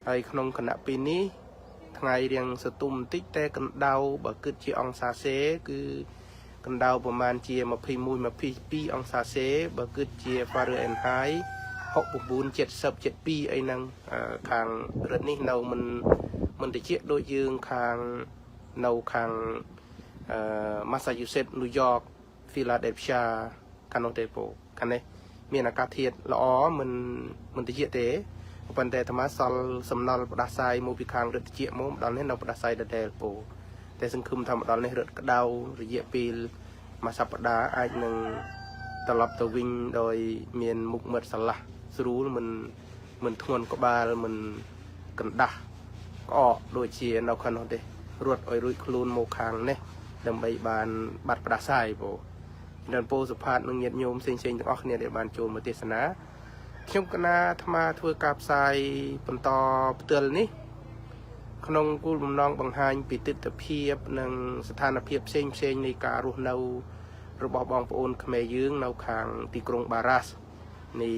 ហើយក្នុងគណៈពេលនេះថ្ងៃរៀងសតុំបន្តិចតែកណ្ដៅបើគិតជាអង្សាសេគឺកណ្ដៅប្រមាណជា21 22អង្សាសេបើគិតជា Fahrenheit 69 70 72អីហ្នឹងខាងរដ្ឋនេះនៅមិនតិចដូចយើងខាងនៅខាងMassachusetts New York Philadelphia ខាងនោះទេពូខាងនេះមានអាកាសធាតុល្អមិនតិចទេប៉ុន្តែអាត្មាសល់សំណល់ផ្ដាសាយមកពីខាងរដ្ឋតិចមកម្ដងនេះនៅផ្ដាសាយដដែលពូតែសង្ឃឹមថាម្ដងនេះរត់ក្តៅរយៈពេលមួយសប្ដាហ៍អាចនឹងត្រឡប់ទៅវិញដោយមានមុខមាត់ស្រឡះស្រួលមិនធ្ងន់ក្បាលមិនកណ្ដាស់ក្អកដូចជានៅខាងនោះទេរត់ឲ្យរួចខ្លួនមកខាងនេះដើម្បីបានបាត់ផ្ដាសាយពូដល់ពូសុផាតនឹងញាតិញោមផ្សេងៗទាំងអស់គ្នាដែលបានចូលមកទេសនាខ្ញុំកណាអាត្មាធ្វើការផ្សាយបន្តផ្ទាល់នេះក្នុងគោលបំណងបង្ហាញពីទស្សនវិជ្ជានិងស្ថានភាពផ្សេងនៃការរស់នៅរបស់បងប្អូនខ្មែរយើងនៅខាងទីក្រុងបារ៉ាស់នៃ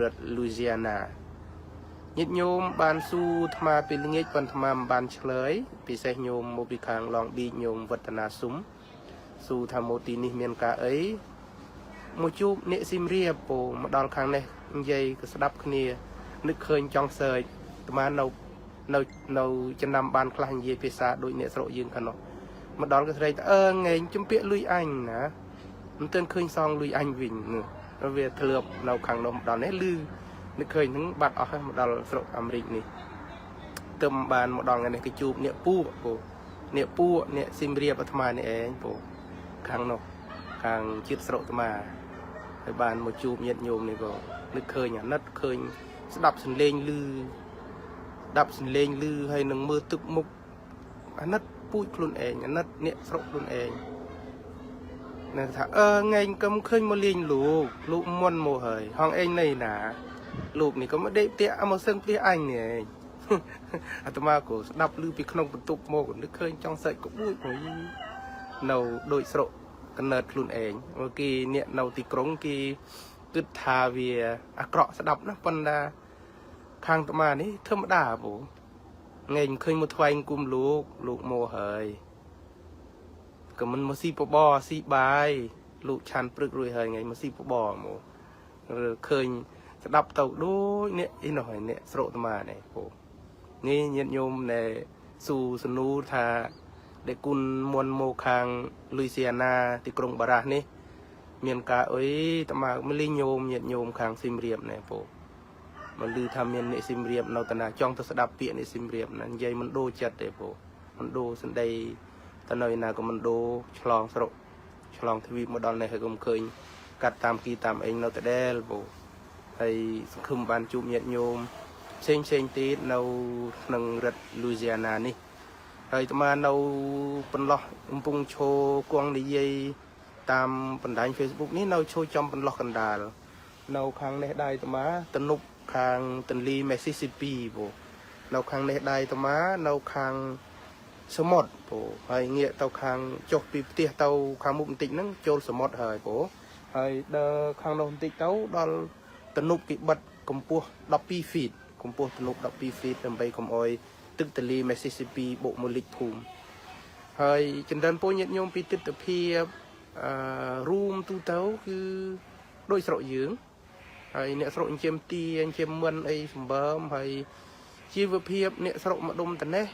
រដ្ឋ Louisiana ញាតិញោមបានសួរអាត្មាពីល្ងាចប៉ុន្តែអាត្មាមិនបានឆ្លើយពិសេសញោមមកពីខាង Long Beach ញោមវឌ្ឍនាស៊ុំសួរថាមកទីនេះមានការអីមកជួបអ្នកស៊ីមរៀបពូមកដល់ខាងនេះនិយាយក៏ស្ដាប់គ្នានឹកឃើញចង់សើចអាត្មានៅចំណាំបានខ្លះនិយាយភាសាដូចអ្នកស្រុកយើងខាងនោះមកដល់ក៏ស្រែកងែងជំពាក់លុយអញណាមិនទាន់ឃើញសងលុយអញវិញវាធ្លាប់នៅខាងនោះមកដល់នេះលឺនឹកឃើញហ្នឹងបាត់អស់មកដល់ស្រុកអាមេរិកនេះទៅបានមកដល់ថ្ងៃនេះគេជួបអ្នកពួកអ្នកស៊ីមរៀបអាត្មានេះឯងពូខាងនោះខាងជាតិស្រុកអាត្មាហើយបានមកជួបញាតិញោមនេះក៏នឹកឃើញអាណិតឃើញស្ដាប់សំឡេងលឺហើយនឹងមើលទឹកមុខអាណិតពូជខ្លួនឯងអាណិតអ្នកស្រុកខ្លួនឯងនឹងថាថ្ងៃកុំឃើញមកលេងលោកមុនមកហើយហងឯងណៃណាលោកនេះក៏មកដេកផ្ទះមកសឹងផ្ទះអញនេះឯងអាត្មាក៏ស្ដាប់ឮពីក្នុងបន្ទប់មកនឹកឃើញចង់សើចក្បួចហុយនៅដូចស្រុកកណើតខ្លួនឯងគេអ្នកនៅទីក្រុងគេគិតថាវាអាក្រក់ស្ដាប់ណាប៉ុន្តែខាងអាត្មានេះធម្មតាពូថ្ងៃឃើញមកថ្វាយគុំលោកមកហើយក៏មិនមកស៊ីបបរស៊ីបាយលោកឆាន់ព្រឹករួចហើយថ្ងៃមកស៊ីបបរមកឃើញស្ដាប់ទៅដូចអ្នកអីនោះហើយអ្នកស្រុកអាត្មានេះពូនេះញាតិញោមដែលស៊ូសនូថាដែលគុណមុនមកខាងលុយស៊ីអាណាទីក្រុងបារ៉ាស់នេះមានការអុយអាត្មាមកលេងញោមញាតិញោមខាងស៊ីមរៀបនេះពូមកឮថាមានអ្នកស៊ីមរៀបនៅតាណាចង់ទៅស្ដាប់ពាក្យអ្នកស៊ីមរៀបណានិយាយមិនដូរចិត្តទេពូមិនដូរសន្តីទៅនៅណាក៏មិនដូរឆ្លងស្រុកឆ្លងទ្វីបមកដល់នេះហើយក៏មិនឃើញកាត់តាមគីតាមអីនៅដដែលពូហើយសង្ឃឹមបានជួបញាតិញោមផ្សេងទៀតនៅក្នុងរដ្ឋ Louisiana នេះហើយអាត្មានៅបន្លោះកំពុងឈរគង់និយាយតាមបណ្ដាញ Facebook នេះនៅឈរចំបន្លោះកណ្ដាលនៅខាងនេះដែរអាត្មាទំនប់ខាងទន្លេ Mississippi ពូនៅខាងនេះដែរអាត្មានៅខាងសមុទ្រពូហើយងាកទៅខាងចុះពីផ្ទះទៅខាងមុខបន្តិចហ្នឹងចូលសមុទ្រហើយពូហើយដល់ខាងនោះបន្តិចទៅដល់ទំនប់គេបិទកម្ពស់12 feet កម្ពស់ទំនប់12 feet ដើម្បីកុំអោយទឹកទន្លេ Mississippi បូកមកលិចភូមិហើយចិនដិនពូញាតិញោមពីទិដ្ឋភាពរួមទូទៅគឺដូចស្រុកយើងហើយអ្នកស្រុកអញ្ចឹមទាអញ្ចឹមមិនអីសម្បើមហើយជីវភាពអ្នកស្រុកមកដុំតនេះ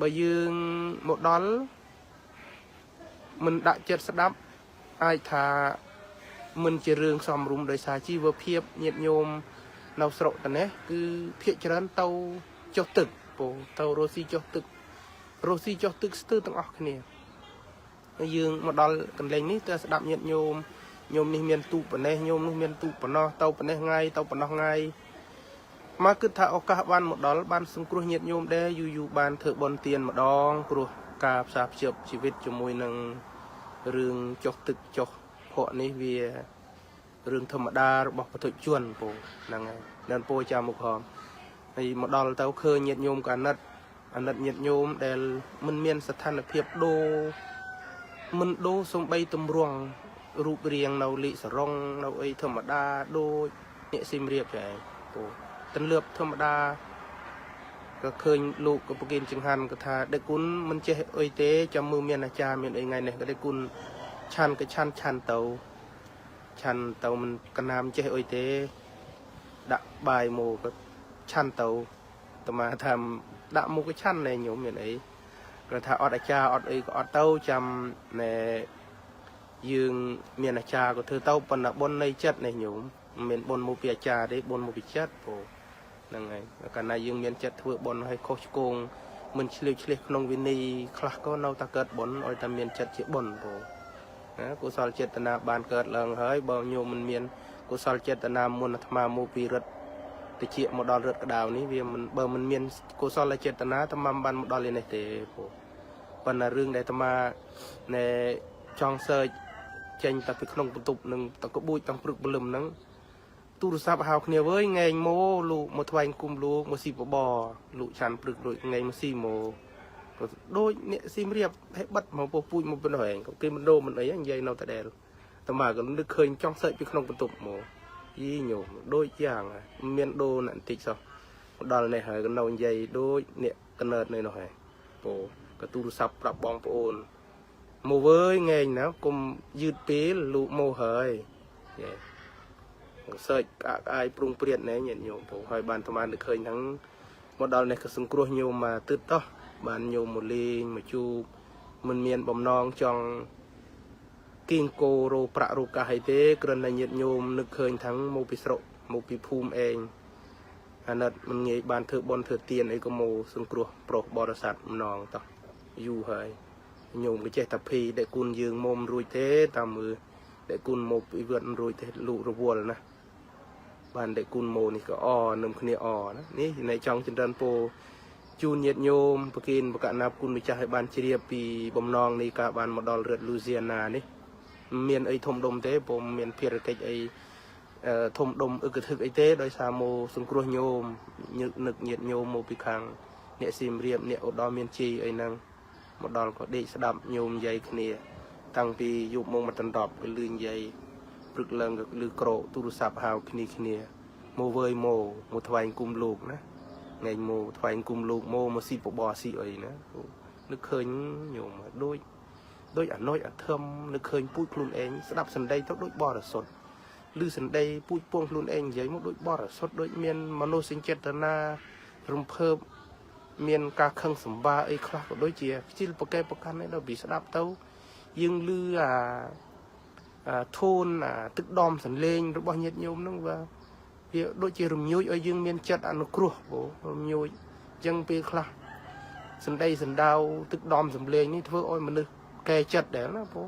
បើយើងមកដល់មិនដាក់ចិត្តស្ដាប់អាចថាមិនជារឿងសំរុំដោយសារជីវភាពញាតិញោមនៅស្រុកតនេះគឺភាគច្រើនទៅចុះទឹកពូទៅរស់ស៊ីចុះទឹកស្ទើរទាំងអស់គ្នាហើយយើងមកដល់កន្លែងនេះទៅស្ដាប់ញាតិញោមនេះមានទូប៉ុណ្ណេះញោមនោះមានទូប៉ុណ្ណោះទៅប៉ុណ្ណេះថ្ងៃទៅប៉ុណ្ណោះថ្ងៃមកគិតថាឱកាសបានមកដល់បានសង្គ្រោះញាតិញោមដែរយូរបានធ្វើបុណ្យទានម្ដងព្រោះការផ្សារភ្ជាប់ជីវិតជាមួយនឹងរឿងចុះទឹកចុះភក់នេះវារឿងធម្មតារបស់ពុទ្ធជនពូហ្នឹងហើយដល់ពូចាំមុខហមហើយមកដល់ទៅឃើញញាតិញោមក៏អាណិតញាតិញោមដែលមិនមានស្ថានភាពមិនដូរសំបីតម្រង់រូបរាងនៅលីសរងនៅអីធម្មតាដូចអ្នកស៊ីមរៀបដែរពូទន្លើបធម្មតា ก็เคยลูกก็ปกินจึงหันก็ท่าได้กุนมันเจเอ้ยเตจำมือเมียนอาจารย์เมียนไอ้ไงเนี่ยก็ได้กุนชันก็ชันเตามันกระนำเจเอ้ยเตดะบายโมก็ชันเตาต่อมาทำดะโมก็ชันในโยมเมียนไอ้ก็ท่าอดอาจารย์อดไอ้ก็อดเตาจำในยืงเมียนอาจารย์ก็เธอเต้าปนบนในจัดในหนุ่มเมียนบนมูปีอาจารย์ได้บนมูปีจัดโผนั่งไงการนายยืงเมียนจัดเพื่อบนให้โคชโกงมันเฉลี่ยขนมวินีคลาก็เนาตะเกิดบนอ้อยทำเมียนจัดเชี่ยบนโผนะกุศลเจตนาบานเกิดเลิงเฮ้ยบ่โยมมันเมียนกุศลเจตนามุนธรรมามูปีรถติเชี่ยมดอลรถกระดาวนี้เวียมันเบอร์มันเมียนกุศลเจตนาธรรมบันมดอลเลยในเตโผปัญหาเรื่องใดธรรมาในจองเซอร์เจนแต่ไปขนมตุบหนึ่งแต่ก็บุยตั้งปรึกบลืมนั้นตู้รศัพท์หาวเนี่ยเว้ยไงโมลูมาทวายกุมลูมาสีบอลูชันปรึกโดยไงมาสีโมโดยเนี่ยซีเรียบให้บัดมาปปุยมาเป็นหน่อยก็คือมันโดมันอะไรอย่างใหญ่เนาแต่เดลแต่มาก็นึกเคยจ้องเสยไปขนมตุบโมยี่หนูโดยอย่างเมียนโดนั่นติดซะดอลในหายกันเราใหญ่โดยเนี่ยกันเนิดในหน่อยโปก็ตู้รศัพท์ปรับบองโปนโมเว้ยไงนะกุมยืดปีลูโมเฮยเสยไอปรุงเปลี่ยนเนี่ยโยมผมคอยบานธรรมะนึกเคยทั้งโมดอลในกระสุนกลัวโยมมาตึ๊ดต่อบานโยมหมดลีมาจูมันเมียนบ่มนองจองกิงโกโรประโรกาไฮเตกระนันโยมนึกเคยทั้งโมปิสโรโมปิภูมิเองอันนั้นมันไงบานเถอะบอลเถอะเตียนไอ้ก็โมสุนกลัวโปรบริษัทนองต่ออยู่เฮยโยมก็เจตพีได้กุนยืงโมมรุยเทตามมือได้กุนโมปิเวรรุยเทลุระวัวนะบ้านได้กุนโมนี่ก็อ้อนมคณีอ้อนะนี่ในจังจินดันโปจูนเย็ดโยมปกินประกาศนับกุนวิจัยบ้านเชียปีบอมนองในกาบ้านมดอลเรือลูเซียนานี่เมียนไอทมดมเทผมเมียนเพียรเกจไอทมดมกระทึกไอเต้โดยซาโมสุงครัวโยมนึกเย็ดโยมโมปิคังเนี่ยซิมเรียบเนี่ยอดอเมียนจีไอนังมดอลก็ได้สดับโยมใหญ่ขึ้นเนี่ยตั้งปียุบมงมาตันดอบไปลื่นใหญ่ปรึกเลิงกับลือโกรตุรุสับหาวขึ้นเนี่ยโมเวยโมทวายกุมลูกนะไงโมทวายกุมลูกโมมาสีปบอสีเอ้ยนะนึกเคยโยมโดยอันน้อยอันเทิมนึกเคยพูดคลุนเองสดับสันได้ทั้งโดยบอระสดลือสันได้พูดพวงคลุนเองใหญ่หมดโดยบอระสดโดยเมียนมโนสิงเจตนารุมเพิ่มเมียนกาคังสมบาไอ้คลาโดยเจียที่ประแกประกันให้เราบีสดับเต้ายังลือทูนตึกดอมสันเลงรบเงียดโยมนั่งว่าเดี๋ยวโดยเจียรุมยุยยังเมียนจัดอนุครัวโอ้รุมยุยยังเปียคลาสันได้สันดาวตึกดอมสันเลงนี่เพื่ออ้อยมันนึกแกจัดเดี๋ยวนะพ่อ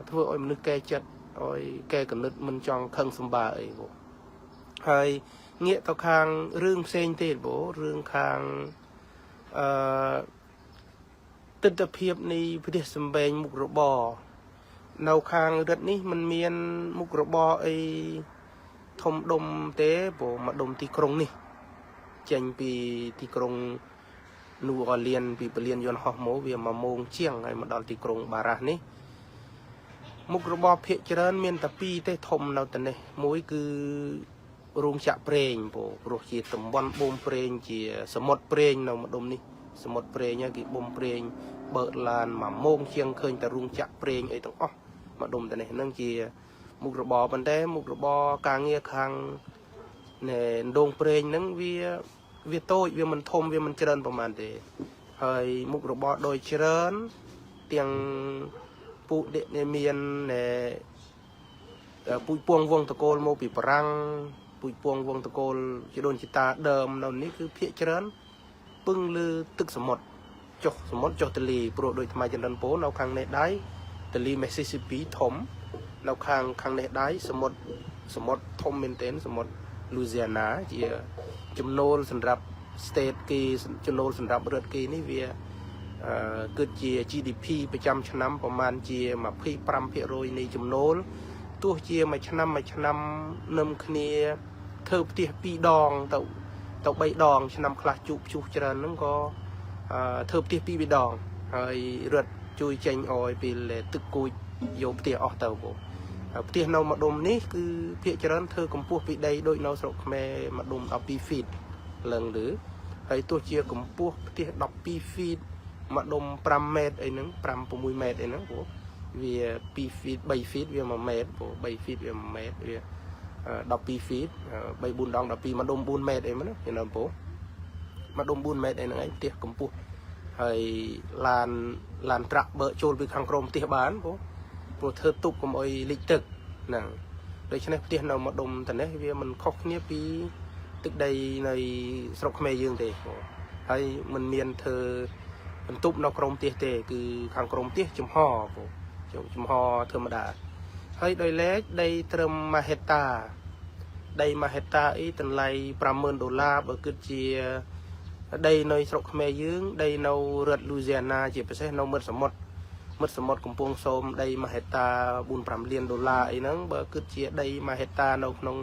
เพื่ออ้อยมันนึกแกจัดอ้อยแกกันนึกมันจองคังสมบาไอ้พ่อให้เงี้ยต่อคางเรื่องเซนเตดโบเรื่องคางตึกตะเพียบในประเทศสมเบงมุกระบอแนวคางเรื่องนี้มันมีมุกระบอไอ้ทมดมเต้โบมาดมที่กรงนี่เจนปีที่กรงนูอเลียนปีเปลี่ยนยนหอโมเวียมาโมงเชียงไงมาดอลที่กรงบารานี่มุกระบอเพจเจริญเมียนตะปีเต้ทมเราแต่เนี่ยมวยคือรุงจะเปร่งโบโรจีตมวันบ่มเปร่งจีสมดเปร่งเรามาดมนี่สมดเปร่งเนี่ยกี่บ่มเปร่งเบิดลานมาโมงเชียงเคยแต่รุงจะเปร่งไอ้ตรงอ๋อมาดมแต่เนี่ยนั่งจีมุกระบอมันได้มุกระบอกางเงียคังเนี่ยดงเปร่งนั่งเวียโต้เวียมันทมเวียมันเจริญประมาณเดเฮ้ยมุกระบอโดยเจริญเตียงปูเดเนเมียนเนี่ยปุยพวงวงตะโกลโมปีปรังปุยพวงวงตะโกลจะโดนจิตาเดิมเหล่านี้คือเพียเจริญปึ้งลือตึกสมดจกสมดจกตะลีโปรโดยทำไมจันทร์โป้เราคังในได้ตะลีเมสซิสซิปีถมเราคังในได้สมดทมเมนเทนสมดลูเซียนาจีจำนวนสำหรับสเตทกีจำนวนสำหรับเรือกีนี่เวียเกิดเจีย GDP ประจำชั้นประมาณเจียมาพี่ปรำเพียโรยในจำนวนตัวเจียมาชั้นนำคเนียเธอเตียปีดองเต่าใบดองชั้นคลาจุจุจรันนั่งก็เธอเตียปีใบดองไอเรือจุยเจงออยปีเลยตึกกุยโยเตียออกเต่าโบเตียนเอามาดมนี่คือเพียจรันเธอกำพูดปีใดโดยเราสกแม่มาดมเอาปีฟีดเลิงหรือไอ ហើយទោះជាកម្ពស់ផ្ទះ12 feet មកដុំ5 mét អីហ្នឹង5 6 mét អីហ្នឹងព្រោះវា2 feet 3 feet វា1 mét ព្រោះ3 feet វា1 mét វា12 feet 3 4ដង12មកដុំ4 mét អីហ្នឹងណាព្រោះមកដុំ4 mét អីហ្នឹងឯងផ្ទះកម្ពស់ហើយឡានត្រាក់បើកចូលពីខាងក្រោមផ្ទះបានព្រោះធ្វើទុបកុំអុយលិចទឹកហ្នឹងដូច្នេះផ្ទះនៅមកដុំតនេះវាមិនខុសគ្នាពីទឹកដីនៅស្រុកខ្មែរយើងទេហើយមិនមានធ្វើបន្ទប់នៅក្រោមផ្ទះទេគឺខាងក្រោមផ្ទះចំហចំហធម្មតាហើយដោយឡែកដីត្រឹម1 hectare ដី1 hectare អីតម្លៃ$50,000បើគិតជាដីនៅស្រុកខ្មែរយើងដីនៅរដ្ឋ Louisiana ជាពិសេសនៅមាត់សមុទ្រកំពង់សោមដី1 hectare $4-5 លានអីហ្នឹងបើគិតជាដី1 hectare នៅក្នុង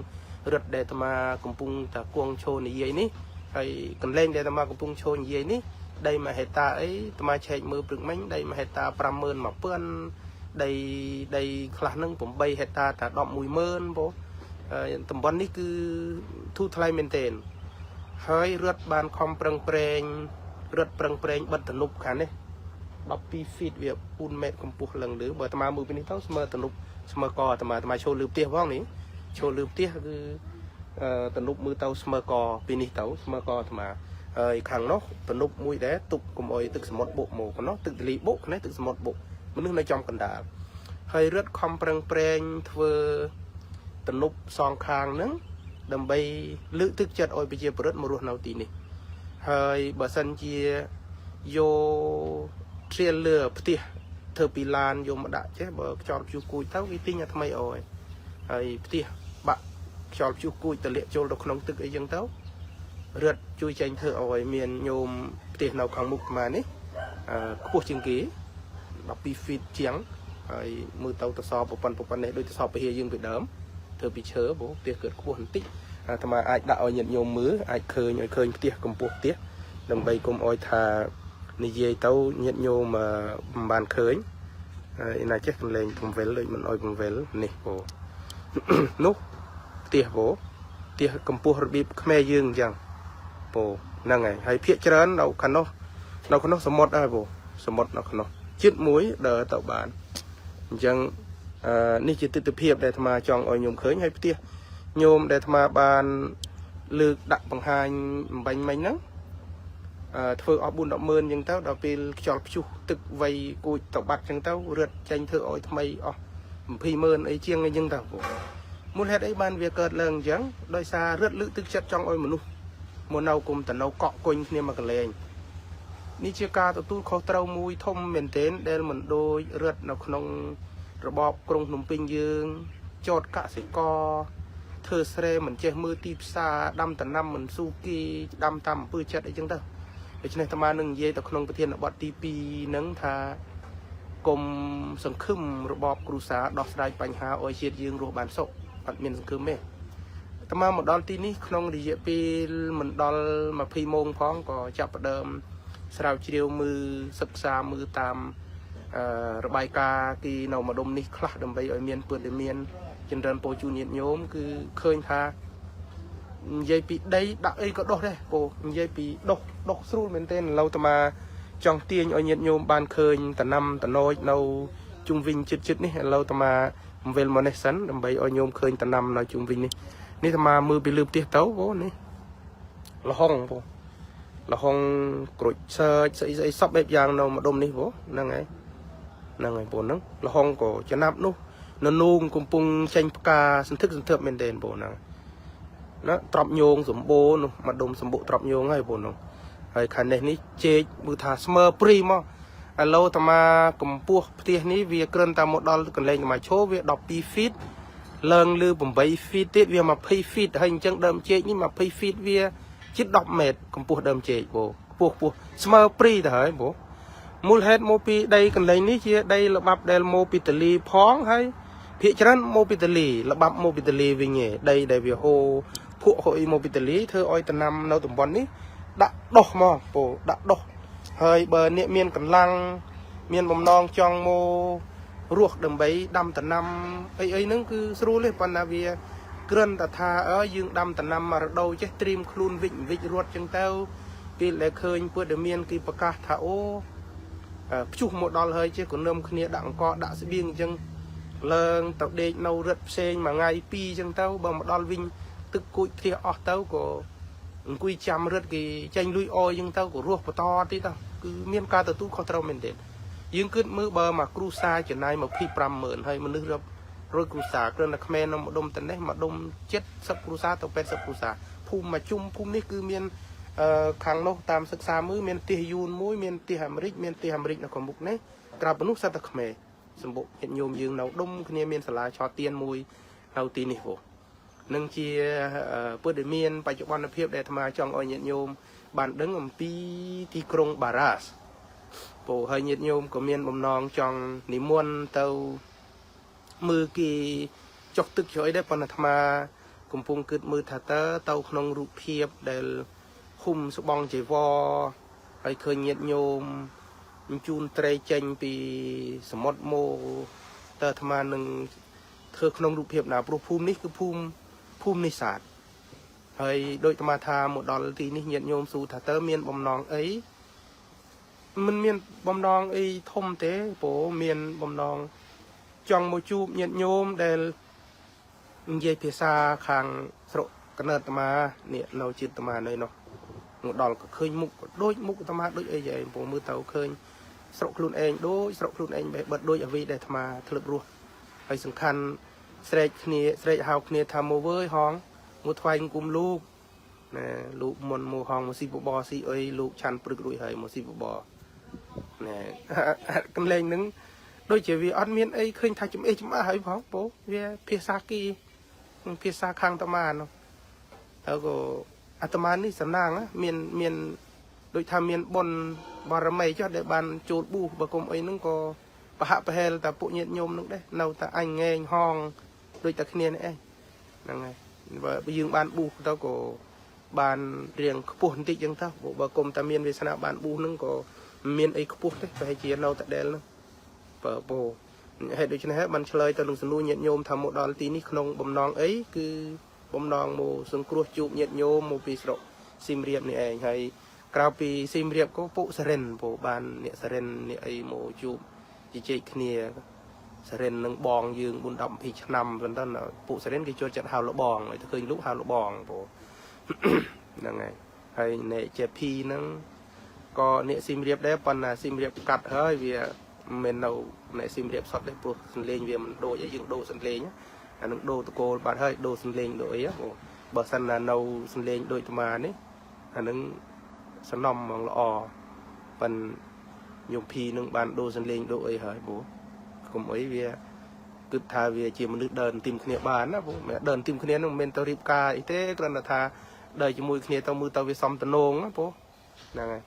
រដ្ឋដែលអាត្មាកំពុងតែគង់ឈរនិយាយនេះហើយកន្លែងដែលអាត្មាកំពុងឈរនិយាយនេះដី1 hectare អីអាត្មាឆែកមើលព្រឹកមិញដី1 hectare $51,000ដីខ្លះហ្នឹង8 hectare តែ11,000បងតំបន់នេះគឺធូរថ្លៃមែនទែនហើយរដ្ឋបានខំប្រឹងប្រែងបិទទំនប់ខាងនេះ12 feet វា4 mét កម្ពស់ឡើងលើបើអាត្មាមើលពីនេះទៅស្មើទំនប់ស្មើកអាត្មាចូលលើផ្ទះផងនេះចូលលើផ្ទះគឺទំនប់មើលទៅស្មើកពីនេះទៅស្មើកអាត្មាហើយខាងនោះទំនប់មួយដែរទប់កុំអុយទឹកសមុទ្របុកមកខាងនោះទឹកទលីបុកខាងនេះទឹកសមុទ្របុកមនុស្សនៅចំកណ្ដាលហើយរដ្ឋខំប្រឹងប្រែងធ្វើទំនប់សងខាងហ្នឹងដើម្បីលើកទឹកចិត្តឲ្យប្រជាពលរដ្ឋមករស់នៅទីនេះហើយបើសិនជាយកជ្រៀលលើផ្ទះធ្វើពីឡានយកមកដាក់ចេះបើខ្យល់ព្យុះគួចទៅវាទិញអាថ្មីអើយហើយផ្ទះបាក់ខ្យល់ព្យុះគួចទម្លាក់ចូលទៅក្នុងទឹកអីចឹងទៅរត់ជួយចេញធ្វើឲ្យមានញោមផ្ទះនៅខាងមុខអានេះខ្ពស់ជាងគេ12 feet ជាងហើយមើលទៅតសប្រព័ន្ធនេះដូចតសពហិយើងពីដើមធ្វើពីឈើបងផ្ទះកើតខ្ពស់បន្តិចអាត្មាអាចដាក់ឲ្យញាតិញោមមើលអាចឃើញផ្ទះកម្ពស់ផ្ទះដើម្បីកុំឲ្យថានិយាយទៅញាតិញោមមិនបានឃើញហើយណាចេះកន្លែងពង្វិលដូចមិនអោយពង្វិលនេះពោនោះផ្ទះពោផ្ទះកម្ពស់របៀបខ្មែរយើងអញ្ចឹងពោហ្នឹងហើយភាគច្រើននៅខាងនោះសមុទ្រដែរពោសមុទ្រនៅខាងនោះជិតមួយដើរទៅបានអញ្ចឹងនេះជាទស្សនវិជ្ជាដែលអាត្មាចង់ឲ្យញោមឃើញហើយផ្ទះញោមដែលអាត្មាបានលើកដាក់បង្ហាញបំបញ្ញមិញហ្នឹងធ្វើអស់4-10 ម៉ឺនអញ្ចឹងទៅដល់ពេលខ្យល់ព្យុះទឹកវៃគួចទៅបាត់អញ្ចឹងទៅរត់ចេញធ្វើឲ្យថ្មីអស់20 ម៉ឺនអីជាងអីអញ្ចឹងទៅមូលហេតុអីបានវាកើតឡើងអញ្ចឹងដោយសាររត់លើកទឹកចិត្តចង់ឲ្យមនុស្សមកនៅគុំតនៅកក់គុញគ្នាមកកលែងនេះជាការទទួលខុសត្រូវមួយធំមែនទែនដែលមិនដូចរត់នៅក្នុងរបបក្រុងភ្នំពេញយើងចតកសិករធ្វើស្រែមិនចេះមើលទីផ្សារដាំដំណាំមិនស៊ូគីដាំតាមអំពើចិត្តអីចឹងទៅដូច្នេះអាត្មានឹងនិយាយទៅក្នុងប្រធានបទទី2ហ្នឹងថាគុំសង្ឃឹមរបបគ្រូសាដោះស្រាយបញ្ហាឲ្យជាតិយើងរស់បានសុខអត់មានសង្ឃឹមទេអាត្មាមកដល់ទីនេះក្នុងរយៈពេលមិនដល់20 ម៉ោងផងក៏ចាប់ផ្ដើមស្រាវជ្រាវមើលសិក្សាមើលតាមរបាយការណ៍ទីនៅម្ដុំនេះខ្លះដើម្បីឲ្យមានពើដែលមានចម្រើនពោជូនញាតិញោមគឺឃើញថានិយាយពីដីដាក់អីក៏ដុះដែរពោនិយាយពីដុះស្រួលមែនទែនឥឡូវអាត្មាចង់ទាញឲ្យញាតិញោមបានឃើញតំណាំតណូចនៅជុំវិញចិត្តនេះឥឡូវអាត្មាអំវិលមកនេះសិនដើម្បីឲ្យញោមឃើញតំណាំនៅជុំវិញនេះអាត្មាមើលពីលើផ្ទះទៅពោនេះលហុងពោលហុងក្រូចសើចស្អីសពបែបយ៉ាងនៅម្ដុំនេះពោហ្នឹងហើយពោហ្នឹងលហុងក៏ចំណាប់នោះនៅនូងកំពុងចេញផ្កាសន្ធឹកសន្ធាប់មែនទែនបងហ្នឹងណាត្រប់ញងសម្បូរនោះមកដុំសម្បុកត្រប់ញងហើយបងហ្នឹងហើយខាងនេះចេកមើលថាស្មើព្រីមកឥឡូវតាមាកម្ពស់ផ្ទះនេះវាក្រិនតាមមកដល់កន្លែងតាមាឈោវា12 feet ឡើងលើ8 feet ទៀតវា20 feet ហើយអញ្ចឹងដើមចេកនេះ20 feet វាជិត10 ម៉ែត្រកម្ពស់ដើមចេកបងខ្ពស់ស្មើព្រីទៅហើយបងមូលហេតុមកពីដីកន្លែងនេះជាដីល្បាប់ដែលមកពីទលីផងហើយភាគច្រើនមកពីទលីល្បាប់មកពីទលីវិញឯងដីដែលវាហូរភក់ហុយមកពីទលីធ្វើឲ្យតំណាំនៅតំបន់នេះដាក់ដុះមកពោដាក់ដុះហើយបើអ្នកមានកម្លាំងមានបំណងចង់មករស់ដើម្បីដាំតំណាំអីហ្នឹងគឺស្រួលទេប៉ុន្តែវាគ្រាន់តែថាយើងដាំតំណាំមករដូវចេះត្រៀមខ្លួនវិចរត់ចឹងទៅ ពេលដែលឃើញព័ត៌មានគេប្រកាសថាអូភ្ជុះមកដល់ហើយជាក៏នឹមគ្នាដាក់អង្គដាក់ស្បៀងអញ្ចឹងឡើងទៅដេកនៅរឹតផ្សេងមួយថ្ងៃពីរអញ្ចឹងទៅបើមកដល់វិញទឹកគួចគ្រាអស់ទៅក៏អង្គុយចាំរឹតគេចេញលុយអអញ្ចឹងទៅក៏រស់បន្តទៀតទៅគឺមានការទទួលខុសត្រូវមែនទេយើងគិតមើលបើមកគ្រូសាចំណាយ250000ហើយមនុស្សរាប់រយគ្រូសាគ្រាន់តែក្មេងនៅម្ដុំទៅនេះម្ដុំ70គ្រូសាទៅ80គ្រូសាភូមិមួយជុំភូមិនេះគឺមានខាងនោះតាមសិក្សាមើលមានផ្ទះយូនមួយមានផ្ទះអាមេរិកមានផ្ទះអាមេរិកនៅខាងមុខនេះក្រៅពីនោះសត្វតែក្មេងសម្បុកញាតិញោមយើងនៅដុំគ្នាមានសាលាឆោទៀនមួយនៅទីនេះហ៎នឹងជាព័ត៌មានបច្ចុប្បន្នភាពដែលអាត្មាចង់ឲ្យញាតិញោមបានដឹងអំពីទីក្រុងបារ៉ាសព្រោះហើយញាតិញោមក៏មានបំណងចង់និមន្តទៅមើលគេចុះទឹកជ្រោយដែរប៉ុន្តែអាត្មាកំពុងគិតមើលថាទៅក្នុងរូបភាពដែលឃុំស្បង់ចៃវរហើយឃើញញាតិញោមជូនត្រីចេញពីសមុទ្រមកតើអាត្មានឹងធ្វើក្នុងរូបភាពណាព្រោះភូមិនេះគឺភូមិនេសាទហើយដូចអាត្មាថាមកដល់ទីនេះញាតិញោមសួរថាតើមានបំណងអីមិនមានបំណងអីធំទេព្រោះមានបំណងចង់មកជួបញាតិញោមដែលនិយាយភាសាខាងស្រុកកណើតអាត្មានេះនៅជាតិអាត្មានៅនោះមកដល់ក៏ឃើញមុខដូចមុខអាត្មាដូចអីយ៉ាងព្រោះមើលទៅឃើញស្រុកខ្លួនឯងដូចស្រុកខ្លួនឯងបិទដូចអ្វីដែលអាត្មាធ្លាប់រស់ហើយសំខាន់ស្រែកហៅគ្នាថាមកវើយហងមកថ្វាយគុំលោកណាលោកមុនមកហងមកស៊ីបបស៊ីអីលោកឆាន់ព្រឹករួចហើយមកស៊ីបបណែកំឡែងនឹងដូចជាវាអត់មានអីឃើញថាចំអេះចំអាស់ហើយផងពោវាភាសាគីភាសាខាងអាត្មានោះហើយក៏អាត្មានេះសំណាងមានដូចថាមានបុណ្យបារមីចុះដែលបានចូលប៊ូបើគុំអីហ្នឹងក៏ប្រហាក់ប្រហែលតែពួកញាតិញោមហ្នឹងដែរនៅតែអញងែងហងដូចតែគ្នានេះឯងហ្នឹងហើយបើយើងបានប៊ូទៅក៏បានរៀងខ្ពស់បន្តិចចឹងទៅបើគុំតែមានវាសនាបានប៊ូហ្នឹងក៏មានអីខ្ពស់ទេប្រហែលជានៅតែដែលហ្នឹងបើពោហេតុដូច្នេះបានឆ្លើយទៅនឹងសំណួរញាតិញោមថាមកដល់ទីនេះក្នុងបំណងអីគឺបំណងមកសង្គ្រោះជួបញាតិញោមមកពីស្រុកស៊ីមរៀបនេះឯងហើយក្រៅពីស៊ីមរៀបក៏ពួកសរិនពោបានអ្នកសរិនអ្នកអីមកជួបជជែកគ្នាសរិននឹងបងយើង4 10 20ឆ្នាំប៉ុន្តែពួកសរិនគេចូលចិត្តហៅលបងហើយទៅឃើញលោកហៅលបងពោហ្នឹងហើយអ្នកជេភីហ្នឹងក៏អ្នកស៊ីមរៀបដែរប៉ុន្តែស៊ីមរៀបកាត់ហើយវាមិននៅអ្នកស៊ីមរៀបសតទេព្រោះសន្លេងវាមិនដូចឯងយើងដូរសន្លេងអានឹងដូរតកូលបាត់ហើយដូរសន្លេងដូចអីបើសិនណានៅសន្លេងដូចអាត្មានេះអានឹងសំណំហ្មងល្អប៉ិនញោមភីនឹងបានដូរសន្លេងដូចអីហើយព្រោះកុំអីវាគិតថាវាជាមនុស្សដើរទីមគ្នាបានណាព្រោះដើរទីមគ្នានឹងមិនមែនទៅរៀបការអីទេគ្រាន់តែថាដើរជាមួយគ្នាទៅមើលទៅវាសំតំណងណាព្រោះហ្នឹងហើយ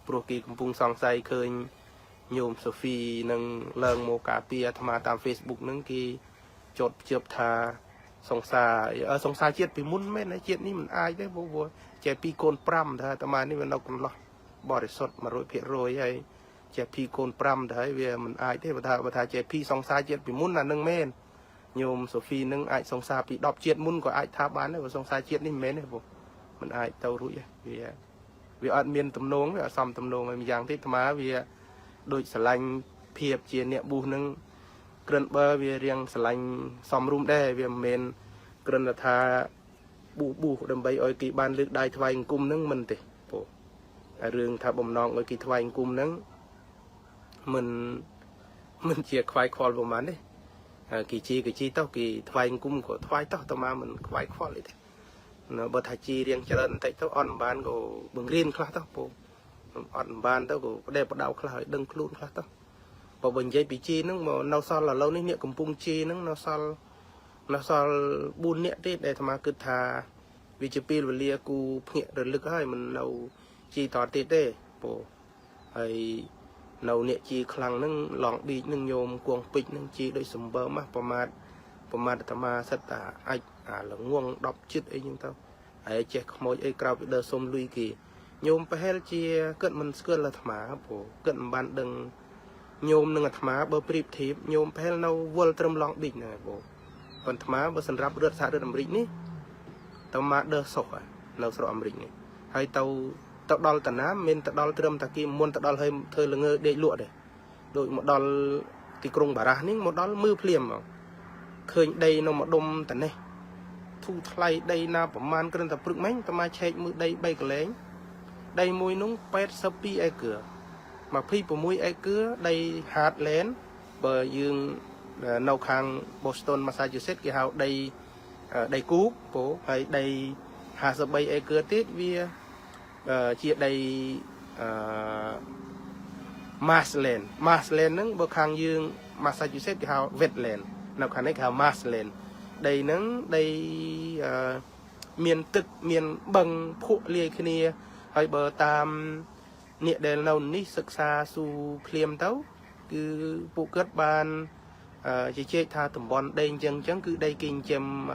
ព្រោះគេកំពុងសង្ស័យឃើញញោមសូហ្វីនឹងឡើងមកការពារអាត្មាតាម Facebook ហ្នឹងគេចត់ជឿបថាសង្សារជាតិពីមុនមែនជាតិនេះមិនអាចទេព្រោះចេះពីកូន5ថាអាត្មានេះវានៅកន្លោះបរិសុទ្ធ 100% ហើយចេះពីកូន5ទៅហើយវាមិនអាចទេបើថាចេះពីសង្សារជាតិពីមុនអានឹងមែនញោមសូហ្វីនឹងអាចសង្សារពី10ជាតិមុនក៏អាចថាបានដែរបើសង្សារជាតិនេះមិនមែនទេព្រោះមិនអាចទៅរួចទេវាអត់មានទំនងវាអត់សមទំនងហើយម្យ៉ាងទៀតអាត្មាវាដូចស្រឡាញ់ភាពជាអ្នកប៊ូសនឹងក្រិនបើវារៀងស្រឡាញ់សំរុំដែរវាមិនមែនក្រិនថាប៊ូសដើម្បីឲ្យគេបានលើកដៃថ្វាយអង្គមហ្នឹងមិនទេព្រោះរឿងថាបំណងឲ្យគេថ្វាយអង្គមហ្នឹងមិនជាខ្វាយខ្វល់ប្រហែលទេគេជីទៅគេថ្វាយអង្គមក៏ថ្វាយតោះអាត្មាមិនខ្វាយខ្វល់អីទេបើថាជីរៀងច្រើនបន្តិចទៅអត់បានក៏បង្រៀនខ្លះទៅព្រោះអត់បានទៅក៏ផ្ដេបដៅខ្លះឲ្យដឹងខ្លួនខ្លះទៅបើនិយាយពីជីហ្នឹងមកនៅសល់ឥឡូវនេះអ្នកកំពុងជីហ្នឹងនៅសល់4នាក់ទៀតដែលអាត្មាគិតថាវាជាពេលវេលាគូភ្ញាក់រលឹកហើយមិននៅជីតទៀតទេព្រោះហើយនៅអ្នកជីខ្លាំងហ្នឹងឡងប៊ីចហ្នឹងញោមគួងពេជ្រហ្នឹងជីដូចសម្បើមប្រមាថអាត្មាសិតតាអាចល្ងង10ចិត្តអីចឹងទៅហើយចេះខ្មោចអីក្រៅពីដើរសុំលុយគេញោមប្រហែលជាគិតមិនស្គាល់អាត្មាព្រោះគិតមិនបានដឹងញោមនឹងអាត្មាបើប្រៀបធៀបញោមប្រហែលនៅវល់ត្រឹមឡងប៊ីចហ្នឹងព្រោះប៉ុន្តែអាត្មាបើសម្រាប់សហរដ្ឋអាមេរិកនេះទៅមកដើរសុខនៅស្រុកអាមេរិកនេះហើយទៅ tập đo tận nám mình tập đo trâm ta kia muốn tập đo hơi thời là ngơ để lụa đấy đội một đo thì cùng bà ra nín một đo mưa phèm khơi đây nó một đom tận này thu thay đây naประมาณ cân tập rực mấy ta mai chạy mưa đây bay cái lén đây mùi núng pet sapi ai cửa mà phi của mùi ai cửa đây hạt lén bờ dương nâu khang Boston Massachusetts kia hào đây đây cú phố hay đây hạt sapi ai cửa tết vía chia đây Marsland nâng bờ khang dương Massachusetts kia hào Wetland nào khả năng hào Marsland đây nâng đây miền tực miền bằng phụ liệt kia hay bờ tam nhẹ đèn lâu ní sực xa su khiêm tấu cứ bộ kết ban chỉ chơi tha tầm bon đây chân chẳng cứ đây kinh châm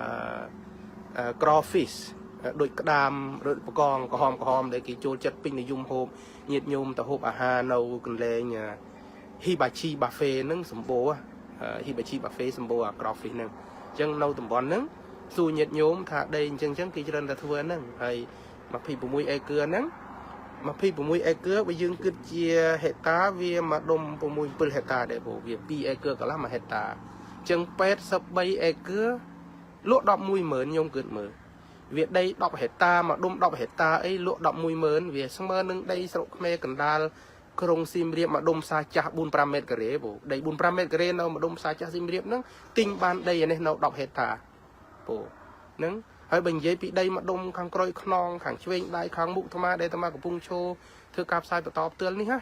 crawfish đôi đam đôi con có hòm để cái chỗ chất pin để dùng hộp nhiệt nhôm tàu hộp hà nâu cần lên nhà hibachi buffet nâng sầm bố hibachi buffet sầm bố crawfish nâng chân nâu tầm bon nâng su nhiệt nhôm thà đây chân chẳng kỳ chân là thua nâng hay mà phi bộ mũi ai cưa nâng mà phi bộ mũi ai cưa bây giờ cứ chia hệ tá vì mà đom bộ mũi bự hệ tá để bộ việc pi ai cưa cả là mà hệ tá chân pet sập bay ai cưa lụa đọp mũi mớn nhôm cướp mớn việc đây đọp hệ tá mà đom đọp hệ tá ấy lụa đọp mũi mớn việc sang mơ nâng đây sọc me cần đal krong sim riệp mà đom sa chả 4-5 mét cái rễ bộ đây 4-5 mét cái rễ nào mà đom sa chả sim riệp nâng tinh ban đây này nào đọp hệ tá bộ nâng hay bình giấy bị đây mà đông khang coi non khang chuyên đại khang mụ thoma đây thoma của pung chô thưa cáp sai của top tươn ní ha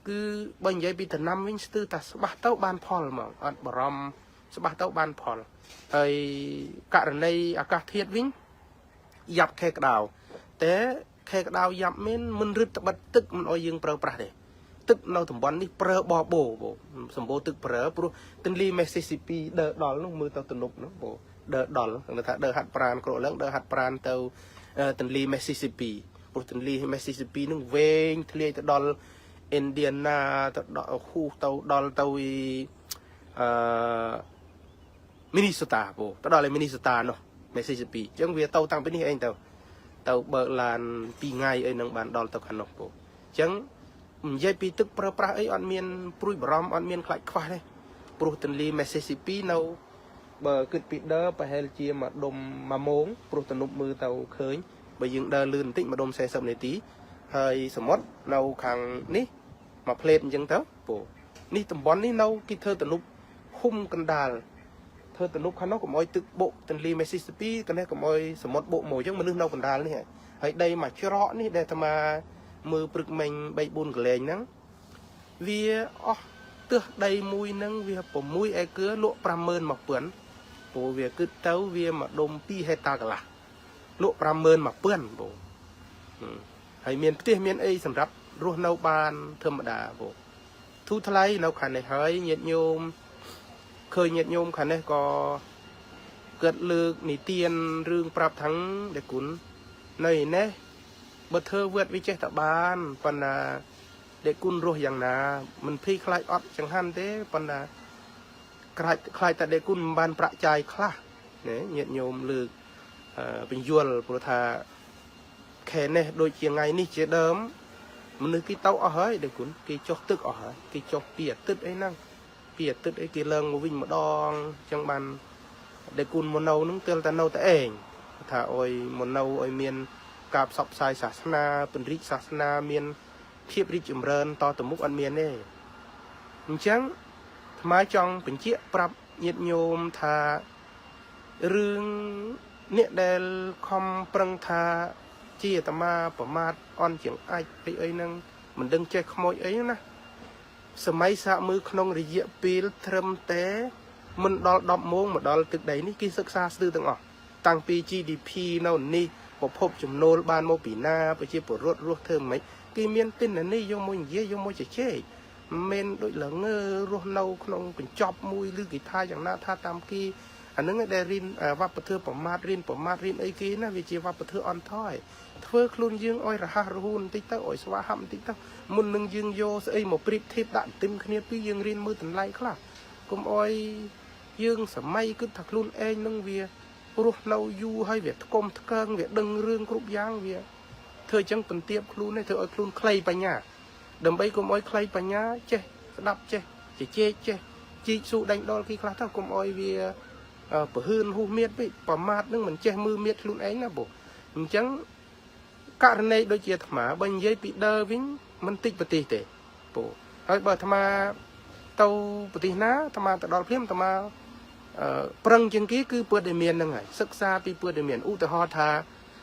cứ bình giấy bị thần năm vinh tư ta bắt tàu ban phol mà ăn brom bắt tàu ban phol hay cả đây cả thiệt vinh dập khe đào té khe đào dập mình rứt bật tức mình oi dương prơ prà đấy tức nào thủng bắn đi prơ bò bổ sầm bồ tức prơ pro tên li Mississippi đỡ đòn lúc mưa tàu tụt nục nó bổ đỡ đòn người ta đỡ hạt pran cột lớn đỡ hạt pran tàu tên li Mississippi pro tên li Mississippi nó về thề tàu đòn Indiana tàu khu tàu tàu Minnesota bổ tàu đòn là Minnesota nó Mississippi chẳng vì tàu tăng bên này anh tàu bờ làn pi ngay ấy nâng bàn đòn tàu khăn nọc bổ chẳng dây pi tức pra pra ấy ăn miên pruy brom ăn miên khai khoa đây pro tên li Mississippi nào bờ cứ bị đỡ phải hay chia mà đom mà mống pro tên nụ mưa tàu khơi bởi dựng đờ lươn tịnh mà đom xe sầm này tí hơi sầm mót nào khang ní mà plate chẳng tớ bộ ní tầm bón ní nâu cái thơ tên nụ khung cần đà thơ tên nụ khăn nó của mọi tự bộ tên li Mississippi cái này của mọi sầm mót bộ mồi chẳng mà nương nâu cần đà này hay đây mà chưa rõ ní đây tham mà mưa bực mình bay buồn cái lệnh nắng vì tước đây mùi nắng vì bộ mùi ai cứ lộ pram mơn mặc bướn bộ việc cứ tấu vì mà đom pi hay ta cả là lộ pram mơn mặc bướn bộ hay miền tây miền ấy sầm rắp ruộng nâu ban thơm đà bộ thu thay nâu khả này hơi nhiệt nhôm khơi nhiệt nhôm khả này có gật lực nỉ tiền rương prap thắng để cuốn này nè bật thơ vượt với chế tạo ban phần là để cun rồiอย่างน่ะมันพี่คลายอดจังหันเด้ปนน่ะคลายแต่เด็กกุนบานประจายคล้าเนี่ยเหยียดโยมหรือเป็นยัวโปรธาแค่เนี่ยโดยเชียงไงนี่เจเดิมมันนึกกี่เต้าเอาเฮ้ยเด็กกุนกี่จอกตึกเอาเฮ้ยกี่จอกเปียกตึกไอ้นั่งเปียกตึกไอ้กี่เลิงมาวิ่งมาดองจังบันเด็กกุนมันเน่านึงเตือนแต่เน่าแต่เองถ้าโอยมันเน่าโอยเมียนกาบสอบสายศาสนาเป็นริศาสนาเมียนเทียบริจุมเรินต่อตมุกอันเมียนเน่จังทำไมจังเป็นเจี๊ยปรับเหยียดโยมทาเรื่องเนี่ยเดลคอมปรังทาเจี๊ยตมาประมาทอ่อนเฉียงไอ้ไอ้นั่งมันดึงใจขโมยไอ้นะสมัยสะมือขนงระยะปีลเทรมเตะมันดอลดอมโมงมาดอลตึกใดนี่กิศึกษาสื่อต่างออกตั้งปี GDP นั่นนี่พบจุ่มโนลบานโมปีนาไปเชี่ยปวดรวดเทิมไหมกีเมียนตินนี่ยงมวยเยี่ยยงมวยเช่เมนโดยหลังรัวเนาขนมเป็นจอบมวยหรือกีท่าอย่างน่าท่าตามกีอันนั้นได้รินว่าประเทศประมาทรินไอ้กีนะวิจิว่าประเทศอ่อนท้อยเพื่อคลุนยืงอ้อยระหะรุนติ๊กตั้งอ้อยสวะหำติ๊กตั้งมุนหนึ่งยืงโยสไอหมอปริบทิพดันติมขณีพี่ยืงรินมือตันไล่คลากุมอ้อยยืงสมัยขึ้นถักลุนเองนั่งเวียรัวเนาอยู่ให้เวียดกลมตะเกิงเวียดึงเรื่องกรุบยางเวีย ធ្វើអញ្ចឹងពន្ទាបខ្លួននេះធ្វើឲ្យខ្លួនខ្លីបញ្ញាដើម្បីកុំឲ្យខ្លីបញ្ញាចេះស្ដាប់ចេះជជែកចេះជីកស៊ូដេញដុលគេខ្លះទៅកុំឲ្យវាប្រហឿនហួសមៀតពេកប្រមាថនឹងមិនចេះមើលមៀតខ្លួនឯងណាបងអញ្ចឹងករណីដូចជាអាត្មាបើនិយាយពីដើវិញមិនតិចប្រទេសទេបងហើយបើអាត្មាទៅប្រទេសណាអាត្មាទៅដល់ព្រាមអាត្មាប្រឹងជាងគេគឺពុទ្ធដែលមានហ្នឹងហើយសិក្សាពីពុទ្ធដែលមានឧទាហរណ៍ថា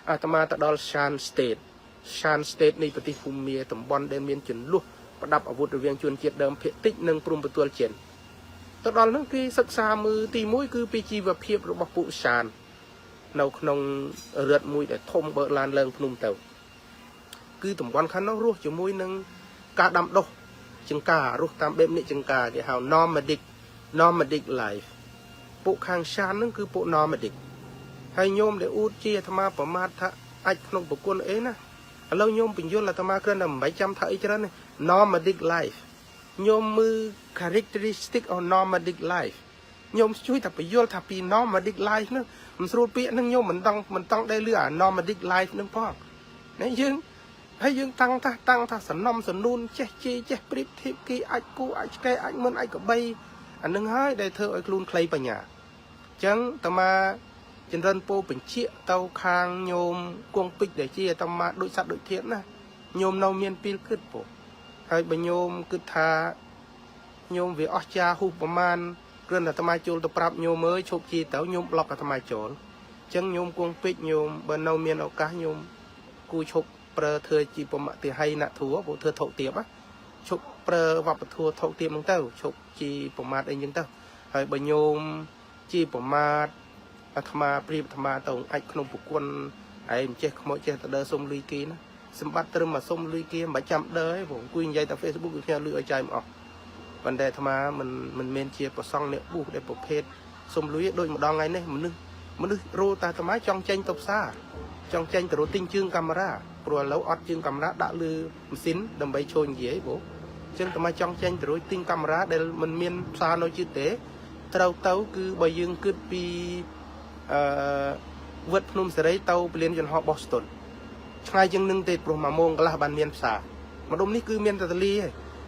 អាត្មាទៅដល់ Shan State នៃប្រទេសភូមាតំបន់ដែលមានចំនួនប្រដាប់អាវុធរវាងជនជាតិដើមភាគតិចនិងព្រំប្រទល់ចិនទៅដល់ហ្នឹងគេសិក្សាមើលទី1គឺពីជីវភាពរបស់ពួកសាននៅក្នុងរដ្ឋមួយដែលធំបើកឡានឡើងភ្នំទៅគឺតំបន់ខាងនោះរស់ជាមួយនឹងការដាំដុះចង្ការរស់តាមបែបនេះចង្ការគេហៅ nomadic life ពួកខាងសានហ្នឹងគឺពួក nomadic ហើយញោមដែលអ៊ូតជាអាត្មាប្រមាថថាអាចក្នុងប្រគុណអីណាឥឡូវញោមបញ្យល់អាត្មាគ្រាន់តែមិនបាច់ចាំថាអីច្រើនទេ nomadic life ញោមមើល characteristic of nomadic life ញោមជួយតែបញ្យល់ថាពី nomadic life ហ្នឹងមិនស្រួលពាក្យហ្នឹងញោមមិនតង់ដែរលឺអា nomadic life ហ្នឹងផងណាយើងតាំងថាសំណុំសំនួនចេះជេរចេះព្រៀបធៀបគេអាចគូអាចឆ្កែអាចមិនអាចកបីអានឹងហើយដែលធ្វើឲ្យខ្លួនខ្លីបញ្ញាអញ្ចឹងតាមាចម្រើនពោបញ្ជាទៅខាងញោមគង់ពេជ្រដែលជាតាមាដូចសត្វដូចធាតណាញោមនៅមានពីលគិតពោហើយបើញោមគិតថាញោមវាអស់ចាហ៊ូប្រមាណគ្រាន់តែអាត្មាចូលទៅប្រាប់ញោមអើយឈប់ជាទៅញោមប្លុកអាត្មាចូលអញ្ចឹងញោមគង់ពេជ្រញោមបើនៅមានឱកាសញោមគូឈប់ប្រើធ្វើជាប្រមាទហៃណធัวព្រោះធ្វើថោកទាបឈប់ប្រើវប្បធម៌ថោកទាបហ្នឹងទៅឈប់ជាប្រមាទអីចឹងទៅហើយបើញោមជាប្រមាទអាត្មាព្រៀបអាត្មាទៅអាចក្នុងប្រគុណឯងចេះខ្មោចចេះតែដើរសុំលុយគេណាសម្បត្តិត្រឹមមកសុំលុយគេមិនបាច់ចាំដើរទេបងអង្គុយនិយាយតែ Facebook គឺខ្ញុំលុយឲ្យចាយមកអស់ប៉ុន្តែអាត្មាមិនមែនជាប្រសង់អ្នកបុះដែលប្រភេទសុំលុយដូចម្ដងថ្ងៃនេះមនុស្សរੂតែអាត្មាចង់ចេញទៅផ្សារចង់ចេញទៅរត់ទិញជើងកាមេរ៉ាព្រោះឥឡូវអត់ជើងកាមេរ៉ាដាក់លើម៉ាស៊ីនដើម្បីឈរនិយាយបងអញ្ចឹងអាត្មាចង់ចេញទៅរត់ទិញកាមេរ៉ាដែលមិនមានផ្សារនៅជិតទេត្រូវទៅគឺបើយើងគិតពីវត្តភ្នំសេរីទៅពលានយន្តហោះ Boston ឆ្ងាយជាងនឹងទេព្រោះ1ម៉ោងកន្លះបានមានផ្សារម្ដុំនេះគឺមានតែទលីឯង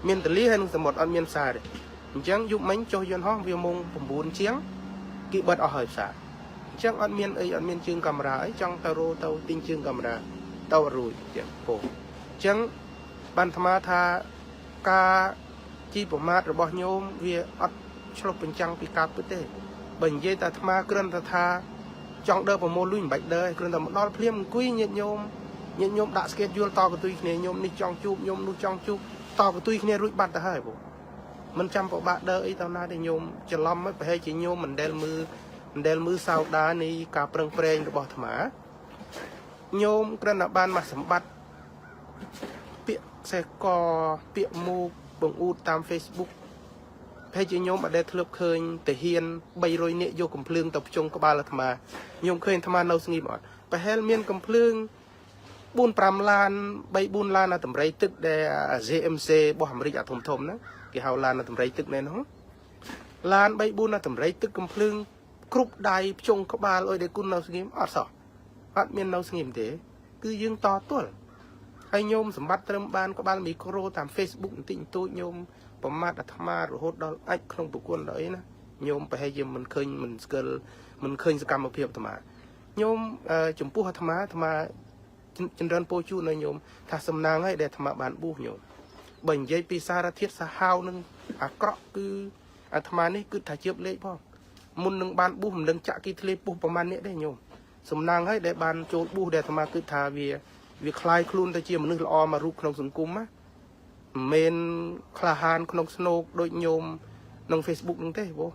មានទលីហើយនឹងសមុទ្រអត់មានផ្សារទេអញ្ចឹងយប់មិញចុះយន្តហោះវាម៉ោង9ជាងគេបិទអស់ហើយផ្សារអញ្ចឹងអត់មានអីអត់មានជើងកាមេរ៉ាអីចង់ទៅរោទៅទិញជើងកាមេរ៉ាទៅរួចអញ្ចឹងពោអញ្ចឹងបានអាត្មាថាការជីប្រមាថរបស់ញោមវាអត់ឆ្លុះបញ្ចាំងពីការពិតទេបើនិយាយតែអាត្មាគ្រាន់តែថាចង់ដើរប្រមូលលុយមិនបាច់ដើរគ្រាន់តែមកដល់ភ្លាមអង្គុយញាតិញោមដាក់ស្កេតយល់តកទុយគ្នាញោមនេះចង់ជួបញោមនោះចង់ជួបតកទុយគ្នារួចបាត់ទៅហើយបងមិនចាំពិបាកដើរអីទៅណាទេញោមច្រឡំហើយប្រហែលជាញោមមិនដែលមើលសោដានៃការប្រឹងប្រែងរបស់អាត្មាញោមគ្រាន់តែបានមកសម្បត្តិពាក្យខ្សែកពាក្យមុខបង្អួតតាម Facebook ប្រហែលជាញោមអត់ដែលធ្លាប់ឃើញតាហ៊ាន300នាក់យកកំភ្លើងទៅភ្ជង់ក្បាលអាត្មាញោមឃើញអាត្មានៅស្ងៀមអត់ប្រហែលមានកំភ្លើង 4-5 ឡាន 3-4 ឡានអាតម្រៃទឹកដែល JMC របស់អាមេរិកអាធំហ្នឹងគេហៅឡានអាតម្រៃទឹកណែនោះឡាន 3-4 អាតម្រៃទឹកកំភ្លើងគ្រប់ដៃភ្ជង់ក្បាលអុយដែលគុណនៅស្ងៀមអត់សោះអត់មាននៅស្ងៀមទេគឺយើងតទល់ហើយញោមសម្បត្តិត្រឹមបានក្បាលមីក្រូតាម Facebook បន្តិចបន្តួចញោមប្រមាថអាត្មារហូតដល់អាចក្នុងប្រគុណដល់អីណាញោមប្រហែលជាមិនឃើញមិនស្គាល់មិនឃើញសកម្មភាពអាត្មាញោមចំពោះអាត្មាចម្រើនពោជូនឲ្យញោមថាសំណាងហើយដែលអាត្មាបានបួសញោមបើនិយាយពីសារធាតុសាហាវនឹងអាក្រក់គឺអាត្មានេះគឺថាជៀបលេខផងមុននឹងបានបួសមិនដឹងចាក់គីធ្លេពុះប្រមាណនេះទេញោមសំណាងហើយដែលបានចូលបួសដែលអាត្មាគឺថាវាคล้ายខ្លួនទៅជាមនុស្សល្អមករូបក្នុងសង្គមណាមិនមែនក្លាហានក្នុងស្នោកដូចញោមក្នុង Facebook ហ្នឹងទេបង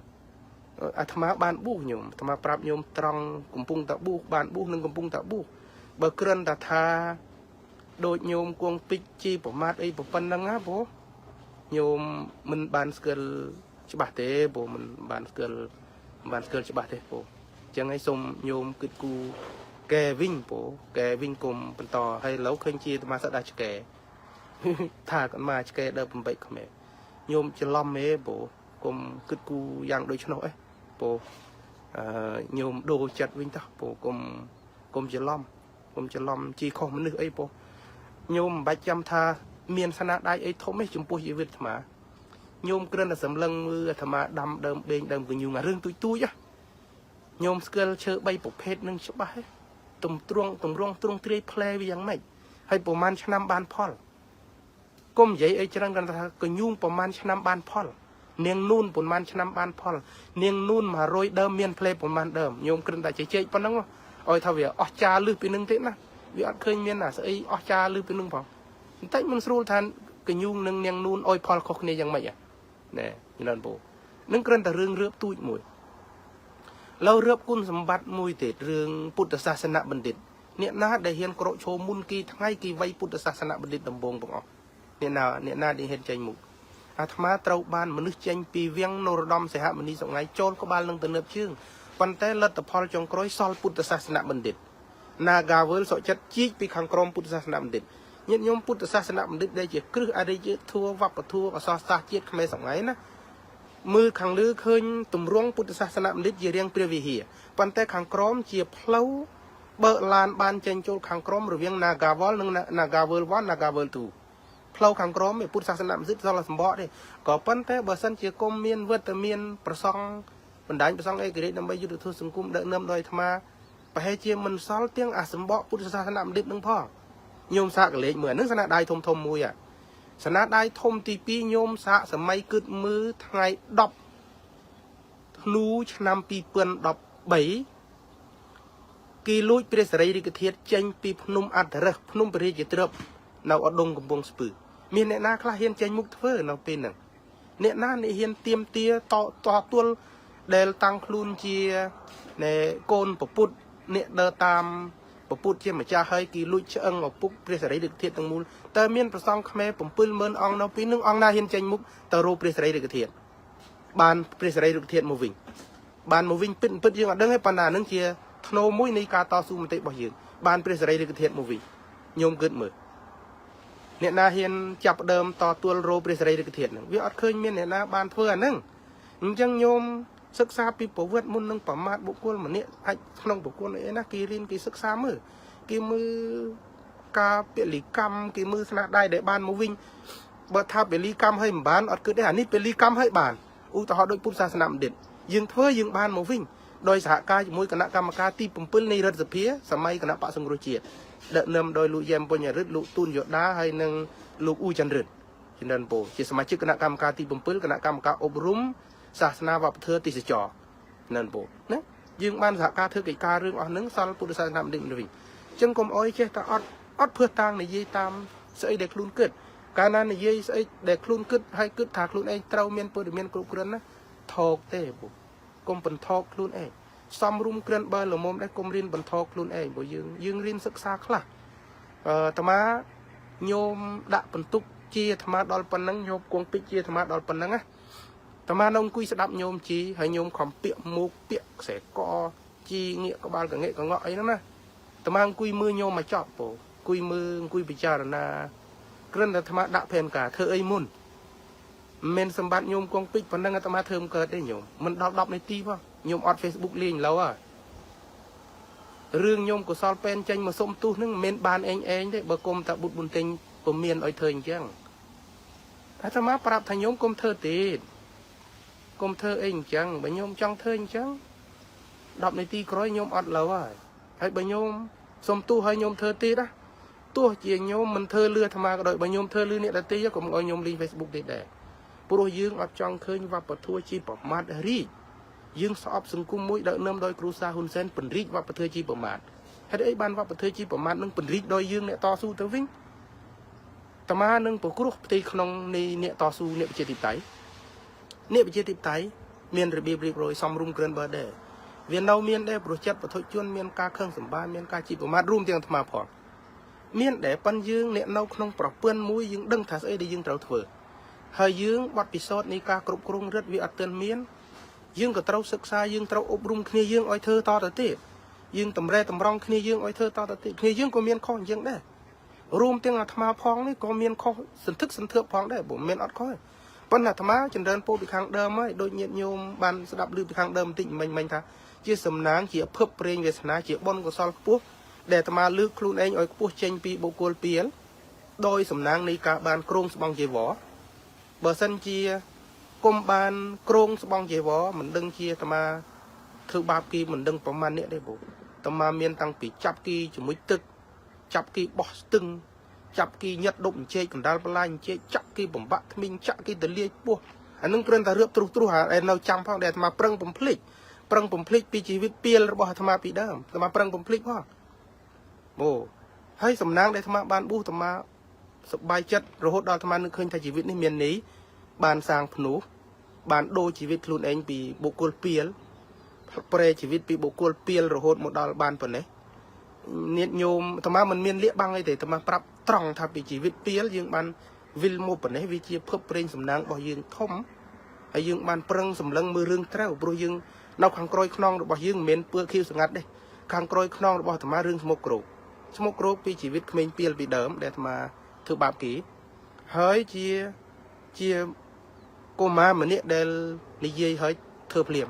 អាត្មាបានបួសញោមអាត្មាប្រាប់ញោមត្រង់កំពុងតែបួសបានបួសនិងកំពុងតែបួសបើគ្រាន់តែថាដូចញោមគង់ពេជ្រជីប្រមាថអីប៉ុណ្ណឹងណាបងញោមមិនបានស្គាល់ច្បាស់ទេបងមិនបានស្គាល់ច្បាស់ទេបងអញ្ចឹងហើយសូមញោមគិតគូរកែវិញបងកែវិញគុំបន្តហើយឥឡូវឃើញជាអាត្មាសឹកដាច់ឆ្កែថាកន្មាឆ្កែដើរបំពេចខ្មែរញោមច្រឡំហេបងគុំគិតគូរយ៉ាងដូចនោះឯងបងញោមដូរចិត្តវិញតោះបងគុំច្រឡំជីខុសមនុស្សអីបង nhôm bạch chăm tha miền sana đai ấy thôm mấy chủng bùi gì việt mà nhôm kêu là sầm lăng mưa thà mà đầm đầm bên đầm cái nhung à rương tui á nhôm skill chơi bay bộc phết nâng chụp bay tùng rong three play với yang mấy hay bộ man năm ban Paul công vậy ấy cho nên là cái nhung bộ man năm ban Paul niềng nôn bộ man năm ban Paul niềng nôn mà rồi đơm miền play bộ man đơm nhôm kêu là chơi bao nhiêu ôi thà việc cha lư bên nâng thế na vì ăn khơi miền là sẽ cha lư bên nâng vào tại mình sưu than cái nhung nâng niềng nôn ôi Paul khóc này yang mấy à nè như lần bộ nâng kêu là rương rướp tui mùi lâu rướp cún sầm bát mùi tết rương Phậtศาสนา បណ្ឌិត អ្នកណាដែលហ៊ានក្រោកឈោមុនគេថ្ងៃគេវ័យពុទ្ធសាសនាបណ្ឌិតដំបងបងអស់អ្នកណាដែលហ៊ានចេញមុខអាត្មាត្រូវបានមនុស្សចេញពីវាំងនរោត្តមសីហមុនីសង្ហៃចូលក្បាលនឹងទៅនើបជើងប៉ុន្តែលទ្ធផលចុងក្រោយសល់ពុទ្ធសាសនាបណ្ឌិត Nagawal សក់ចិត្តជីកពីខាងក្រមពុទ្ធសាសនាបណ្ឌិតញាតិញោមពុទ្ធសាសនាបណ្ឌិតដែលជាគ្រឹះអរិយធម៌វប្បធម៌អក្សរសាស្ត្រជាតិខ្មែរសង្ហៃណាមើលខាងលើឃើញទម្រង់ពុទ្ធសាសនាបណ្ឌិតជារាងព្រះវិហារប៉ុន្តែខាងក្រមជាផ្លូវបើឡានបានចេញចូលខាងក្រមរវាង Nagawal និង Nagawal 1 Nagawal 2ផ្លូវខាងក្រមឯពុទ្ធសាសនាមិនសិទ្ធសល់សម្បកទេក៏ប៉ុន្តែបើសិនជាគុំមានវត្តមានប្រសង់បណ្ដាញប្រសង់ឯករាជ្យដើម្បីយុទ្ធធម៌សង្គមដឹកនាំដោយអាត្មាប្រហែលជាមិនសល់ទាំងអាសម្បកពុទ្ធសាសនាបណ្ឌិតនឹងផងញោមសាកលេខមើលហ្នឹងសណាដៃធំមួយសណាដៃធំទី2ញោមសាកសម័យគិតមើលថ្ងៃ10ធ្នូឆ្នាំ2013គេលួចព្រះសារីរិកធាតុចេញពីភ្នំអត្តរសភ្នំព្រះរាជទ្រព្យនៅឧដុង្គកំពង់ស្ពឺមានអ្នកណាខ្លះហ៊ានចេញមុខធ្វើនៅពេលហ្នឹងអ្នកណានេះហ៊ានទៀមទាតទួលដែលតាំងខ្លួនជាកូនពពុទ្ធអ្នកដើរតាមពពុទ្ធជាម្ចាស់ហើយគេលួចឆ្អឹងឪពុកព្រះសារីរិកធាតុទាំងមូលតើមានប្រសងខ្មែរ70000អង្គនៅពេលហ្នឹងអង្គណាហ៊ានចេញមុខទៅរកព្រះសារីរិកធាតុបានព្រះសារីរិកធាតុមកវិញបានមកវិញពិតយើងអត់ដឹងទេប៉ុន្តែហ្នឹងជាធ្នូមួយនៃការតស៊ូមតិរបស់យើងបានព្រះសារីរិកធាតុមកវិញញោមគិតមើលអ្នកណាហ៊ានចាប់ដើមតទួលរោព្រះសារីរិកធាតុហ្នឹងវាអត់ឃើញមានអ្នកណាបានធ្វើអាហ្នឹងអញ្ចឹងញោមសិក្សាពីប្រវត្តិមុននឹងប្រមាថបុគ្គលម្នាក់អាចក្នុងបុគ្គលអីណាគេរៀនគេសិក្សាមើលគេមើលការពលិកម្មគេមើលស្នាដៃដែលបានមកវិញបើថាពលិកម្មឲ្យមិនបានអត់គិតទេអានេះពលិកម្មឲ្យបានឧទាហរណ៍ដូចពុទ្ធសាសនាបណ្ឌិតយើងធ្វើយើងបានមកវិញដោយសហការជាមួយគណៈកម្មការទី7នៃរដ្ឋសភាសម័យគណៈបក្សសង្គ្រោះជាតិដឹកនាំដោយលោកយ៉ែមពញ្ញរិទ្ធលោកទូនយោដាហើយនិងលោកអ៊ូចន្ទរិទ្ធជំនិនពោជាសមាជិកគណៈកម្មការទី7គណៈកម្មការអប់រំសាសនាវប្បធម៌ទេសចរនៅពោណាយើងបានសហការធ្វើកិច្ចការរឿងអស់ហ្នឹងសល់ពុទ្ធសាសនាបណ្ឌិតវិញអញ្ចឹងកុំអោយចេះតែអត់ភឿតាំងនិយាយតាមស្អីដែលខ្លួនគិតកាលណានិយាយស្អីដែលខ្លួនគិតហើយគិតថាខ្លួនឯងត្រូវមានព័ត៌មានគ្រប់គ្រាន់ណាថោកទេពុកកុំបន្ថោកខ្លួនឯងសំរុំក្រិនបើល្មមដែរកុំរៀនបន្ថោកខ្លួនឯងព្រោះយើងរៀនសិក្សាខ្លះអាត្មាញោមដាក់បន្ទុកជាអាត្មាដល់ប៉ុណ្ណឹងញោមគង់ពេជ្រជាអាត្មាដល់ប៉ុណ្ណឹងណាអាត្មានៅអង្គុយស្ដាប់ញោមជីហើយញោមខំពាក់មុខពាក់ខ្សែកជីងាកក្បាលកងែកកងក់អីហ្នឹងណាអាត្មាអង្គុយមើលញោមមកចប់ពោអង្គុយមើលអង្គុយពិចារណាគ្រាន់តែអាត្មាដាក់ផែនការធ្វើអីមុនមិនសម្បត្តិញោមគង់ពេជ្រប៉ុណ្ណឹងអាត្មាធ្វើមិនកើតទេញោមមិនដល់10នាទីផងញោមអត់ Facebook លេងឡូវហ่ะរឿងញោមកុសលពេនចេញមកសុំទូសហ្នឹងមិនបានឯងទេបើគុំតាបុតបុនទិញពុំមានឲ្យធ្វើអញ្ចឹងអាត្មាប្រាប់ថាញោមកុំធ្វើទៀតកុំធ្វើអីអញ្ចឹងបើញោមចង់ធ្វើអញ្ចឹង10នាទីក្រោយញោមអត់ឡូវហើយបើញោមសុំទូសឲ្យញោមធ្វើទៀតណាទោះជាញោមមិនធ្វើលឺអាត្មាក៏ដោយបើញោមធ្វើលឺអ្នកដទៃក៏មិនឲ្យញោមលេង Facebook ទេដែរព្រោះយើងអត់ចង់ឃើញវប្បធម៌ជាប្រមាថរីកយើងស្អប់សង្គមមួយដឹកនាំដោយគ្រូសាហ៊ុនសែនពង្រីកវប្បធម៌ជាប្រមាថហេតុអីបានវប្បធម៌ជាប្រមាថនឹងពង្រីកដោយយើងអ្នកតស៊ូទៅវិញអាត្មានឹងប្រគ្រោះផ្ទៃក្នុងនៃអ្នកតស៊ូអ្នកប្រជាធិបតេយ្យអ្នកប្រជាធិបតេយ្យមានរបៀបរៀបរយសំរុំក្រិនបើដែរវានៅមានដែរប្រចិត្តប្រតិជនមានការខឹងសម្បាមានការជីប្រមាថរួមទាំងអាត្មាផងមានដែរប៉ុនយើងអ្នកនៅក្នុងប្រព័ន្ធមួយយើងដឹងថាស្អីដែលយើងត្រូវធ្វើហើយយើងបត់ពិសោធន៍នៃការគ្រប់គ្រងរដ្ឋវាអត់ទាន់មានយើងក៏ត្រូវសិក្សាយើងត្រូវអប់រំគ្នាយើងឲ្យធ្វើតទៅទៀតយើងតម្រែតម្រង់គ្នាយើងឲ្យធ្វើតទៅទៀតគ្នាយើងក៏មានខុសអញ្ចឹងដែររួមទាំងអាត្មាផងនេះក៏មានខុសសន្ធឹកសន្ធើបផងដែរបើមិនអត់ខុសប៉ុន្តែអាត្មាចម្រើនពោពីខាងដើមហើយដូចញាតិញោមបានស្ដាប់ឮពីខាងដើមបន្តិចមិញថាជាសំណាងជាភពប្រេងវាសនាជាបុណ្យកុសលខ្ពស់ដែលអាត្មាលើកខ្លួនឯងឲ្យខ្ពស់ចេញពីបុគ្គលពីល đôi sầm nang ní cả ban krong sbong chế võ bờ sân chia cùng ban krong sbong chế võ mình đừng chia tama thứ ba kỳ mình đừngประมาณ này đây bố tama miền tăng bị chắp kỳ chỉ mới tức chắp kỳ bỏ từng chắp kỳ nhật động chơi còn đal balai chơi chắp kỳ bẩm bạc mình chắp kỳ tờ liệt bố anh nâng kêu ta rượp tru tru hả em nào chăm phong để tama prang bẩm phịch pi chỉ viết pia rồi bỏ tama pi đam tama prang bẩm phịch hoa bố hay sầm nang để tama ban bu tamaสบายจัดรหดดาวธรรมานึกเคยถ่ายชีวิตในเมียนนี้บานสร้างผนุบานโดชีวิตคลุนเองปีบุกลเปียลเปรชีวิตปีบุกลเปียลรหดหมดดาวบานปนเลยเนียโยมธรรมามันเมียนเลี้ยบางเลยแต่ธรรมาปรับตรองทำปีชีวิตเปียลยังบานวิลโมปนเลยวิจิเพิ่มเปร่งสำนักบ่ยังทมไอ้ยังบานเปร่งสำลังมือเรื่องเต้าบรูยังนอกขังกรอยขนองบ่ยังเมียนเปลือกคิวสงัดเลยขังกรอยขนองบ่ธรรมาเรื่องสมกโกรปีชีวิตเมียนเปียลปีเดิมเดี๋ยวธรรมาthứ ba kỹ hơi chia cô má mà nè đel đi dây hơi thưa phèm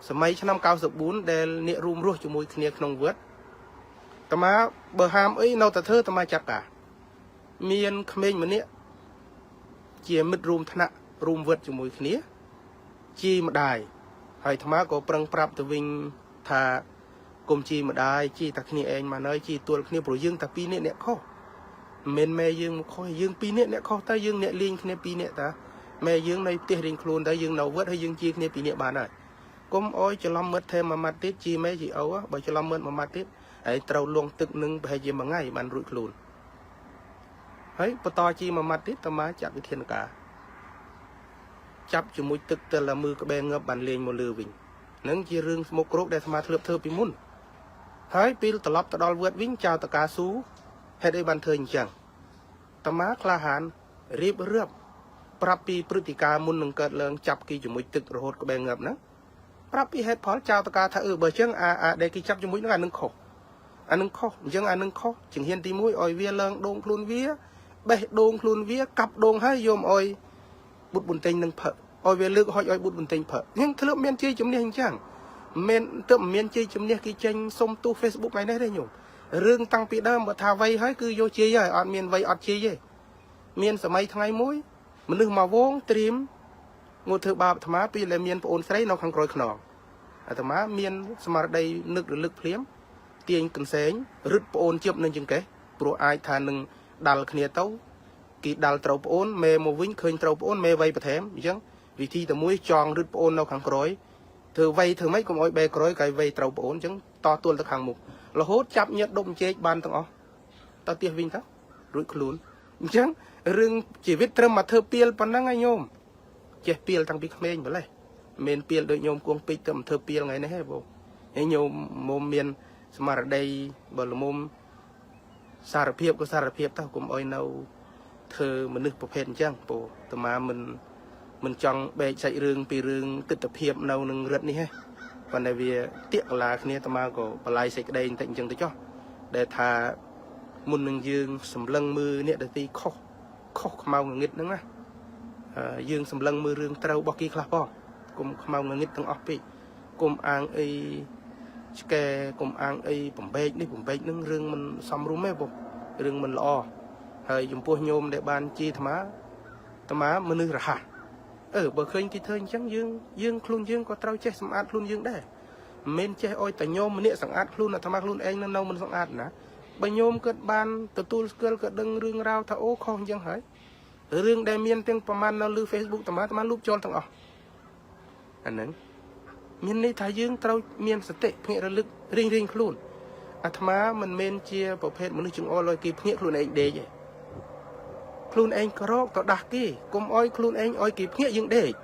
sớm mấy năm cao sập bún đel nè rum ruột cho mùi nè nông vớt tầm má bờ ham ấy nâu ta thưa tầm má chặt cả miền khmer mà nè chia mít rum thana rum vớt cho mùi nè chi mà đài hơi tầm má có prang prap từ vinh thà cùng chi mà đài chi ta nè anh mà nói chi tuột nè bồi dương ta pi nè khó men mẹ dương khôi dương pi nè khó ta dương nè liên nè pi nè ta mẹ dương này tiền riêng luôn ta dương nào vớt hay dương chi nè pi nè bàn này cũng ôi cho lâm mất thêm mà mặt tết chi mấy gì ấu á bởi cho lâm mất mà mặt tết ấy trâu luôn tức nưng hay gì mà ngay bàn rụi luôn ấy bắt to chi mà mặt tết ta má chặt cái thiên cả chắp cho mũi tức tên là mưa cái bên ngập bàn lên một lừa vinh nâng chi rương một cột để mà thưa pi mun ấy pi tờ lóp tờ đòn vớt vinh chào tờ cá súให้ได้บันเทิงจังตมาคลาหานรีบเรียบปรับปีพฤติการมุนหนึ่งเกิดเลิงจับกี่จมุยตึกโรดก็แบงเงียบนะปรับปีเหตุผลชาวตะการถ้าเบอร์เชิงได้กี่จับจมุยนั่งอันหนึ่งข้ออันหนึ่งข้อยังอันหนึ่งข้อจึงเห็นตีมุยอ้อยเวียเลิงโดงพลุนเวียเบะโดงพลุนเวียกับโดงให้โยมอ้อยบุตรบุญเต็งหนึ่งเผออ้อยเวียลึกอ้อยบุตรบุญเต็งเผอยังทะลุเมียนจีจมเนี่ยจังเมียนเติมเมียนจีจมเนี่ยกี่จังส้มตู้เฟซบุ๊กไหนได้โยมเรื่องตั้งปีเดิมบ่ทาไว้ให้คือโยเชียอดเมียนไว้อดเชียเมียนสมัยทั้งไงมุ้ยมันนึกมาวงเตรียมงูเถื่อบาปธรรมะปีเลยเมียนปนใส่นอกขังกรอยขนองธรรมะเมียนสมาร์ดได้นึกหรือลึกเพลี้ยมเตียงกันเสงรึดปนเจ็บหนึ่งจังเก๋โปรไอทานหนึ่งดัลเขียเต้ากีดัลเต้าปนเมโมวิ่งเคยเต้าปนเมไว้ประเทมยังวิธีแต่มุ้ยจองรึดปนนอกขังกรอยเธอไว้เธอไม่ก็มอยเบกรอยไก่ไว้เต้าปนจังต่อตัวตะขังมุกเราโหดจับเงียดดมเจกบานตั้งอ๋อตาเตียวิ่งทั้งรุ่ยขลุ่นจังเรื่องชีวิตเริ่มมาเธอเปียลปนนั่งไงโยมเจ็บเปียลตั้งปีเขมรไปเลยเมนเปียลโดยโยมกวงปีเติมเธอเปียลไงนะเฮ้บ่ไอ้โยมโมเมียนสมาร์ดได้บ่ละมุมสารเพียบก็สารเพียบเท่ากับอ้อยเนาเธอมันนึกประเภทจังโปแต่มามันจังเบะใส่เรื่องปีเรื่องติดตะเพียบเนาหนึ่งเรื่องนี้เฮ้วันในเวียเตี้ยลาคเนี้ยตมาก็ปลายเสกได้แต่จังตัวจ้อได้ทามุนหนึ่งยืงสำลังมือเนี่ยได้ตีข้อเมาเงิดนั่งนะยืงสำลังมือเรื่องเต้าบอกกี้คลาป่อกลมเมาเงิดตั้งออกปีกลมอ่างไอแกกลมอ่างไอผมเบกนี่ผมเบกนั่งเรื่องมันซ้ำรู้ไหมบ่เรื่องมันล้อเฮ้ยยมพวกโยมได้บานจีธรรมะมันนึกระหะบ่เคยกินเธอจังยืงคลุนยืงก็เต้าเจ๊สมอาดคลุนยืงได้เมนเจ๊อ้อยแต่โยมมันเนี่ยสังอาดคลุนธรรมะคลุนเองนั่นเรามันสังอาดนะใบโยมเกิดบานตัวตูเกิดดึงเรื่องราวท่าโอ้คองยังหายเรื่องได้เมียนเต็งประมาณเราลือเฟซบุ๊กธรรมะรูปโจรทั้งอ๋ออันนั้นเมียนในถ่ายยืงเต้าเมียนสเตะเพียระลึกริงคลุนธรรมะมันเมนเจียประเภทมันนึกจึงอ้อยลอยกีเพียคลุนเองเดย์คลุนเองกระรอกต่อดักกี้กลมอ้อยคลุนเองอ้อยกีเพียยังเดย์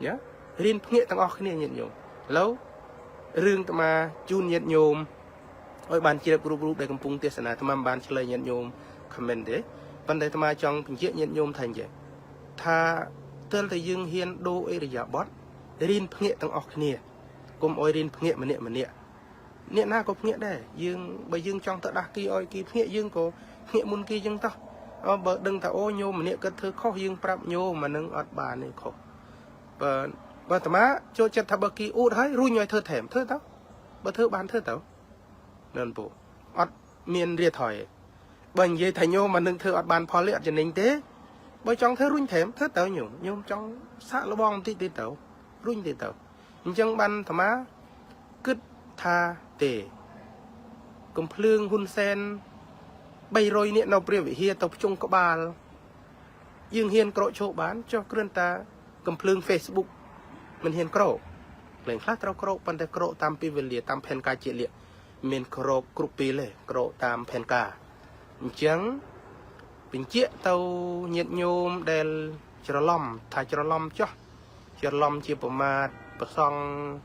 เนี่ยเรียนเพียตั้งออกเนี่ยเงียบโยมแล้วเรื่องต่อมาจูนเงียบโยมอ้อยบานเจี๊ยบรูปได้กำปุงเทศนาธรรมบานเฉลยเงียบโยมคอมเมนต์เด้ปันใดธรรมาจังเป็นเจี๊ยบเงียบโยมทันเจถ้าเตือนแต่ยังเฮียนโดเอริยาบอสเรียนเพียตั้งออกเนี่ยกลมอ้อยเรียนเพียมันเนี่ยหน้าก็เพียได้ยังใบยังจังต่อดักกี้อ้อยกีเพียยังก็เพียมุนกียังต่อเบิดดึงแต่โอ้โยมเนี่ยก็เธอข้อยืงปรับโยมมานึงอัดบานนี่ข้อเปิดธรรมะโจจัดทับกีอูดให้รุ่ยย่อยเธอแถมเธอเต้าเธอบานเธอเต้าเดินปูอัดเมียนเรียถอย bởi vậy thầy nhôm mà nâng thơ ọt bàn phó lệ cho nên thế bởi trong thơ rung thèm thơ tớ nhôm trong xã lô bong tí tớ rung tí tớ chẳng bàn thầm á cứt tha tề cầm phương hun sen bay rồi nè nào bìa vị hia tập trung có bà dương hiền cọ chỗ bán cho kênh ta cầm phương Facebook mình hiền cọ lên khác trao cọ pan ta cọ tam pi về liệt tam pen ca chia liệt mình cọ group pi lệ cọ tam pen ca chẳng bình chia tàu nhiệt nhôm đèn chở lom thải chở lom cho chở lom chia bờ mà bờ song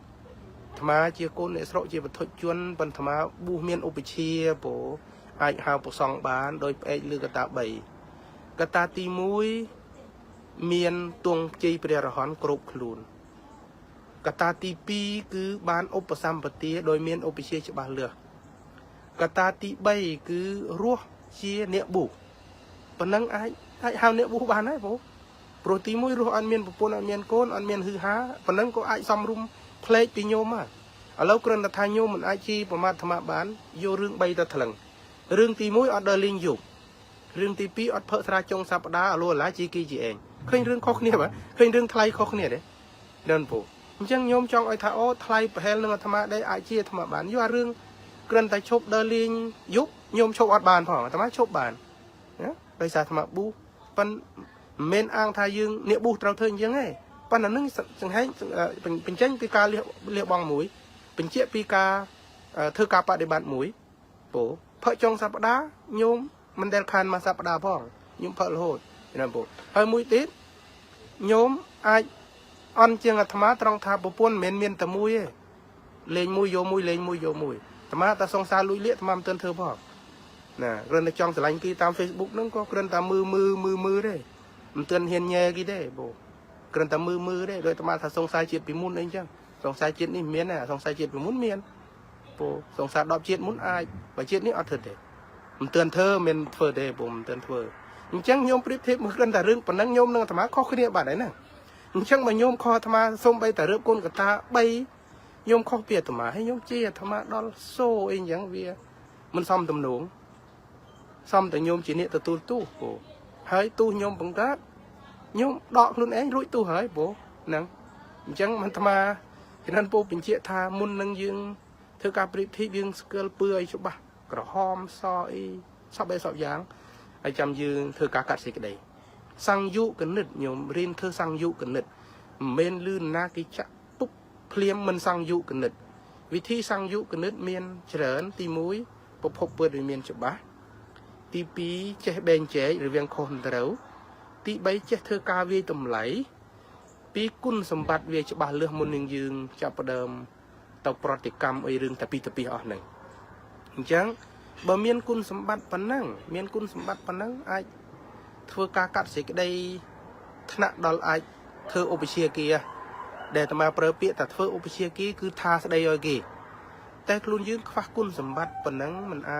thà mà chia côn để sọ chia bờ thôi chuôn bần thà mà bu miên ô chia bổ ai hào bờ song bán đôi ai lư gà ta bảy gà ta ti muối miên tuông chi bờ rà hòn group luôn gà ta ti pi cứ bán ô bờ sam bờ tía đôi miên ô chia cho bà lừa gà ta ti bay cứ rua chia nẹo bù phần năng ai hào nẹo bù bán ấy bố protein muối rua ăn miên bột ăn miên côn ăn miên hư há phần năng có ai xăm rum plei pi nhôm à ở lâu kênh là thay nhôm mình ai chi của mặt thầm bán vô rương bay ta thằng rương tì muối order linh dục rương tì pi order phở ra trong sạp đá ở luôn lá chi kỳ chị em khơi rương khó khăn vậy khơi rương thay khó khăn đấy đơn phụ chẳng nhôm trong ai tháo thay hell nữa thầm đây ai chi thầm bán vô rương kênh ta chốt order linh dục nhôm chốt order bàn phở thầm chốt bàn bây giờ thầm bu phần men ang thay dương niệm bu trâu thơi như thếปันนั้นจึงให้เป็นเจ้งปีกาเลี้ยบองหมุยเป็นเจี๊ยปีกาเธอกาปฏิบัติหมุยโปเพราะจงสัปดาห์โยมมันเดินคันมาสัปดาห์พ่องโยมเพอโหดนั่นโปเฮ้ยมุยติดโยมไออันเจียงธรรมะตรองทาปปุ่นเมียนเมียนตะมุยเลงมุยโยมุยเลงมุยโยมุยธรรมะตาทรงซาลุยเลี้ยธรรมะเตือนเธอพ่องน่ะเรื่องในจองสลายกีตามเฟซบุ๊กนั่นก็เรื่องตามมือได้มันเตือนเฮียนแย่กี่ได้โปกระนั้นมือได้โดยธรรมะถ้าทรงสายจิตปีมุนเองจังทรงสายจิตนี่เมียนน่ะทรงสายจิตปีมุนเมียนโปทรงสายดอกจิตมุนอายไปจิตนี่อัดเถิดเดมันเตือนเธอเมียนเฟอเดผมเตือนเฟอจังโยมปริบเทปมือกันแต่เรื่องปนังโยมนั่งธรรมะข้อขึ้นเนี่ยบาดไหนน่ะจังมาโยมข้อธรรมะส่งไปแต่เรื่องก้นกับตาใบโยมข้อเปียธรรมะให้โยมเจียธรรมะดอลโซ่เองอย่างเวียมันซ้ำตำหนงซ้ำแต่โยมจีเนี่ยแต่ตู้โปให้ตู้โยมบังคับโยมดอกลุ่นเองรุ่ยตู้หายโบนังจังมันทำมาเห็นนั่นโบเป็นเจี๊ยทามุนนังยืงเธอการปริบที่ยืงสเกลเปื่อยชุบะกระหอมซอยซอบใบซอบยางไอจำยืงเธอการกัดสิกระไดสังยุกันนิดโยมเรียนเธอสังยุกันนิดเมนลื่นนากิจะปุ๊บเพลียมมันสังยุกันนิดวิธีสังยุกันนิดเมียนเฉลินตีมุ้ยปบพบเปิดเมียนชุบะตีปีเจเบนเจหรือเวียงคนเต๋อตีใบเจ้าเธอกาเวตุ่มไหลปีกุนสมบัติเวชบาเลือมุนยังยืงจับเดิมต่อปฏิกรรมไอเรื่องตะปีอ่อนหนึ่งจังบ่เมียนกุนสมบัติปนังเมียนกุนสมบัติปนังไอเธอกากัดเสกได้ถนัดดอลไอเธออุปเชียกีเดตมาเปรเปียแต่เธออุปเชียกีคือทาสได้ยอยกีแต่คลุนยืงควักกุนสมบัติปนังมันไอ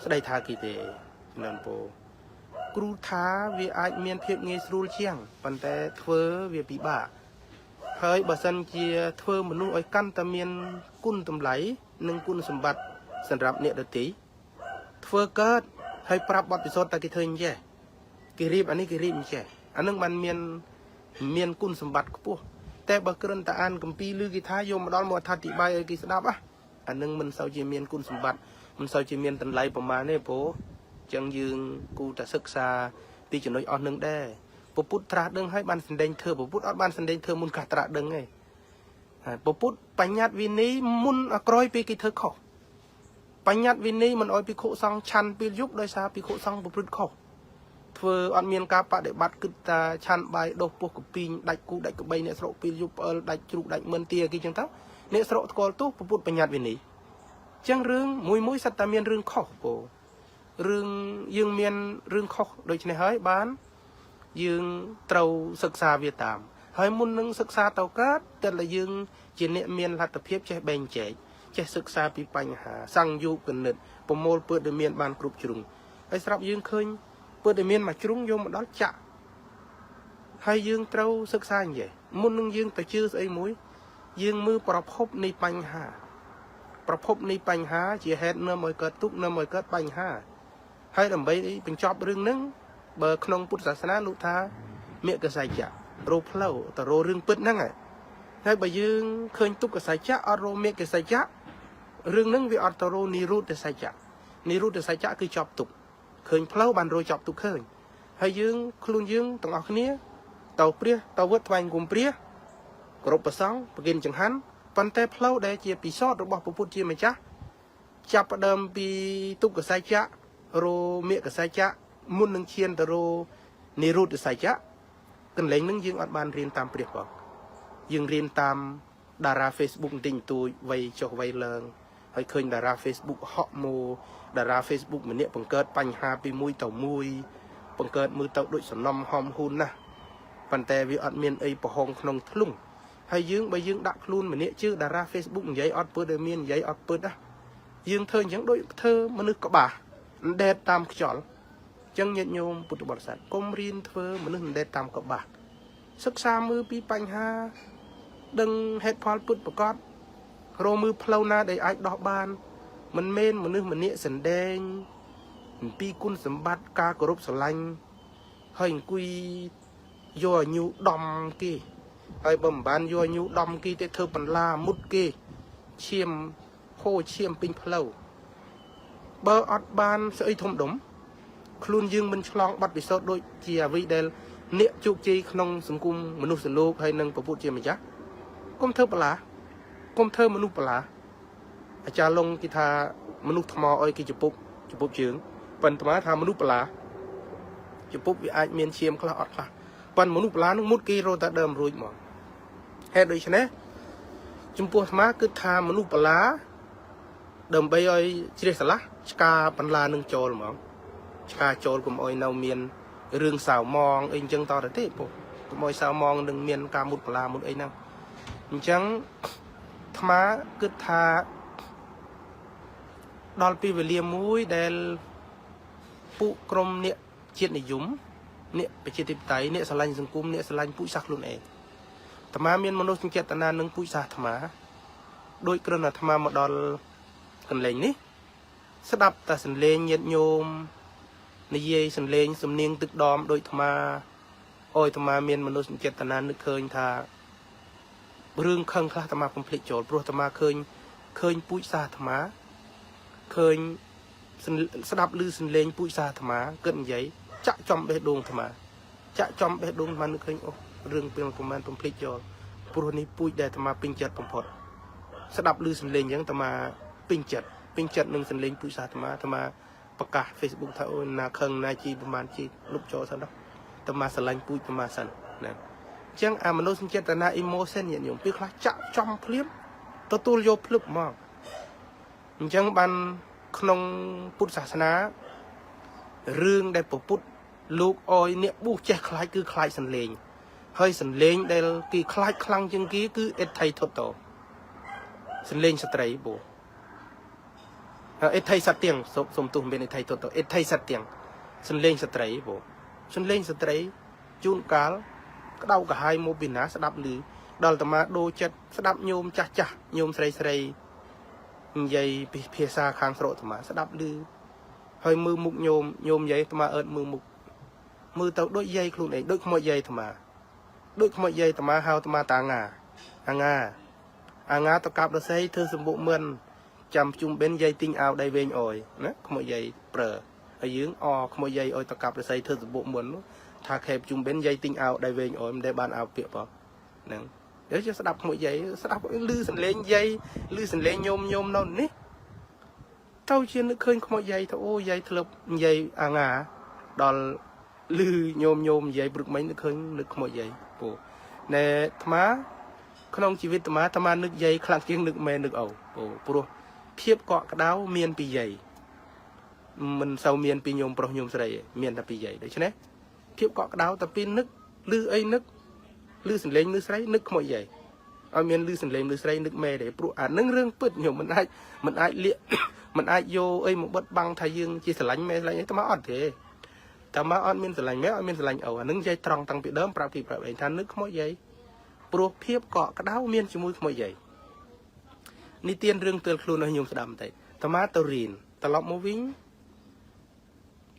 สได้ทากีเตนันโปครูท้าเวียอาจเมียนเพียบเงยสูรเชียงปันแต่เธอเวียปีบ่าเฮ้ยบัสันเจียเธอมนุษย์ไอ้กันตะเมียนกุนตำไหลหนึ่งกุนสมบัติสำหรับเนตติเธอเกิดให้ปรับบัตรพิสดตะกิเทนแย่กิริบอันนี้กิริบแย่อันนึงมันเมียนกุนสมบัติปุ๊บแต่บักเกินตะอันกัมปีลือกิท้ายโยมดอนมอทัติใบไอ้กิสดาบอ่ะอันนึงมันเสาเจียเมียนกุนสมบัติมันเสาเจียเมียนตำไหลประมาณนี้โผจังยืงกูแต่ศึกษาปีจนน้อยอ่อนนึงได้ปปุตตราดึงให้บันสันเดงเธอปปุตอดบันสันเดงเธอมุนกาตราดึงไงปปุตปัญญาวินีมุนอกรอยปีกิเธอขอปัญญาวินีมันอ้อยปีโคซังชันปียุบโดยซาปีโคซังปปุตขอเธออันเมียนกาปะเดบัดกึตาชันใบดอกพวกกับปีได้กูได้กับใบเนี่ยสระปียุบได้จุกได้เมือนเตียกี่จังเท่าเนี่ยสระกอลตู้ปปุตปัญญาวินีจังเรื่องมุยสัตตาเมียนเรื่องขอโปเรื่องยืงเมียนเรื่องข้อโดยเฉพาะเฮ้ยบ้านยืงเตาศึกษาเวียดนามเฮ้ยมุนนึงศึกษาเตากัดแต่ละยืงเจเนเมียนหัตถเพียบใช้แบ่งแจกใช้ศึกษาปีปัญหาสั่งยุกันนึดโปรโมทเปิดเดเมียนบ้านกรุบจุงไอ้สำหรับยืงเคยเปิดเดเมียนมาจุงโยมมาดอลจะให้ยืงเตาศึกษาอย่างไรมุนนึงยืงแต่ชื่อไอ้มุ้ยยืงมือประพบในปัญหาประพบในปัญหาเจียเหตุเนื้อมวยเกิดทุกเนื้อมวยเกิดปัญหา ហើយដើម្បីបញ្ចប់រឿងហ្នឹងបើក្នុងពុទ្ធសាសនាលោកថាមេកសច្ចៈរោផ្លូវតរោរឿងពិតហ្នឹងហើយបើយើងឃើញទុក្ខសច្ចៈអត់រោមេកសច្ចៈរឿងហ្នឹងវាអត់តរោនិរុទ្ធសច្ចៈនិរុទ្ធសច្ចៈគឺចប់ទុក្ខឃើញផ្លូវបានរោចប់ទុក្ខឃើញហើយយើងខ្លួនយើងទាំងអស់គ្នាទៅព្រះទៅវត្តថ្វាយគុំព្រះគោរពប្រសង់ប្រគិនចង្ហាន់ប៉ុន្តែផ្លូវដែលជាពិសោធន៍របស់ព្រះពុទ្ធជាម្ចាស់ចាប់ផ្ដើមពីទុក្ខសច្ចៈរោមេកសច្ចៈមុននឹងឈានទៅរោនិរុទ្ធសច្ចៈកន្លែងហ្នឹងយើងអត់បានរៀនតាមព្រះផងយើងរៀនតាមតារា Facebook បន្តិចបន្តួចវ័យចុះវ័យឡើងហើយឃើញតារា Facebook ហក់ម៉ូតារា Facebook ម្នាក់បង្កើតបញ្ហាពីមួយទៅមួយបង្កើតមើលទៅដូចសំណុំហំហ៊ូនណាស់ប៉ុន្តែវាអត់មានអីប្រហោងក្នុងធ្លុងហើយយើងបើយើងដាក់ខ្លួនម្នាក់ជឿតារា Facebook និយាយអត់ពិតតែមាននិយាយអត់ពិតណាយើងធ្វើអញ្ចឹងដូចធ្វើមនុស្សក្បាស់អណ្ដែតតាមខ្យល់អញ្ចឹងញាតិញោមពុទ្ធបរិស័ទកុំរៀនធ្វើមនុស្សអណ្ដែតតាមក្បាស់សិក្សាមើលពីបញ្ហាដឹងហេតុផលពុទ្ធប្រកបរកមើលផ្លូវណាដែលអាចដោះបានមិនមែនមនុស្សម្នាក់សណ្ដែងអំពីគុណសម្បត្តិការគោរពស្រឡាញ់ហើយអង្គុយយកញូដំគេហើយបើមិនបានយកញូដំគេទៅធ្វើបន្លាមុតគេឈាមហូរឈាមពេញផ្លូវបើអត់បានស្អីធំដុំខ្លួនយើងមិនឆ្លងបាត់ពិសោធន៍ដូចជាអ្វីដែលអ្នកជោគជ័យក្នុងសង្គមមនុស្សលោកហើយនឹងប្រពុតជាម្ចាស់កុំធ្វើបលាកុំធ្វើមនុស្សបលាអាចារ្យលងគេថាមនុស្សថ្មអុយគេជពុកជើងប៉ុន្តែថាមនុស្សបលាជពុកវាអាចមានឈាមខ្លះអត់ខ្លះប៉ុន្តែមនុស្សបលានឹងមុតគេរត់តែដើមរួចមកហេតុដូច្នេះចំពោះអាត្មាគឺថាមនុស្សបលាដើម្បីឲ្យជ្រះស្រឡះឆ្កាបន្លានឹងចូលហ្មងឆ្កាចូលកុំអុយនៅមានរឿងសៅម៉ងអីអញ្ចឹងតទៅទេពុកកុំអុយសៅម៉ងនឹងមានការមុតបលាមុតអីហ្នឹងអញ្ចឹងអាត្មាគិតថាដល់ពេលវេលាមួយដែលពួកក្រុមអ្នកជាតិនិយមអ្នកប្រជាធិបតេយ្យអ្នកស្រឡាញ់សង្គមអ្នកស្រឡាញ់ពូជសាសន៍ខ្លួនឯងអាត្មាមានមនោសញ្ចេតនានឹងពូជសាសន៍អាត្មាដោយគ្រាន់តែអាត្មាមកដល់កន្លែងនេះស្ដាប់តែសំឡេងញាតិញោមនិយាយសំឡេងសំនៀងទឹកដមដោយអាត្មាអយអាត្មាមានមនោសញ្ចេតនានឹកឃើញថារឿងខឹងខ្លះអាត្មាកុំភ្លេចចូលព្រោះអាត្មាឃើញពូជសាសន៍អាត្មាឃើញស្ដាប់ឮសំឡេងពូជសាសន៍អាត្មាគិតនិយាយចាក់ចំបេះដូងអាត្មាចាក់ចំបេះដូងអាត្មានឹកឃើញអូរឿងពេលប្រហែលបំភ្លេចចូលព្រោះនេះពូជដែលអាត្មាពេញចិត្តបំផុតស្ដាប់ឮសំឡេងអញ្ចឹងអាត្មាពេញចិត្តនឹងសំឡេងពូជសាសន៍អាត្មាប្រកាស Facebook ថាអូណាខឹងណាជីប្រហែលជីលុបចូលសិនដល់អាត្មាស្រឡាញ់ពូជអាត្មាសិនណាអញ្ចឹងអាមនោសញ្ចេតនា emotion ញាតិញោមពេលខ្លះចាក់ចំភ្លាមទទួលយកភ្លឹបមកអញ្ចឹងបានក្នុងពុទ្ធសាសនារឿងដែលពុទ្ធលោកអយអ្នកប៊ូចេះខ្លាចគឺខ្លាចសន្លេងហើយសន្លេងដែលគេខ្លាចខ្លាំងជាងគេគឺអេថៃថុតតសន្លេងស្ត្រីបូអេថៃសត្វទៀងសុំទោសមានអេថៃថុតតអេថៃសត្វទៀងសន្លេងស្ត្រីបូសន្លេងស្ត្រីជួនកាលក្តៅកាហាយមកពីណាស្ដាប់ឮដល់អាត្មាដូរចិត្តស្ដាប់ញោមចាស់ញោមស្រីនិយាយពីភាសាខាងស្រុកអាត្មាស្ដាប់ឮហើយមើលមុខញោមនិយាយអាត្មាអើតមើលមុខមើលទៅដូចយាយខ្លួនឯងដូចខ្មោចយាយអាត្មាដូចខ្មោចយាយអាត្មាហៅអាត្មាតាអាងាទៅកាប់រស័យធ្វើសម្បុកមិនចាំជុំបិនយាយទិញអាវដៃវែងអយណាខ្មោចយាយប្រើហើយយើងខ្មោចយាយអយទៅកាប់រស័យធ្វើសម្បុកមិនថាខេបជុំបិនយាយទិញអាវដៃវែងអយមិនដែលបានអាវពាកបងហ្នឹងយើងចេះស្ដាប់ខ្មោចយាយស្ដាប់ឮសំឡេងយាយឮសំឡេងញោមនៅនេះទៅជានឹកឃើញខ្មោចយាយទៅអូយាយធ្លាប់និយាយអាងាដល់ឮញោមនិយាយព្រឹកមិញនឹកឃើញនឹកខ្មោចយាយពូណែអាត្មាក្នុងជីវិតអាត្មានឹកយាយខ្លាំងជាងនឹកម៉ែនឹកឪព្រោះភាពកក់ក្ដៅមានពីយាយមិនសូវមានពីញោមប្រុសញោមស្រីមានតែពីយាយដូច្នេះភាពកក់ក្ដៅតែពីនឹកឮអីនឹកឮសំឡេងឮស្រីនឹកខ្មោចយាយឲ្យមានឮសំឡេងឮស្រីនឹកម៉ែទេព្រោះអានឹងរឿងពិតញោមមិនអាចលាកមិនអាចយកអីមកបិទបាំងថាយើងជាស្រឡាញ់ម៉ែស្រឡាញ់អីតែមកអត់ទេតែមកអត់មានស្រឡាញ់ម៉ែអត់មានស្រឡាញ់ឪអានឹងយាយត្រង់តាំងពីដើមប្រាប់ពីប្រាប់ឯងថានឹកខ្មោចយាយព្រោះភាពកក់ក្ដៅមានជាមួយខ្មោចយាយនេះទៀនរឿងទើលខ្លួនឲ្យញោមស្ដាប់បន្តិចតាម៉ាទៅរៀនត្រឡប់មកវិញ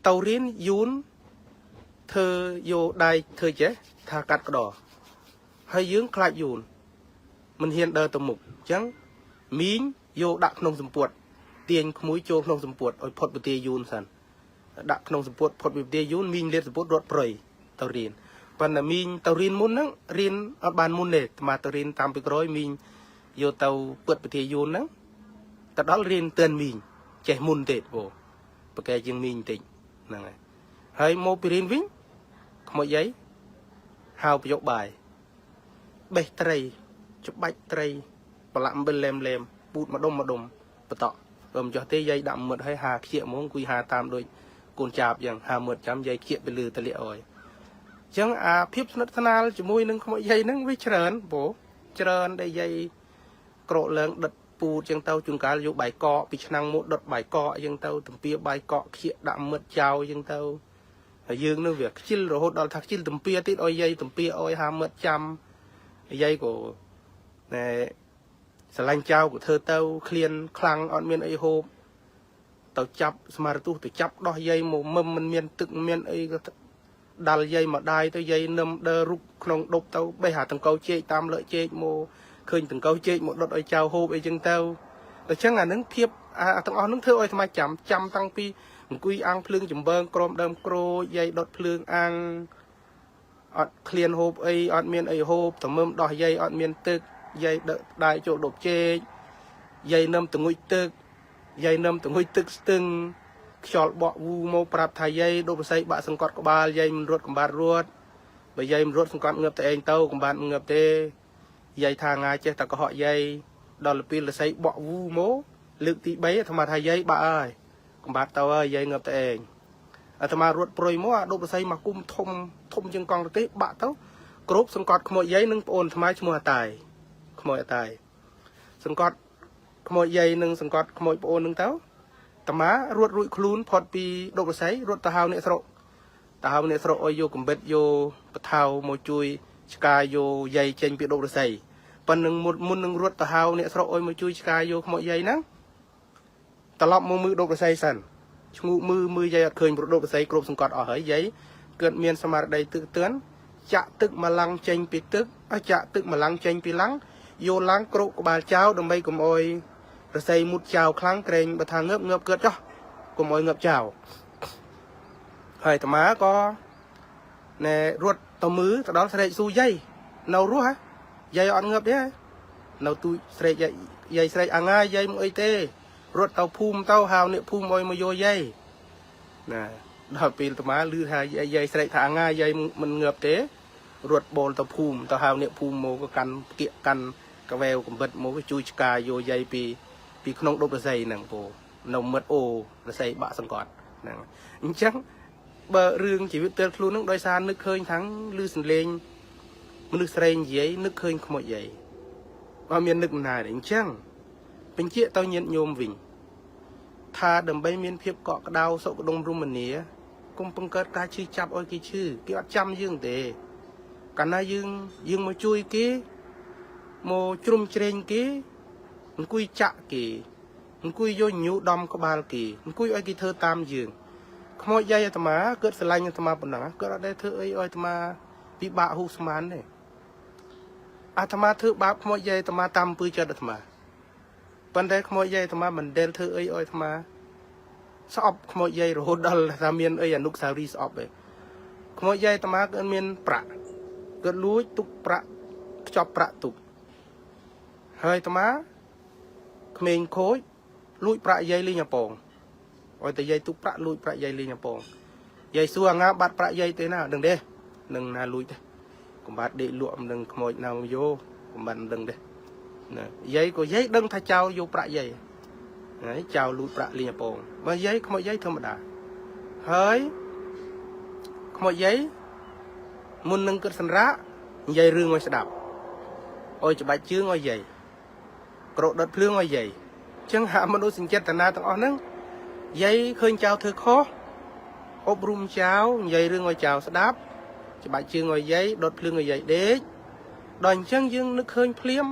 tàu riêng yún thơ vô đai thơ chế tha cắt cái đỏ hay dướng khai yún mình hiện đời tầm mục chẳng miếng vô đặt nông sầm puột tiền mũi trâu nông sầm puột ở phật bồ tê yún sẵn đặt nông sầm puột phật bồ tê yún miếng liệt sầm puột rọt prey tàu riêng phần là miếng tàu riêng muốn nắng riêng ở bàn muốn nè mà tàu riêng tam bị rối miếng vô tàu phật bồ tê yún nắng tàu đó riêng tên miếng chạy muốn tết vô bậc cái dương miếng tịnh này hay mô pirin vĩnh mọi giấy hào bị dọc bài bê tray chụp bạch tray và làm bên lem bút mà đông và tọ rồi cho tê dây đậm mượt hay hà kia muốn quy hà tam đôi cồn chạp rằng hà mượt chấm dây kia bị lừa tê liệu rồi chẳng phép nó thân nào chỉ môi nâng mọi dây nâng với trơn bố trơn đây dây cọ lớn đật pù chẳng tao chúng cá vô bài cọ bị năng một đợt bài cọ chẳng tao tầm pia bài cọ kia đậm mượt chào chẳng tao dương nó việc chil rồi hốt đào thạc chil tầm pia tít oi dây tầm pia oi hà mượt chăm dây của này sờ lanh trao của thơ tao khiên khăng on miền ấy hộp tao chắp smartu tao chắp đo dây một mâm mình miền tự miền ấy đal dây mà đai tao dây nâm đơ rục nông đục tao bây hà từng câu chơi tam lợi chơi mô khơi từng câu chơi một đợt oi trao hộp ấy chân tao chẳng là nứng thiệp tao on nứng thơ oi tham chậm chăm tăng pi quy ăn phượng chấm bơm crom đâm cro dây đọt phượng ăn ọt khiên hộp ấy ọt miền ấy hộp tao mâm đo dây ọt miềnตึกdây đợt đại chỗ đột chê dây nâm từng ngụyตึกdây nâm từng ngụyตึกtừng chọt bọ vu mô prap thay dây đổ xây bạ sừng cọt của ba dây mình ruột của ba ruột bởi dây mình ruột sừng cọt ngợp tại anh tâu của bạn ngợp tê dây thang ai chết ta có họ dây đó là pin là xây bọ vu mô lượng tí bấy thằng mà thay dây bà ơi của bạn tao ơi dây ngợp tại anh thằng mà ruột proi mô đổ xây mà cung thông chân con cái bạ tao cướp sừng cọt mọi dây nâng ôn thằng mai mua tài mọi tài sừng cọt mọi dây nâng sừng cọt mọi bộ nâng táo tầm má ruột rụi khluôn phật pi độc sấy ruột tao hao nè sro oi vô cùng bết vô thao mồi chui sky vô dây trên pi độc sấy phần nâng một môn nâng ruột tao hao nè sro oi mồi chui sky vô mọi dây nắng tao lọp mô mư độc sấy sẵn ngụ mư dây khơi một độc sấy cướp sừng cọt ở hỡi giấy cơn miên samar đầy tự tướng chạ tức mà lăng trên pi tức chạ tức mà lăng trên pi lăng vô láng cột của bà cháu đồng bay cùng ôi rồi xây một chào kháng kềnh bà thằng ngợp cướp cho cùng ôi ngợp chào hơi thầm má có nè ruột tàu mứ tao đó sẽ su dây nấu rúa hả dây ăn ngợp đấy nấu tôi sẽ dây sẽ ăn ngay dây một tê ruột tàu phum tàu hào nè phum ôi mà vô dây nè đó pin thầm má lư hai dây sẽ thả ngay dây mình ngợp thế ruột bồn tàu phum tàu hào nè phum mồ có căn kiện căn cái veo cũng bật một cái chui cà vô dây pi không đốt dây nè bộ nồng mật ô là xây bạ sòng cọt nè chắc bờ rương chỉ biết tên luôn nước đôi xa nước khơi thắng lư sình lên nước sền giấy nước khơi không một giấy bao miền nước này đến chăng bên kia tao nhận nhôm vinh tha đầm bay miền phiệp cọ đau sậu đông rum mình nía cùng bưng cất cá chư chắp ôi cái chư cái trăm dương tề cả na dương mà chui kia mô chrum trên kia cùi chạ kì cùi vô nhũ đom có ba kì cùi ơi cái thơ tam giường không mọi dây thầm má cất sờ lanh thầm má bẩn nắng cất ở đây thơ ấy ơi thầm má bị bạ hú sman này thầm má thơ bạ không mọi dây thầm má tam pui cho được thầm má vấn đề không mọi dây thầm má mình đen thơ ấy ơi thầm má sọp không mọi dây rồi hốt đal tham miên ấy nút sao đi sọp vậy không mọi dây thầm má cất miên prạ cất lúi tục prạ chọc prạ tục hơi tao má mình khối lụi prạ dây lên nhà bồn ôi từ dây tụ prạ lụi prạ dây lên nhà bồn dây xua ngã bắt prạ dây thế nào đừng đê đừng là lụi thế còn bắt để luộm đừng mồi nào vô còn bạn đừng đê dây của dây đừng thay trao vô prạ dây đấy trao lụi prạ lên nhà bồn mà dây không dây thơm đã hơi không dây muốn nâng cất sân rá dây rương ngoài sẽ đạp ôi cho bạch chưa ngoài dây cột đợt phượng ngoài dây chẳng hạn mà đôi sinh chết tận na tận on nâng dây khơi chào thưa khó ốp rum cháo dây rương ngoài chào sẽ đáp cho bạch chưa ngoài dây đợt phượng ngoài dây đế đòn chân dương nước khơi phliêm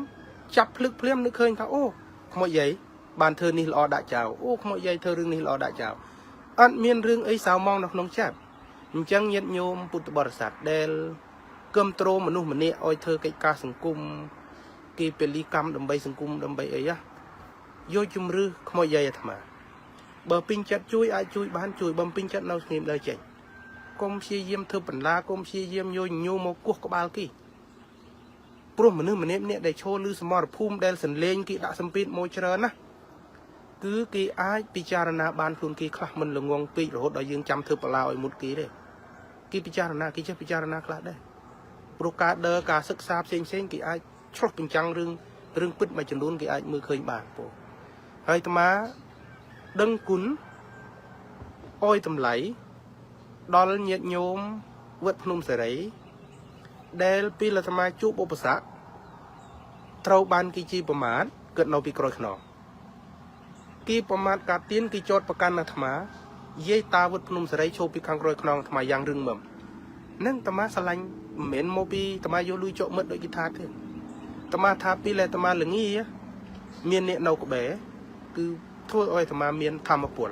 chập phliêm nước khơi thao ô mọi dây bàn thơ ni lọ đã chào ô mọi dây thơ rương ni lọ đã chào อันเมียนเรื่องไอ้สาวมองนกนงจัดจังยัดโยมปุตตบริษัทเดลเกิมโตรมนุษย์มันเนี่ยอ้อยเธอกิจการสังคมกีเป็นลีกรรมดำใบสังคมดำใบเอ้ยโยจุมรือขโมยใหญ่ธรรมะเบอร์ปิงจัดช่วยไอช่วยบ้านช่วยบำปิงจัดเราสนิมได้ใจกรมเชียเยี่ยมเธอปัญลากรมเชียเยี่ยมโยโยโมกุกบาลกี้ปรุมมันนึกมันเนี่ยได้โชว์ลือสมรภูมิได้สันเลงกีดะสัมปิดโมเจริญนะคือกีไอพิจารณาบานทุนกีคลามันหลงงปีโรดได้ยังจำเธอปลาไอมุดกีได้กีพิจารณากีจะพิจารณาคลาได้โปรการเดอการศึกษาเซ็งกีไอชอบเป็นจังเรื่องปิดมาจนลุ้นกีไอมือเคยบานโปไอธรรมะดังกุนอ้อยตำไหลดอลเนียโยมวัดพนมเสรีเดลปีละธรรมะจูบอุปสรรคเท่าบานกีจีประมาทเกิดนอปีกรอยขนอกีประมาทการตีนกีโจทย์ประกันธรรมะเย่ตาวัดพนมเสรีโชว์ปีคังกรอยขนองธรรมะยังรึงมั่มนั่งธรรมะสลังเหม็นโมปีธรรมะโยลุยโจมดโดยกีทาเถอะธรรมะทาปีและธรรมะเหลืองงี้เมียนเนี่ยเนากระเบ๋คือทั่วอ้อยธรรมะเมียนทำมาปวด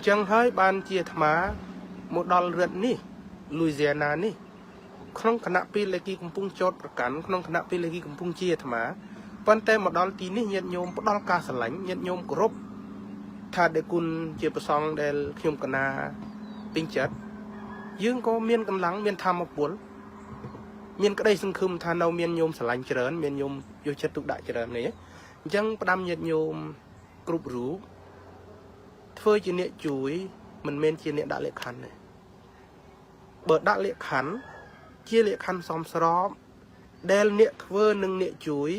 จังให้บานเจียธรรมะโมดอลเรือนนี่ลุยเซียนานี่ขนมคณะปีเลกีกุมพุงโจทย์ประกันขนมคณะปีเลกีกุมพุงเจียธรรมะปันแต่โมดอลตีนี่ยันโยมปดอลกาสลังยันโยมกรบถ้าเด็กคุณเจียประซองเดลขยมกนาปิงจัดยื่งก็เมียนกำลังเมียนทำมาปวดเมียนก็ได้สังคมทานเอาเมียนโยมสลังเจริญเมียนโยมโยชัดตุกได้เจริญนี่จังประดามยันโยมกรุบรู้เพื่อจีเนียจุยมันเมนจีเนียดักเล็กขันเลยเบิดดักเล็กขันเจียเล็กขันซ้อมสรอมเดลเนียเพื่อหนึ่งเนียจุย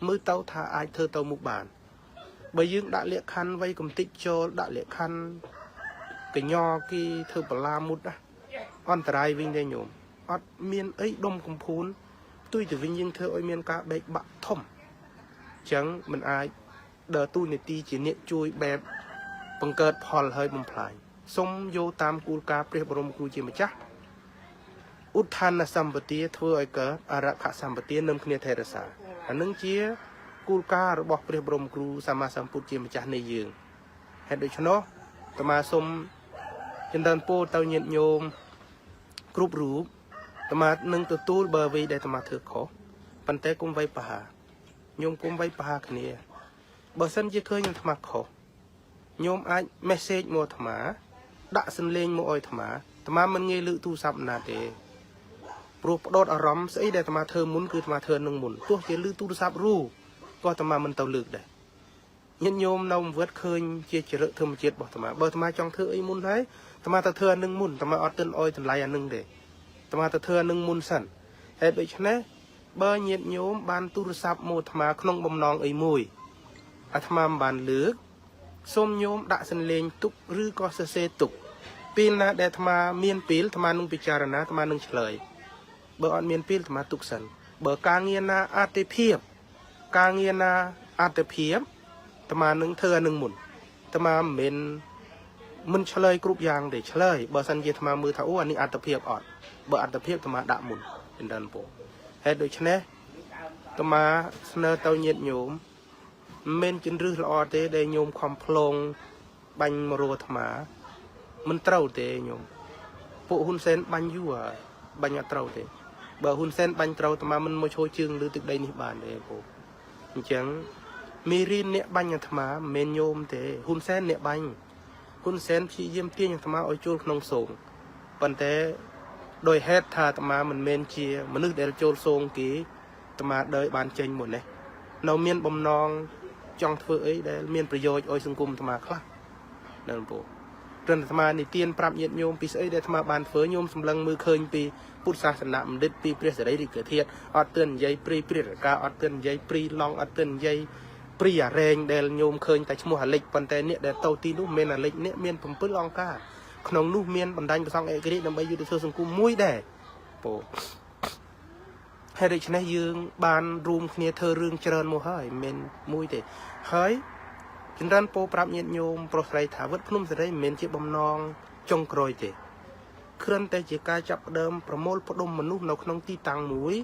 มือเต้าทาไอเธอเต้ามุกบานใบยืงดักเล็กขันไว้กลมติโจดักเล็กขันกะยอกีเธอปลามุดนะอันตรายวิ่งได้โยมอัดเมียนไอ้ดมกุมพูนตุ้ยจะวิ่งยิงเธอไอเมียนกาเบกบะท่อมจังมันไอเดอตู้ในตีจีเนียจุยแบบบังเกิดพอลเฮยบุมพลายสมโยตามกูกาเปรียบรมครูจิมจักอุทานสัมปติเถื่อไอเกิดอารักษสัมปตินำคเนเทรสาอันนึงเจียกูการบอกเปรียบรมครูสามาสัมพุทธจิมจักในยืงเหตุโดยชนกตมาสมจันดันโปเตาเย็นโยมกรุบรูปตมาหนึ่งตัวตู้เบอร์วีได้ตมาเถื่อขอปันเตกุมไว้ป่าโยมกุมไว้ป่าคเนียเบอร์สันจะเคยยังตมาขอโยมไอเมสเซจโมธรรมะด่าสันเลงโมออยธรรมะธรรมะมันเงยลือตูสับนาเตปลุกโดดอารมณ์ใส่ได้ธรรมะเธอมุนคือธรรมะเธอหนึ่งมุนตัวเจลือตูสับรู้ก็ธรรมะมันเตาลึกได้ยันโยมเราเวทเคยเจียเจริญเธอมาเจียบอกธรรมะเบอร์ธรรมะจองเธอไอ้มุนให้ธรรมะเธอหนึ่งมุนธรรมะออดเตินออยทำลายอันหนึ่งเดธรรมะเธอหนึ่งมุนสั่นเหตุโดยฉะนั้นเบอร์ยันโยมบานตูสับโมธรรมะขนมบำนองไอ้มวยอาธรรมะบานลึกส้มโยมด่าสันเลงตุกหรือก็เสตุกปีนนะเดธรรมาเมียนปีลธรรมานุงปิจารณาธรรมานุงเฉลยเบอร์อันเมียนปีลธรรมาตุกสันเบอร์กางเงียนาอาเตเพียบกางเงียนาอาเตเพียบธรรมานุงเธอหนึ่งหมุนธรรมาเมนมันเฉลยกรุ๊ปยางเดเฉลยเบอร์สันเจธรรมามือเท้าอันนี้อาเตเพียบอดเบอร์อาเตเพียบธรรมาด่าหมุนเป็นดันโปเหตุโดยฉะนั้นธรรมาเสนอเตาเย็ดโยมเมนจินรื้อละอเตได้โยมความพลงบังมรัวธรรมะมันเต้าเตโยมพวกหุ่นเซนบังยั่วบังเต้าเตเบอร์หุ่นเซนบังเต้าธรรมะมันมาโชว์จึงหรือตึกใดนิบานเตโปจังมีรินเนี่ยบังธรรมะเมนโยมเตหุ่นเซนเนี่ยบังหุ่นเซนที่เยี่ยมเตี้ยธรรมะเอาโจลขนมส่งปันเตโดยเฮดธาธรรมะมันเมนเชียมันนึกเดลโจลส่งกี่ธรรมะโดยบานเจงหมดเลยเราเมียนบำนองจองเถื่อไอ้ได้เมียนประโยชน์อ้อยสังคมธรรมะคลานั่นปูเรื่องธรรมะในเตียนปรับเย็นโยมปีไอ้ได้ธรรมะบานเฟื่อโยมสำลังมือเคยปีพุทธศาสนามันเด็ดปีเปรี้ยเสด็จเกิดเทียดอดเตือนใหญ่ปรีเปรี้ยกาอดเตือนใหญ่ปรีลองอดเตือนใหญ่ปรีแรงเดลโยมเคยแต่ชมัวหาเล็กปันแต่เนี่ยเดลโตตีนุ่มเมียนหาเล็กเนี่ยเมียนผมเปิ้ลลองกาขนมนุ่มเมียนบันไดไปสองเอกฤทธิ์นำไปอยู่ในเธอสังคมมุ้ยแด่ปูให้ได้ชนะยืงบานรูมเนี่ยเธอเรื่องเจริญโมหะเมนมุ้ยเตเฮ้ยจินรันโปปรับเย็นโยมโปรไซถาวัดพนุ่มจะได้เมนเจ็บบำนองจงกรอยเตเคลื่อนแต่เจกาจับเดิมประโมลพดมมนุษย์เราขนมตีตังมุ้ย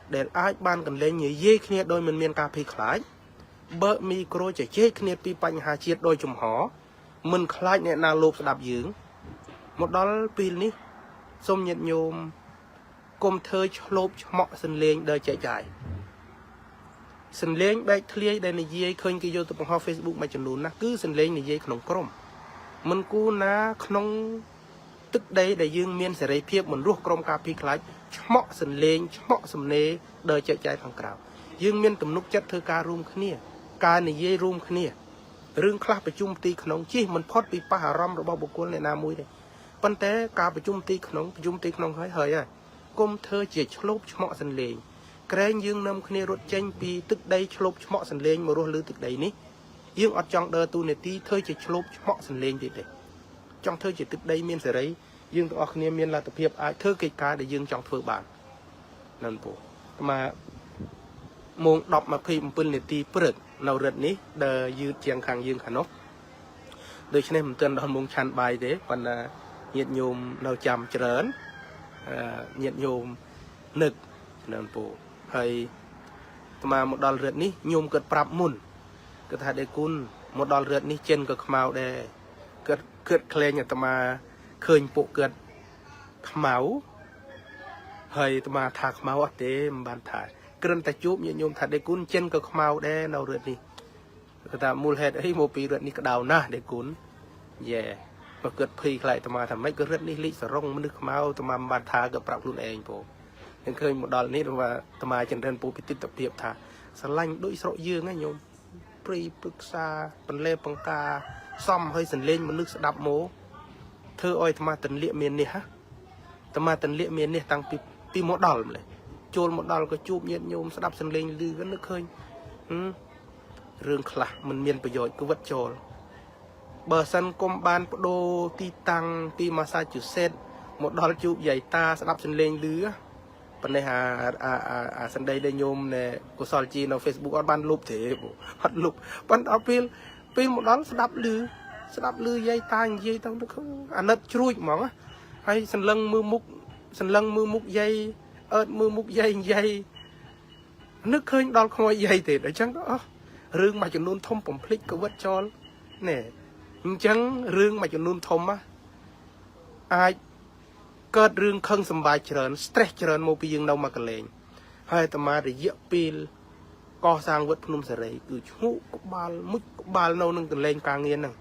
เดลไอ้บ้านกันเล่นเย่ๆเนี่ยโดยมันเมียนกาเพคลายเบอร์มีโกรจะเจ๊เนี่ยปีปัญหาเชียดโดยจุ่มหอ មិនខ្លាចអ្នកណាលោបស្ដាប់យើងមកដល់ពេលនេះសូមញាតិញោមកុំធ្វើឆ្លូបឆ្មក់សន្លេងដើរចែកចាយសន្លេងបែកធ្លាយដែលនិយាយឃើញគេយកទៅបង្ហោះ Facebook មួយចំនួនណាគឺសន្លេងនិយាយក្នុងក្រុមមិនគូណាក្នុងទឹកដីដែលយើងមានសេរីភាពមិនរស់ក្រុមការពីខ្លាចឆ្មក់សន្លេងឆ្មក់សំណេរដើរចែកចាយខាងក្រៅយើងមានទំនុកចិត្តធ្វើការរួមគ្នាការនិយាយរួមគ្នារឿងខ្លះប្រជុំទីក្នុងជិះមិនផុតពីប៉ះអារម្មណ៍របស់បុគ្គលអ្នកណាមួយទេប៉ុន្តែការប្រជុំទីក្នុងហើយគុំធ្វើជាឆ្លូបឆ្មក់សន្លេងក្រែងយើងនាំគ្នារត់ចេញពីទឹកដីឆ្លូបឆ្មក់សន្លេងមករស់លើទឹកដីនេះយើងអត់ចង់ដើរទូនាទីធ្វើជាឆ្លូបឆ្មក់សន្លេងទេចង់ធ្វើជាទឹកដីមានសេរីយើងទាំងអស់គ្នាមានលទ្ធភាពអាចធ្វើកិច្ចការដែលយើងចង់ធ្វើបានนั่นពូមកម៉ោង 10:27 នាទីព្រឹកនៅរឹតនេះដែលយឺតជាងខាងយើងខាងនោះដូច្នេះមិនទាន់ដល់ម៉ោងឆាន់បាយទេប៉ុន្តែញាតិញោមនៅចាំច្រើនញាតិញោមនឹកนั่นពូហើយមកដល់រឹតនេះញោមគាត់ប្រាប់មុនគាត់ថាដេគុណមកដល់រឹតនេះចិនក៏ខ្មៅដែរគាត់ក្លែងអាត្មាឃើញពួកគាត់ខ្មៅហើយអាត្មាថាខ្មៅអត់ទេមិនបានថាគ្រាន់តែជួបញាតិញោមថាដេគុណចិនក៏ខ្មៅដែរនៅរឹតនេះគាត់ថាមូលហេតុអីមកពីរឹតនេះក្តៅណាស់ដេគុណយេបើគាត់ភ័យខ្លាចអាត្មាថាម៉េចក៏រឹតនេះលិចសរងមនុស្សខ្មៅអាត្មាមិនបានថាក៏ប្រាប់ខ្លួនឯងពូខ្ញុំឃើញមកដល់នេះថាអាត្មាចិនរិនពូពីទិដ្ឋភាពថាស្រឡាញ់ដូចស្រុកយើងហ្នឹងញោមព្រៃព្រឹក្សាបន្លែបង្ការសំឲ្យសន្លេងមនុស្សស្ដាប់មកធ្វើឲ្យអាត្មាទន្លាក់មាននេះហ៎អាត្មាទន្លាក់មាននេះតាំងពីមកដល់ម្លេះចូលមកដល់ក៏ជួបញាតិញោមស្ដាប់សន្លេងឮក៏នឹកឃើញរឿងខ្លះមិនមានប្រយោជន៍ក៏វត្តចូលបើសិនគុំបានបដូរទីតាំងពីម៉ាសាជូសេតមកដល់ជួបយាយតាស្ដាប់សន្លេងឮប៉ុន្តែអាសណ្ដីដែលញោមណែកុសលជីនៅ Facebook អត់បានលុបទេអត់លុបប៉ុន្តែដល់ពេលមកដល់ស្ដាប់ឮយាយតានិយាយទៅនឹកអាណិតជ្រួចហ្មងហើយសន្លឹងមើលមុខយាយអើតមើលមុខយាយនិយាយនឹកឃើញដល់ខ្មោចយាយទេអញ្ចឹងអស់រឿងមួយចំនួនធំបំភ្លេចក៏វត្តចោលណែអញ្ចឹងរឿងមួយចំនួនធំអាចកើតរឿងខឹងសម្បាច់ច្រើន stress ច្រើនមកពីយើងនៅមកកលែងហើយអាត្មារយៈពេលកសាងវត្តភ្នំសេរីគឺឈ្ងុក្បាលមុជក្បាលនៅនឹងកលែងការងារហ្នឹង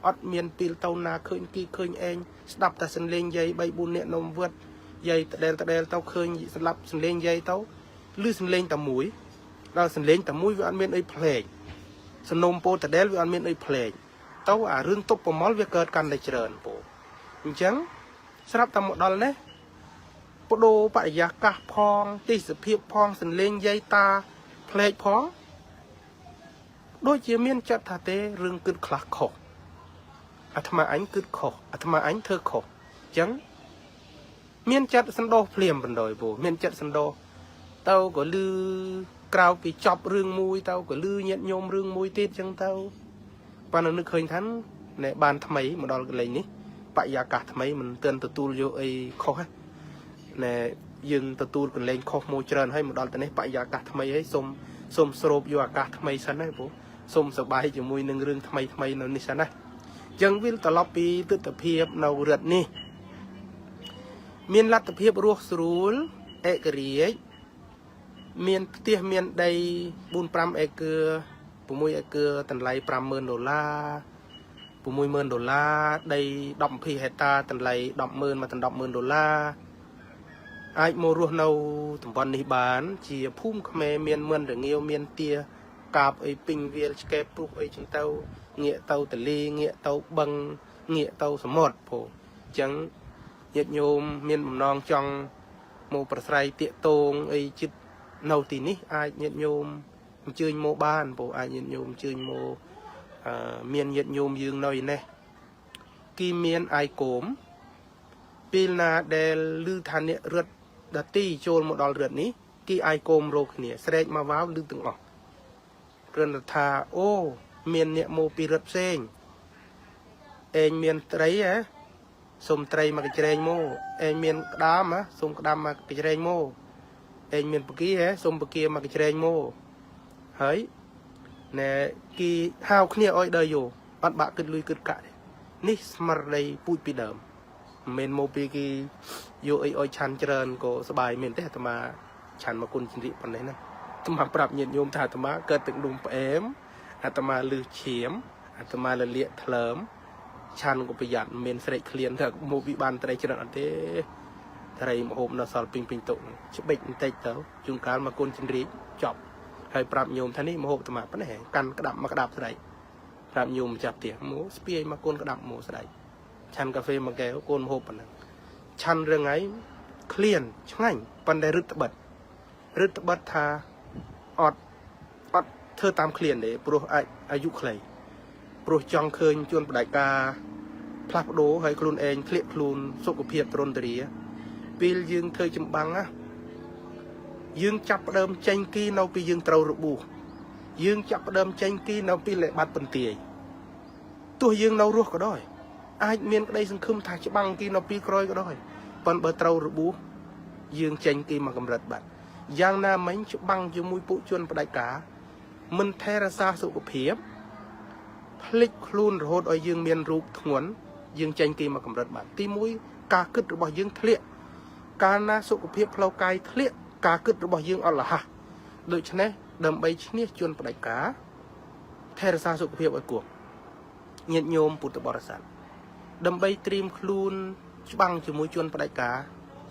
អត់មានពេលទៅណាឃើញគីឃើញឯងស្ដាប់តែសន្លេងយាយ 3-4 នាក់នៅវត្តយាយតដែលទៅឃើញស្លាប់សន្លេងយាយទៅឬសន្លេងតែមួយដល់សន្លេងតែមួយវាអត់មានអីផ្លែកសនំពោតដែលវាអត់មានអីផ្លែកទៅអារឿងទប់ប្រមល់វាកើតកាន់តែច្រើនពូអញ្ចឹងស្រាប់តែមកដល់នេះបដូរបរិយាកាសផងទេសភាពផងសន្លេងយាយតាផ្លែកផងដូចជាមានចិត្តថាទេរឿងគិតខ្លះខុសអាត្មាអញគិតខុសអាត្មាអញធ្វើខុសអញ្ចឹងមានចិត្តសន្តោសភ្លាមបណ្ដោយពូមានចិត្តសន្តោសទៅក៏លឺក្រៅពីចប់រឿងមួយទៅក៏លឺញាតញោមរឿងមួយទៀតអញ្ចឹងទៅប៉ណ្ណឹងនឹកឃើញថាណែបានថ្មីមកដល់កន្លែងនេះបរិយាកាសថ្មីមិនទាន់ទទួលយកអីខុសណែយើងទទួលកន្លែងខុសមួយច្រើនហើយមកដល់ទៅនេះបរិយាកាសថ្មីហើយសូមស្រូបយកអាកាសថ្មីសិនណាពូសូមសប្បាយជាមួយនឹងរឿងថ្មីនៅនេះសិនណាអញ្ចឹងវាត្រឡប់ពីទស្សនភាពនៅរដ្ឋនេះមានលទ្ធភាពរស់ស្រួលឯករាជ្យមានផ្ទះមានដី4-5 អេកឺ6 អេកឺតម្លៃ$50,000 $60,000 ដី10-20 ហិកតាតម្លៃ10,000 មកដល់$10,000 អាចមករស់នៅតំបន់នេះបានជាភូមិខ្មែរមានមឿនរងាវមានទាកាបអីពេញវាលឆ្កែព្រុសអីចឹងទៅងាកទៅទលីងាកទៅបឹងងាកទៅសមុទ្រព្រោះអញ្ចឹងញាតិញោមមានបំណងចង់មកប្រស្រ័យតាកតងអីចិត្តនៅទីនេះអាចញាតិញោមអញ្ជើញមកបានព្រោះអាចញាតិញោមអញ្ជើញមកមានញាតិញោមយើងនៅឯនេះគីមានអាយគោមពេលណាដែលឮថាអ្នករត់ដទីចូលមកដល់រត់នេះគីអាយគោមរកគ្នាស្រែកមកវាវឮទាំងអស់គ្រាន់តែថាអូមានអ្នកមកពីរត់ផ្សេងឯងមានត្រីហ៎សុំត្រីមកកញ្ច្រែងមកឯងមានក្តាមហ៎សុំក្តាមមកកញ្ច្រែងមកឯងមានបកាហ៎សុំបកាមកកញ្ច្រែងមកហើយណែគីហៅគ្នាអុយដើរយោអត់បាក់គិតលុយគិតកាក់ទេ នេះស្មារតីពូជពីដើមមិនមកពីគេយកអីឲ្យឆាន់ច្រើនក៏សบายមែនទេអាត្មាឆាន់មកគុណជិរិប៉ុណ្ណេះណាអាត្មាប្រាប់ញាតិញោមថាអាត្មាកើតទឹកដុំផ្អែមអាត្មាលឺឈាមអាត្មាលលាកថ្លើមឆាន់ក៏ប្រយ័ត្នមានស្រេកឃ្លានថាមកពីបានត្រីច្រើនអត់ទេត្រីមហូបនៅសល់ពីងតុច្បិចបន្តិចទៅជួនកាលមកគុណជិរិចប់ហើយប្រាប់ញោមថានេះមហូបអាត្មាប៉ុណ្ណេះកាន់ក្តាប់មកក្តាប់ស្រីប្រាប់ញោមម្ចាស់ផ្ទះមកស្ពាយមកគុណក្តាប់មកស្រីឆាន់កាហ្វេមួយកែវកូនមហូបប៉ុណ្ណឹងឆាន់រឿងអីឃ្លានឆ្ងាញ់ប៉ុន្តែរឹតត្បិតថាអត់ធ្វើតាមឃ្លានទេព្រោះអាចអាយុខ្លីព្រោះចង់ឃើញជួនបដិការផ្លាស់ប្ដូរឲ្យខ្លួនឯងធ្លាក់ខ្លួនសុខភាពទ្រន់ទ្រាពេលយើងធ្វើចម្បាំងណាយើងចាប់ផ្ដើមចេញគីនៅពីយើងត្រូវរបួសយើងចាប់ផ្ដើមចេញគីនៅពីលេបាត់បន្ទាយទោះយើងនៅរស់ក៏ដោយអាចមានក្តីសង្ឃឹមថាច្បាំងគីនៅពីក្រោយក៏ដោយប៉ុន្តែបើត្រូវរបួសយើងចេញគីមកកម្រិតបាត់យ៉ាងណាមិញច្បាំងជាមួយពួកជនបដិការមិនថែរក្សាសុខភាពភ្លេចខ្លួនរហូតឲ្យយើងមានរូបធ្ងន់យើងចេញគីមកកម្រិតបាត់ទី1ការគិតរបស់យើងធ្លាក់កាលណាសុខភាពផ្លូវកាយធ្លាក់ការគិតរបស់យើងអត់លះដូច្នេះដើម្បីឈ្នះជនបដិការថែរក្សាសុខភាពឲ្យគួរញាតិញោមពុទ្ធបរិស័ទដើម្បីត្រៀមខ្លួនច្បាំងជាមួយជនបដិការ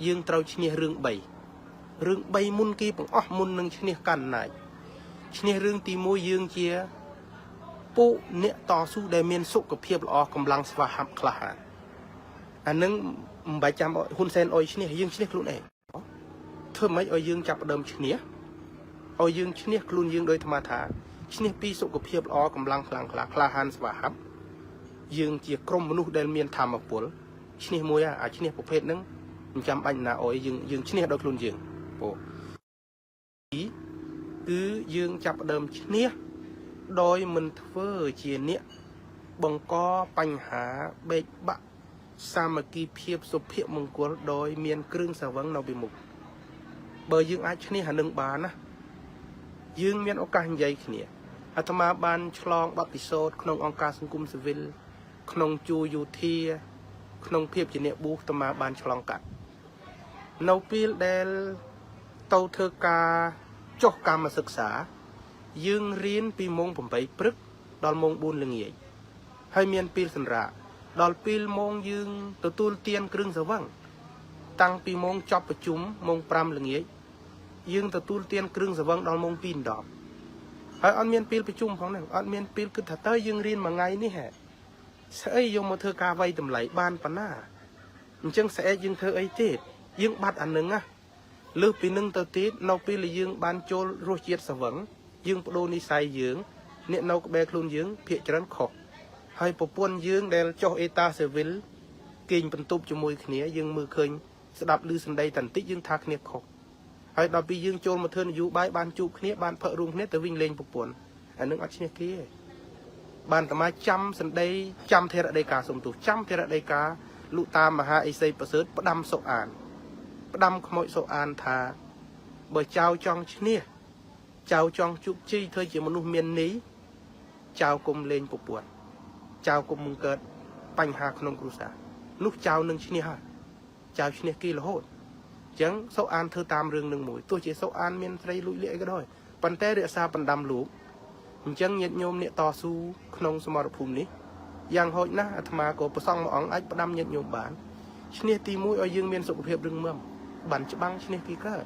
យើងត្រូវឈ្នះរឿង3មុនគេបង្អស់មុននឹងឈ្នះកាន់អំណាចឈ្នះរឿងទី1យើងជាពួកអ្នកតស៊ូដែលមានសុខភាពល្អកម្លាំងស្វាហាប់ក្លាហានអានឹងមិនបាច់ចាំហ៊ុនសែនអុយឈ្នះយើងឈ្នះខ្លួនឯងធ្វើម៉េចឲ្យយើងចាប់ផ្ដើមឈ្នះឲ្យយើងឈ្នះខ្លួនយើងដោយអាត្មាថាឈ្នះពីសុខភាពល្អកម្លាំងខ្លាំងក្លាហានស្វាហាប់យើងជាក្រុមមនុស្សដែលមានធម៌ពលឈ្នះមួយអាឈ្នះប្រភេទហ្នឹងមិនចាំបាច់ណាអុយយើងឈ្នះដោយខ្លួនយើងពោគឺយើងចាប់ផ្ដើមឈ្នះដោយមិនធ្វើជាអ្នកបង្កបញ្ហាបេកបាក់សាមគ្គីភាពសុភមង្គលដោយមានគ្រឿងសង្វឹងនៅពីមុខបើយើងអាចឈ្នះអានឹងបានណាយើងមានឱកាសនិយាយគ្នាអាត្មាបានឆ្លងបទពិសោធន៍ក្នុងអង្គការសង្គមស៊ីវិលក្នុងជួរយោធាក្នុងភាពជាអ្នកបួសអាត្មាបានឆ្លងកាត់នៅពេលដែលទៅធ្វើការចុះកម្មសិក្សាយើងរៀនពីម៉ោង8ព្រឹកដល់ម៉ោង4ល្ងាចហើយមានពេលសម្រាកដល់ពេលម៉ោងយើងទទួលទានគ្រឿងស្រវឹងតាំងពីម៉ោងចប់ប្រជុំម៉ោង5ល្ងាចយើងទទួលទានគ្រឿងស្រវឹងដល់ម៉ោង2:10ហើយអត់មានពេលប្រជុំផងហ្នឹងអត់មានពេលគិតថាតើយើងរៀនមួយថ្ងៃនេះហ៎ស្អីយកមកធ្វើការវាយតម្លៃបានប៉ុណ្ណាអញ្ចឹងស្អែកយើងធ្វើអីទៀតយើងបាត់អានឹងណាលើសពីនឹងទៅទៀតនៅពេលដែលយើងបានចូលរសជាតិស្រវឹងយើងបដូរនិស្ស័យយើងអ្នកនៅក្បែរខ្លួនយើងភាកច្រើនខុសហើយប្រពន្ធយើងដែលចុះអេតាសេវិលគេងបន្ទប់ជាមួយគ្នាយើងមើលឃើញស្ដាប់ឮសម្ដីតន្តិចយើងថាគ្នាខុសហើយដល់ពេលយើងចូលមកធ្វើនយោបាយបានជួបគ្នាបានផឹករួមគ្នាទៅវិញលេងប្រពន្ធអានឹងអត់ឈ្នះគេទេបានតែមកចាំសម្ដីចាំធរដីកាសុំទោសចាំធរដីកាលោកតាមមហាអេសីប្រសើរផ្ដាំសុអានផ្ដាំខ្មោចសុអានថាបើចៅចង់ឈ្នះចៅចង់ជោគជ័យធ្វើជាមនុស្សមានន័យចៅគុំលេងប្រពន្ធចៅគុំមិនកើតបញ្ហាក្នុងគ្រួសារនោះចៅនឹងឈ្នះហើយចៅឈ្នះគេរហូតអញ្ចឹងសុអានធ្វើតាមរឿងនឹងមួយទោះជាសុអានមានស្រីលួចលាក់អីក៏ដោយប៉ុន្តែរក្សាបណ្ដាំលោកអញ្ចឹងញាតិញោមអ្នកតស៊ូក្នុងសមរភូមិនេះយ៉ាងហោចណាស់អាត្មាក៏ប្រសង់មួយអង្គអាចផ្ដាំញាតិញោមបានឈ្នះទី1ឲ្យយើងមានសុខភាពរឹងមាំបានច្បាំងឈ្នះគេកើត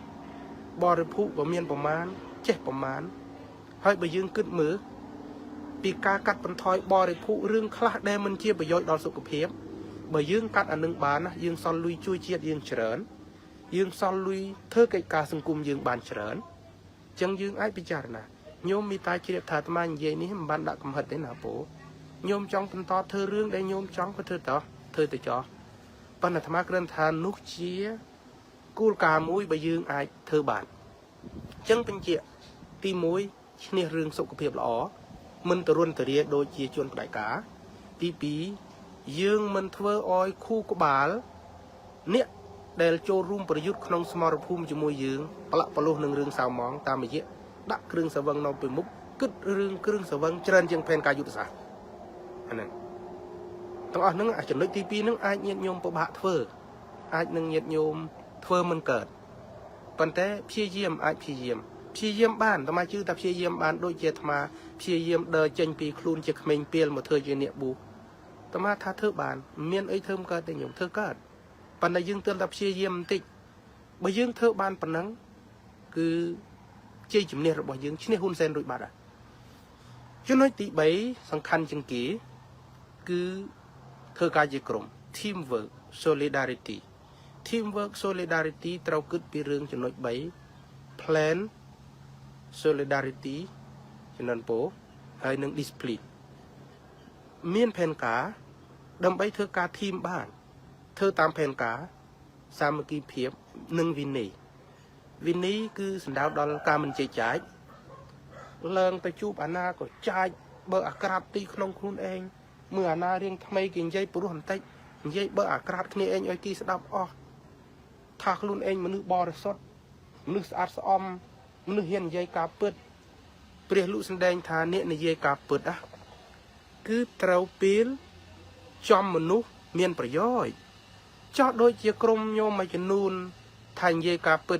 បរិភោគក៏មានប្រមាណចេះប្រមាណហើយបើយើងគិតមើលពីការកាត់បន្ថយបរិភោគរឿងខ្លះដែលមិនជាប្រយោជន៍ដល់សុខភាពបើយើងកាត់អានឹងបានណាយើងសល់លុយជួយជាតិយើងច្រើនយើងសល់លុយធ្វើកិច្ចការសង្គមយើងបានច្រើនអញ្ចឹងយើងអាចពិចារណាញោមមីតាជ្រាបថាអាត្មានិយាយនេះមិនបានដាក់កំហិតទេណាពូញោមចង់បន្តធ្វើរឿងដែលញោមចង់ក៏ធ្វើទៅចោះប៉ុន្តែអាត្មាគ្រាន់ថានោះជាគោលការណ៍មួយបើយើងអាចធ្វើបានអញ្ចឹងបញ្ជាក់ទី1ឈ្នះរឿងសុខភាពល្អមិនទរុនទរាដូចជាជនបដិការទី2យើងមិនធ្វើឲ្យខួរក្បាលអ្នកដែលចូលរួមប្រយុទ្ធក្នុងស្មរភូមិជាមួយយើងប្រឡាក់ប្រលោះនឹងរឿងសៅម៉ងតាមរយៈដាក់គ្រឿងស្រវឹងនៅពីមុខគិតរឿងគ្រឿងស្រវឹងច្រើនជាងផែនការយុទ្ធសាស្ត្រអាហ្នឹង ទាំងអស់ហ្នឹងចំណុចទី2ហ្នឹងអាចញាតិញោមពិបាកធ្វើអាចនឹងញាតិញោមធ្វើមិនកើតប៉ុន្តែព្យាយាមអាចព្យាយាមបានអាត្មាជឿថាព្យាយាមបានដូចជាអាត្មាព្យាយាមដើរចេញពីខ្លួនជាក្មេងពីលមកធ្វើជាអ្នកប៊ូអាត្មាថាធ្វើបានមានអីធ្វើមិនកើតទេញោមធ្វើកើតប៉ុន្តែយើងទើបតែព្យាយាមបន្តិចបើយើងធ្វើបានប៉ុណ្ណឹងគឺជ័យជំនះរបស់យើងឈ្នះហ៊ុនសែនរួចបាត់ហើយចំណុចទី3សំខាន់ជាងគេគឺធ្វើការជាក្រុម teamwork solidarity teamwork solidarity ត្រូវគិតពីរឿងចំណុច3 plan solidarity ចំណុចពោហើយនឹង discipline មានផែនការដើម្បីធ្វើការ team បានធ្វើតាមផែនការសាមគ្គីភាពនិងវិន័យគឺសំដៅដល់ការមិនចេះចាចឡើងទៅជួបអាណាក៏ចាចបើអាក្រាតទីក្នុងខ្លួនឯងមើលអាណារៀងថ្មីគេនិយាយព្រោះបន្តិចនិយាយបើអាក្រាតគ្នាឯងឲ្យគេស្ដាប់អស់ថាខ្លួនឯងមនុស្សបរិសុទ្ធមនុស្សស្អាតស្អំមនុស្សហ៊ាននិយាយការពិតព្រះលោកសម្ដែងថាអ្នកនិយាយការពិតគឺត្រូវពេលចំមនុស្សមានប្រយោជន៍ចោះដូចជាក្រុមញោមមួយចំនួនថានិយាយការពិត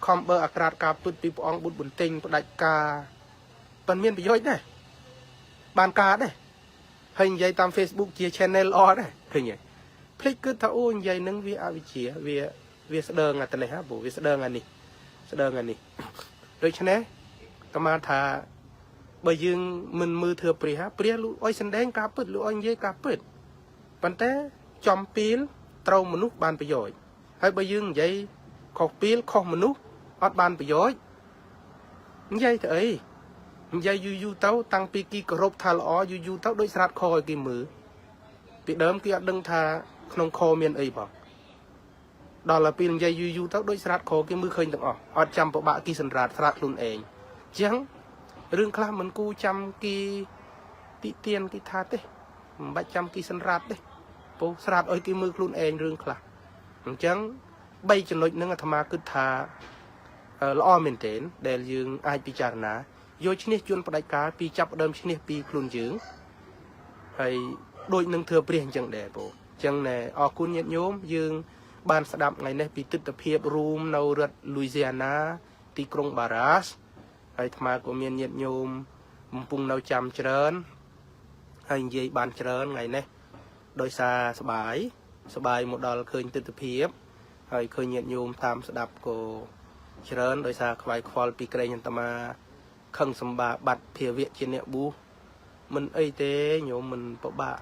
ខំបើអាក្រាតការពិតពីព្រះអង្គបុត្របន្ទិញផ្ដាច់ការប៉ុន្មានប្រយោជន៍ដែរបានការដែរហើយនិយាយតាម Facebook ជា channel ល្អដែរឃើញទេភ្លេចគិតថាអូនិយាយនឹងវាអវិជ្ជាវាស្ដើងអាទៅនេះហ่าព្រោះវាស្ដើងអានេះដូច្នេះអាត្មាថាបើយើងមិនមើលធឿព្រះលោកអុយសម្ដែងការពិតលោកអុយនិយាយការពិតប៉ុន្តែចំពេលត្រូវមនុស្សបានប្រយោជន៍ហើយបើយើងនិយាយខុសពេលខុសមនុស្សអត់បានប្រយោជន៍និយាយទៅអីនិយាយយូរទៅតាំងពីគេគោរពថាល្អយូរទៅដូចស្រាតខឲ្យគេមើលពីដើមគេអត់ដឹងថាក្នុងខមានអីបងដល់ទៅពេលនិយាយយូរទៅដូចស្រាតខគេមើលឃើញទាំងអស់អត់ចាំពិបាកគេសម្រាប់ស្រាតខ្លួនឯងអញ្ចឹងរឿងខ្លះមិនគូចាំគេទីទៀនគេថាទេមិនបាច់ចាំគេសម្រាប់ទេពោះស្រាតឲ្យគេមើលខ្លួនឯងរឿងខ្លះអញ្ចឹង3ចំណុចហ្នឹងអាត្មាគិតថាល្អមែនទែនដែលយើងអាចពិចារណាយកឈ្នះជួនផ្ដាច់ការពីចាប់ដើមឈ្នះពីខ្លួនយើងហើយដូចនឹងធ្វើព្រះអញ្ចឹងដែរបងអញ្ចឹងណែអរគុណញាតិញោមយើងបានស្ដាប់ថ្ងៃនេះពីទស្សនភាពរួមនៅរដ្ឋ Louisiana ទីក្រុង Barras ហើយអាត្មាក៏មានញាតិញោមកំពុងនៅចាំច្រើនហើយនិយាយបានច្រើនថ្ងៃនេះដោយសារសបាយមកដល់ឃើញទស្សនភាពហើយឃើញញាតិញោមតាមស្ដាប់ក៏ច្រើនដោយសារខ្វាយខ្វល់ពីក្រែងអាត្មាខឹងសម្បាបាត់ភាវៈជាអ្នកប៊ូមិនអីទេញោមមិនពិបាក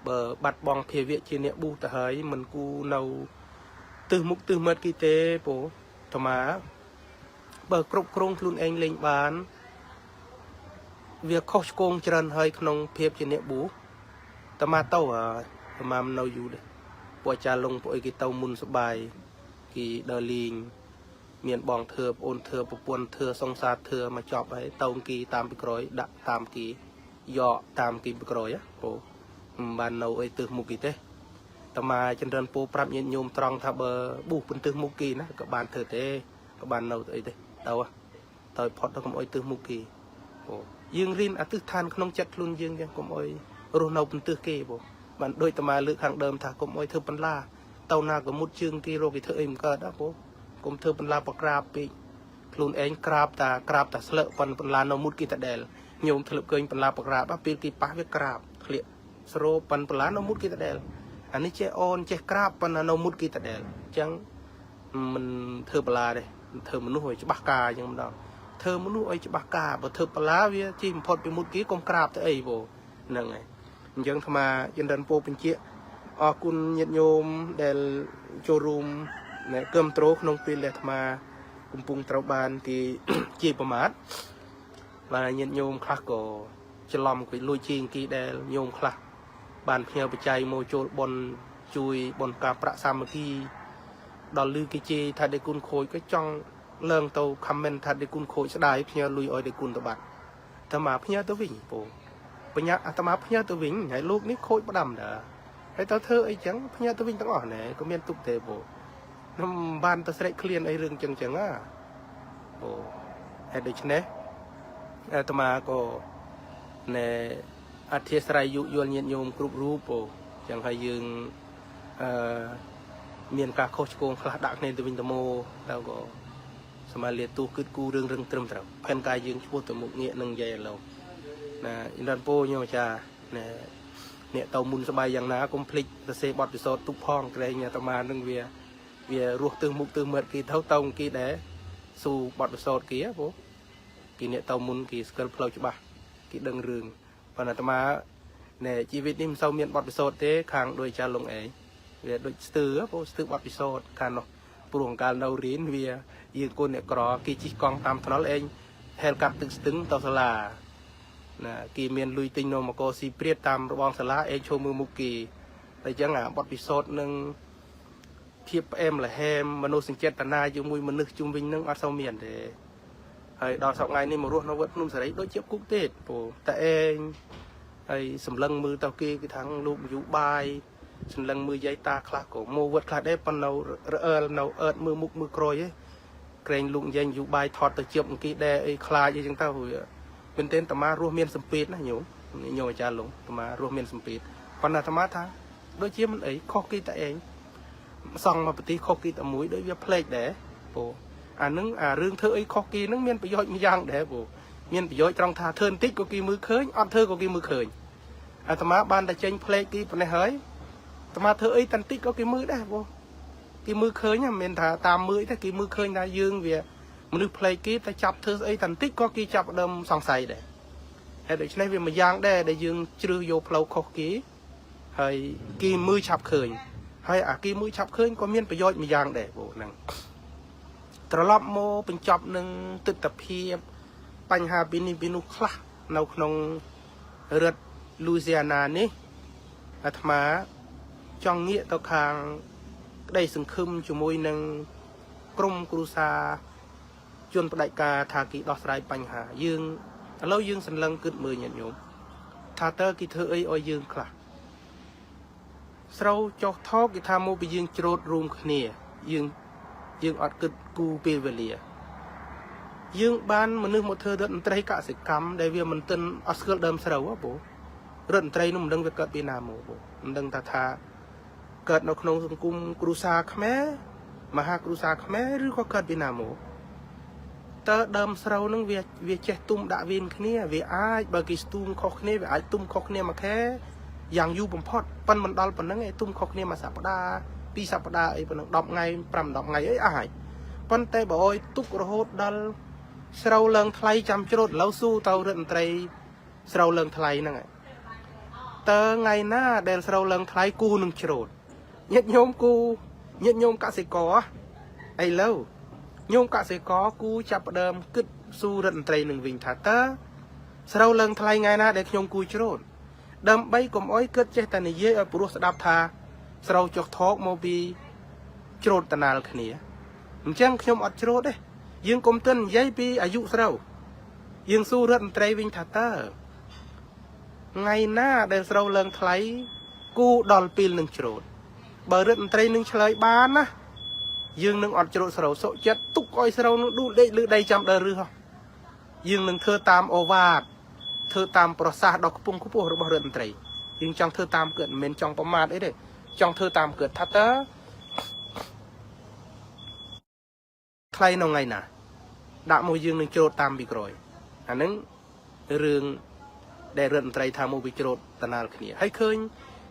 បើបាត់បង់ភាវៈជាអ្នកប៊ូទៅហើយមិនគូនៅទិសមុខទិសមាត់គេទេពូអាត្មាបើគ្រប់គ្រងខ្លួនឯងលេងបានវាខុសឆ្គងច្រើនហើយក្នុងភាពជាអ្នកប៊ូអាត្មាទៅអាត្មាមិននៅយូរទេពួកអាចារ្យលងពួកអីគេទៅមុនសបាយគេដើរលេងមានបងធឿប្អូនធឿប្រពន្ធធឿសង្សារធឿមកចប់ហើយតោងគីតាមពីក្រោយដាក់តាមគីយកតាមគីពីក្រោយពោមិនបាននៅអីទិសមុខគីទេតាមាចិនរិនពោប្រាប់ញាតិញោមត្រង់ថាបើប៊ូពន្ទឹះមុខគីណាក៏បានធ្វើទេក៏បាននៅទៅអីទេទៅផុតទៅកុំអុយទិសមុខគីពោយើងរៀនអតិដ្ឋានក្នុងចិត្តខ្លួនយើងចឹងកុំអុយរស់នៅពន្ទឹះគេពោបានដូចតាមាលើកខាងដើមថាកុំអុយធ្វើបន្លាទៅណាក៏មុតជើងគេរកគេធ្វើអីមិនកើតណាពោកុំធ្វើបន្លាបក្រាបពេកខ្លួនឯងក្រាបតាស្លឹកបន្លានៅមុតគេតដែលញោមធ្លាប់ឃើញបន្លាបក្រាបពេលគេប៉ះវាក្រាបធ្លាក់ស្រូបបន្លានៅមុតគេតដែលអានេះចេះអូនចេះក្រាបប៉ុន្តែនៅមុតគេតដែលអញ្ចឹងមិនធ្វើបន្លាទេធ្វើមនុស្សឲ្យច្បាស់ការអញ្ចឹងម្ដងធ្វើមនុស្សឲ្យច្បាស់ការបើធ្វើបន្លាវាជិះបំផុតពីមុតគេកុំក្រាបទៅអីពោហ្នឹងហើយអញ្ចឹងអាត្មាចិនរិនពោបញ្ជាក់អរគុណញាតិញោមដែលចូលរួមគាំទ្រក្នុងពេលដែលអាត្មាកំពុងត្រូវបានគេជាប្រមាថបាទញាតិញោមខ្លះក៏ច្រឡំគេលួចជាងគេដែលញោមខ្លះបានផ្ញើបច្ច័យមកចូលបនជួយបនការប្រាក់សាមគ្គីដល់លឺគេជេរថាដេគុណខូចក៏ចង់ឡើងទៅ comment ថាដេគុណខូចស្ដាយផ្ញើលុយឲ្យដេគុណទៅបាត់អាត្មាផ្ញើទៅវិញពូបញ្ញាអាត្មាផ្ញើទៅវិញហើយលោកនេះខូចផ្ដាំដែរហើយទៅធ្វើអីចឹងផ្ញើទៅវិញទាំងអស់ណែក៏មានទុកទេពូខ្ញុំបានទៅស្រែកឃ្លានអីរឿងចឹងអូហើយដូច្នេះអាត្មាក៏ណែ អធិស្ឋានយុយល់ញាតញោមគ្រប់រូបចឹងហើយយើងមានការខុសឆ្គងខ្លះដាក់គ្នាទៅវិញទៅមកទៅក៏សមាលាទូគិតគូរឿងរឹងត្រឹមត្រូវផែនការយើងឈ្មោះទៅមុខងាកនឹងនិយាយឥឡូវណាអ៊ីនរ៉ាន់ពោញោមអាចារ្យណាអ្នកទៅមុនស្បាយយ៉ាងណាកុំភ្លេចសរសេរបទពិសោធន៍ទុកផងក្រែងអាត្មានឹងវារស់ទើសមុខទើសមាត់គេទៅគេដែរស៊ូបទពិសោធន៍គេហ៎គេអ្នកទៅមុនគេស្គាល់ផ្លូវច្បាស់គេដឹងរឿងប៉ុន្តែអាត្មាណែជីវិតនេះមិនសូវមានបទពិសោធន៍ទេខាងដោយអាចារ្យលងអេវាដូចស្ទើស្ទើបទពិសោធន៍ខាងនោះព្រោះអង្ការនៅរៀនវាយើងកូនអ្នកក្រគេជិះកង់តាមថ្នល់ឯងហែលកាត់ទឹកស្ទឹងទៅសាលាណាគេមានលុយទិញនំមកកស៊ីព្រាតតាមរបងសាលាឯងឈោមើលមុខគេតែអញ្ចឹងអាបទពិសោធន៍នឹងភាពផ្អែមល្ហែមមនុស្សសញ្ចេតនាជាមួយមនុស្សជុំវិញនឹងអត់សូវមានទេហើយដល់សប្តាហ៍នេះមករស់នៅវត្តភ្នំសេរីដូចជាគុកទេព្រោះតែឯងហើយសម្លឹងមើលទៅគេគឺថាលោកនយោបាយសម្លឹងមើលយាយតាខ្លះក៏មកវត្តខ្លះដែរប៉ុន្តែរអើលនៅអើតមើលមុខមើលក្រោយឯងក្រែងលោកយាយនយោបាយថតទៅជាប់អង្គីដែរអីខ្លាចអីចឹងទៅមែនទែនតាមារស់មានសម្ពាធណាញោមអាចារ្យលងតាមារស់មានសម្ពាធប៉ុន្តែតាមាថាដូចជាមិនអីខុសគេតែឯងសង់មកប្រទេសខុសគេតែមួយដូចវាផ្លេកដែរព្រោះអានឹងអារឿងធ្វើអីខុសគេនឹងមានប្រយោជន៍មួយយ៉ាងដែរព្រោះមានប្រយោជន៍ត្រង់ថាធ្វើបន្តិចក៏គេមើលឃើញអត់ធ្វើក៏គេមើលឃើញអាត្មាបានតែចេញផ្លេកគេប៉ុណ្ណេះហើយអាត្មាធ្វើអីបន្តិចក៏គេមើលដែរព្រោះគេមើលឃើញមិនមែនថាតាមមើលទេគេមើលឃើញថាយើងវាមនុស្សផ្លេកគេតែចាប់ធ្វើស្អីបន្តិចក៏គេចាប់ដើមសង្ស័យដែរហើយដូច្នេះវាមួយយ៉ាងដែរដែលយើងជ្រើសយកផ្លូវខុសគេហើយគេមើលឆាប់ឃើញហើយអាគេមើលឆាប់ឃើញក៏មានប្រយោជន៍មួយយ៉ាងដែរព្រោះហ្នឹងត្រឡប់មកបញ្ចប់នឹងទស្សនវិជ្ជាបញ្ហាពីនេះពីនោះខ្លះនៅក្នុងរដ្ឋ Louisiana នេះអាត្មាចង់ងាកទៅខាងក្តីសង្ឃឹមជាមួយនឹងក្រមគ្រួសារជនផ្ដាច់ការថាគេដោះស្រាយបញ្ហាយើងឥឡូវយើងសន្លឹងគិតមើលញាតិញោមថាតើគេធ្វើអីឲ្យយើងខ្លះស្រូវចុះថោកគេថាមកពីយើងច្រូតរួមគ្នាយើងអត់គិតគូពេលវេលាយើងបានមនុស្សមកធ្វើរដ្ឋមន្ត្រីកសិកម្មដែលវាមិនទាន់អត់ស្គាល់ដើមស្រូវបងរដ្ឋមន្ត្រីនោះមិនដឹងវាកើតពីណាមកបងមិនដឹងថាកើតនៅក្នុងសង្គមគ្រួសារខ្មែរមហាគ្រួសារខ្មែរឬក៏កើតពីណាមកតើដើមស្រូវនឹងវាចេះទុំដាក់វៀនគ្នាវាអាចបើគេស្ទូមខុសគ្នាវាអាចទុំខុសគ្នាមួយខែយ៉ាងយូរបំផុតប៉ុនមិនដល់ប៉ុណ្ណឹងឯទុំខុសគ្នាមួយសប្តាហ៍ពីរសប្តាហ៍អីប៉ុណ្ណឹង10ថ្ងៃ5-10ថ្ងៃអីអាចប៉ុន្តែបើអោយទុករហូតដល់ស្រូវឡើងថ្លៃចាំច្រូតឥឡូវស៊ូទៅរដ្ឋមន្ត្រីស្រូវឡើងថ្លៃហ្នឹងឯងតើថ្ងៃណាដែលស្រូវឡើងថ្លៃគូនឹងច្រូតញាតិញោមកសិករឥឡូវញោមកសិករគូចាប់ផ្ដើមគិតស៊ូរដ្ឋមន្ត្រីនឹងវិញថាតើស្រូវឡើងថ្លៃថ្ងៃណាដែលខ្ញុំគូច្រូតដើម្បីកុំអោយគិតចេះតែនិយាយឲ្យព្រោះស្ដាប់ថាស្រូវចុះថោកមកពីច្រូតតណាល់គ្នាអញ្ចឹងខ្ញុំអត់ច្រូតទេយើងកុំទិននិយាយពីអាយុស្រូវយើងស៊ូរដ្ឋមន្ត្រីវិញថាតើថ្ងៃណាដែលស្រូវឡើងថ្លៃគូដល់ពេលនឹងច្រូតបើរដ្ឋមន្ត្រីនឹងឆ្លើយបានណាយើងនឹងអត់ច្រូតស្រូវសុខចិត្តទុកឲ្យស្រូវនឹងដួលដេកលើដីចាំដើរឬហ៎យើងនឹងធ្វើតាមអូវ៉ាតធ្វើតាមប្រសាសន៍ដ៏ខ្ពង់ខ្ពស់របស់រដ្ឋមន្ត្រីយើងចង់ធ្វើតាមគាត់មិនមែនចង់ប្រមាថអីទេចង់ធ្វើតាមគាត់ថាតើថ្លៃនៅថ្ងៃណាដាក់មកយើងនឹងច្រូតតាមពីក្រោយអាហ្នឹងរឿងដែលរដ្ឋមន្ត្រីថាមកពីច្រូតតណាល់គ្នាហើយឃើញ